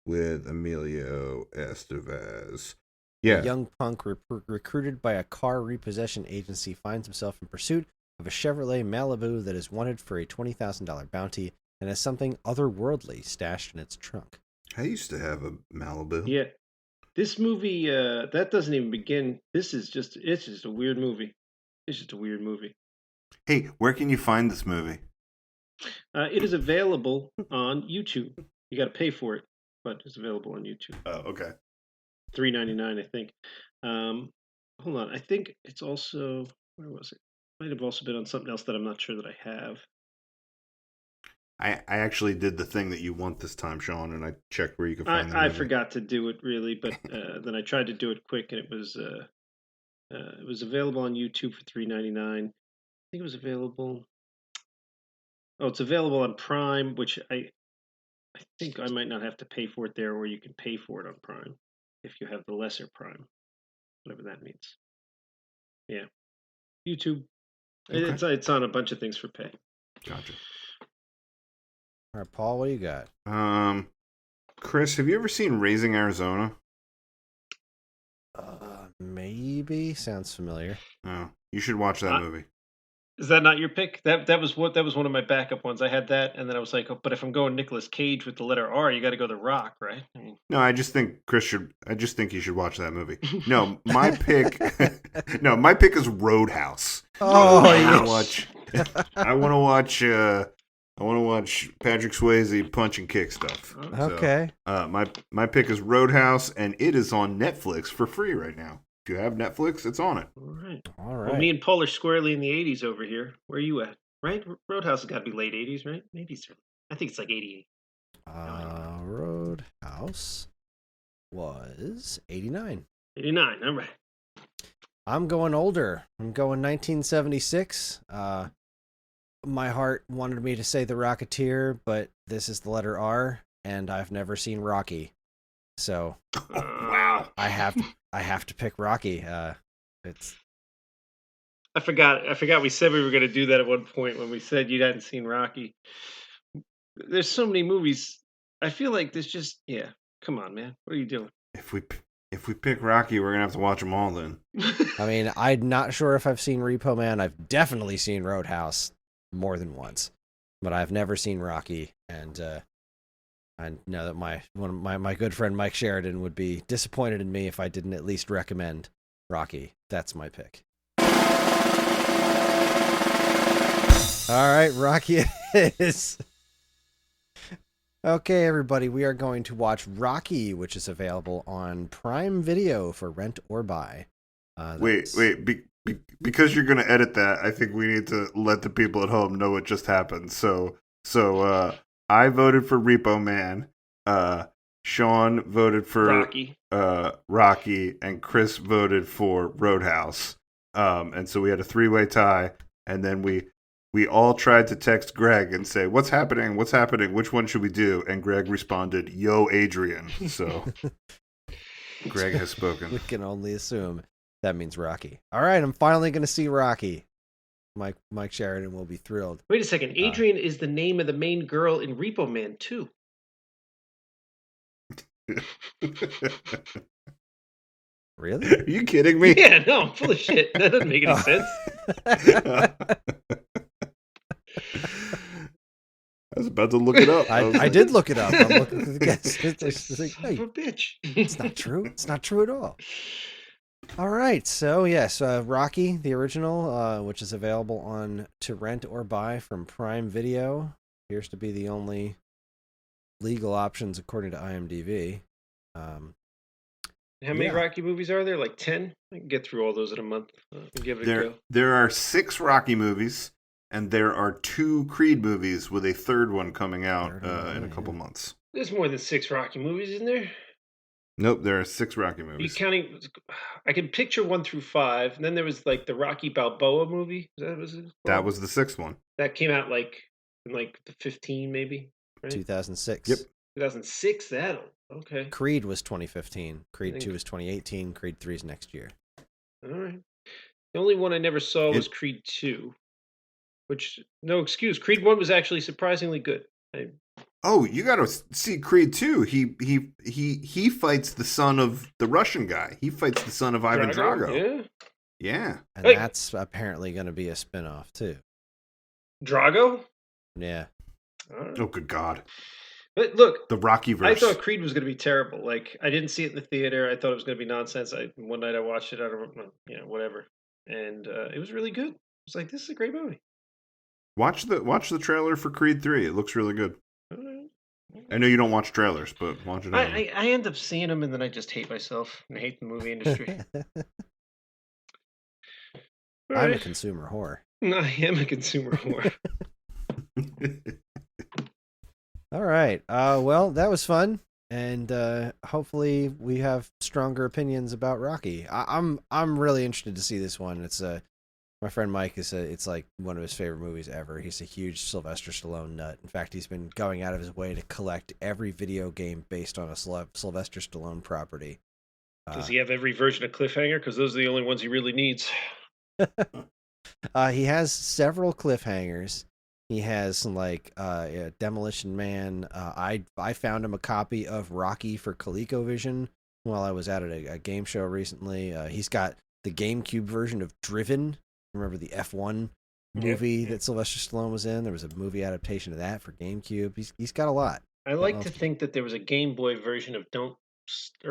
with Emilio Estevez. Yeah, a young punk recruited by a car repossession agency finds himself in pursuit of a Chevrolet Malibu that is wanted for a $20,000 bounty and has something otherworldly stashed in its trunk. I used to have a Malibu. Yeah, this movie that doesn't even begin. It's just a weird movie. It's just a weird movie. Hey, where can you find this movie? It is available on YouTube. You got to pay for it, but it's available on YouTube. Oh, okay. $3.99, I think. Hold on, I think it's also where was it? Might have also been on something else that I'm not sure that I have. I actually did the thing that you want this time, Sean, and I checked where you could find it. I forgot to do it really, but then I tried to do it quick, and it was available on YouTube for $3.99. I think it was available. Oh, it's available on Prime, which I think I might not have to pay for it there, or you can pay for it on Prime if you have the lesser Prime, whatever that means. Yeah, YouTube. Okay. It's on a bunch of things for pay. Gotcha. All right, Paul, what do you got? Kris, have you ever seen Raising Arizona? Maybe. Sounds familiar. Oh, you should watch that movie. Is that not your pick? That was one of my backup ones. I had that, and then I was like, oh, but if I'm going Nicolas Cage with the letter R, you got to go The Rock, right? I mean... No, I just think you should watch that movie. No, my pick. No, my pick is Roadhouse. Oh, I want to watch Patrick Swayze punch and kick stuff. Okay. So, my pick is Roadhouse, and it is on Netflix for free right now. If you have Netflix, it's on it. All right. Well, me and Paul are squarely in the 80s over here. Where are you at? Right? Roadhouse has got to be late 80s, right? Maybe so. I think it's like 88. Roadhouse was 89. 89, all right. I'm going older. I'm going 1976. my heart wanted me to say The Rocketeer, but this is the letter R, and I've never seen Rocky, so Wow. I have to pick Rocky. It's I forgot we said we were going to do that at one point when we said you hadn't seen Rocky. There's so many movies. I feel like there's just come on, man. What are you doing? If we pick Rocky, we're gonna have to watch them all then. I mean, I'm not sure if I've seen Repo Man. I've definitely seen Roadhouse more than once, but I've never seen Rocky. And I know that my good friend Mike Sheridan would be disappointed in me if I didn't at least recommend Rocky. That's my pick. All right, Rocky it is. Okay, everybody, we are going to watch Rocky, which is available on Prime Video for rent or buy. Wait, because you're going to edit that, I think we need to let the people at home know what just happened. So I voted for Repo Man. Sean voted for Rocky, and Kris voted for Roadhouse. And so we had a 3-way tie, and then we all tried to text Greg and say, what's happening? What's happening? Which one should we do? And Greg responded, yo, Adrian. So Greg has spoken. We can only assume that means Rocky. All right, I'm finally going to see Rocky. Mike Sheridan will be thrilled. Wait a second. Adrian is the name of the main girl in Repo Man, too. Really? Are you kidding me? Yeah, no, I'm full of shit. That doesn't make any sense. I was about to look it up. I did look it up. I'm looking through the guess. It's like, hey, a bitch. It's not true. It's not true at all. All right. So, yes, Rocky, the original, which is available on to rent or buy from Prime Video, appears to be the only legal options according to IMDb. How many Rocky movies are there? Like 10? I can get through all those in a month. Give it a go. There are 6 Rocky movies, and there are 2 Creed movies with a third one coming out in a couple months. There's more than 6 Rocky movies, isn't there? Nope, there are 6 Rocky movies. You counting? I can picture 1 through 5, and then there was like the Rocky Balboa movie. That was the 6th one. That came out like in like the 15 maybe. Right? 2006. Yep. 2006. Okay. Creed was 2015. Creed 2 is 2018. Creed 3 is next year. All right. The only one I never saw was Creed 2, which, no excuse, Creed 1 was actually surprisingly good. Oh, you got to see Creed 2. He fights the son of the Russian guy. He fights the son of Ivan Drago. Yeah. And that's apparently going to be a spinoff, too. Drago? Yeah. Oh, good God. But look, the Rocky verse. I thought Creed was going to be terrible. Like, I didn't see it in the theater. I thought it was going to be nonsense. One night I watched it. I don't know, whatever. And it was really good. I was like, this is a great movie. Watch the trailer for Creed 3. It looks really good. I know you don't watch trailers, but watch it. I end up seeing them, and then I just hate myself and hate the movie industry. I'm a consumer whore. I am a consumer whore. All right. Well, that was fun, and hopefully we have stronger opinions about Rocky. I'm really interested to see this one. It's my friend Mike it's like one of his favorite movies ever. He's a huge Sylvester Stallone nut. In fact, he's been going out of his way to collect every video game based on a Sylvester Stallone property. Does he have every version of Cliffhanger? Because those are the only ones he really needs. He has several cliffhangers. He has some Demolition Man. I found him a copy of Rocky for ColecoVision while I was at a game show recently. He's got the GameCube version of Driven. Remember the F1 movie that Sylvester Stallone was in? There was a movie adaptation of that for GameCube. He's got a lot. I like to think that there was a Game Boy version of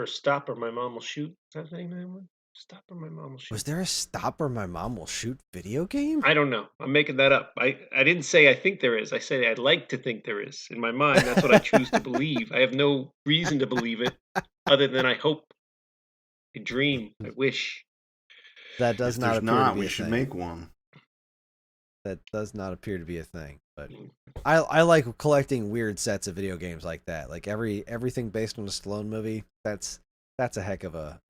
Stop or My Mom Will Shoot. Is that the name? Stop or My Mom Will Shoot. Was there a Stop or My Mom Will Shoot video game? I don't know. I'm making that up. I didn't say I think there is. I said I'd like to think there is. In my mind, that's what I choose to believe. I have no reason to believe it other than I hope, I dream, I wish. That does not appear to be a thing. We should make one. That does not appear to be a thing. But I like collecting weird sets of video games like that. Like everything based on a Stallone movie. That's a heck of a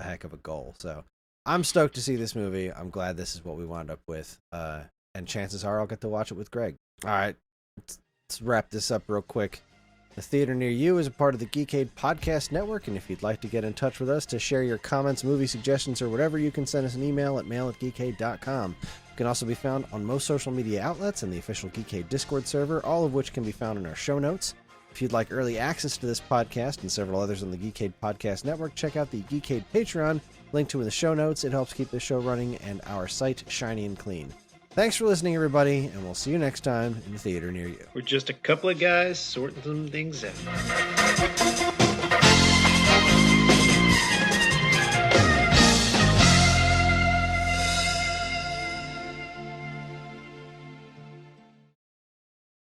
goal. So I'm stoked to see this movie. I'm glad this is what we wound up with. And chances are I'll get to watch it with Greg. All right, let's wrap this up real quick. The Theater Near You is a part of the Geekade Podcast Network, and if you'd like to get in touch with us to share your comments, movie suggestions, or whatever, you can send us an email at mail@geekade.com. We can also be found on most social media outlets and the official Geekade Discord server, all of which can be found in our show notes. If you'd like early access to this podcast and several others on the Geekade Podcast Network, check out the Geekade Patreon, linked to in the show notes. It helps keep the show running and our site shiny and clean. Thanks for listening, everybody, and we'll see you next time in the Theater Near You. We're just a couple of guys sorting some things out.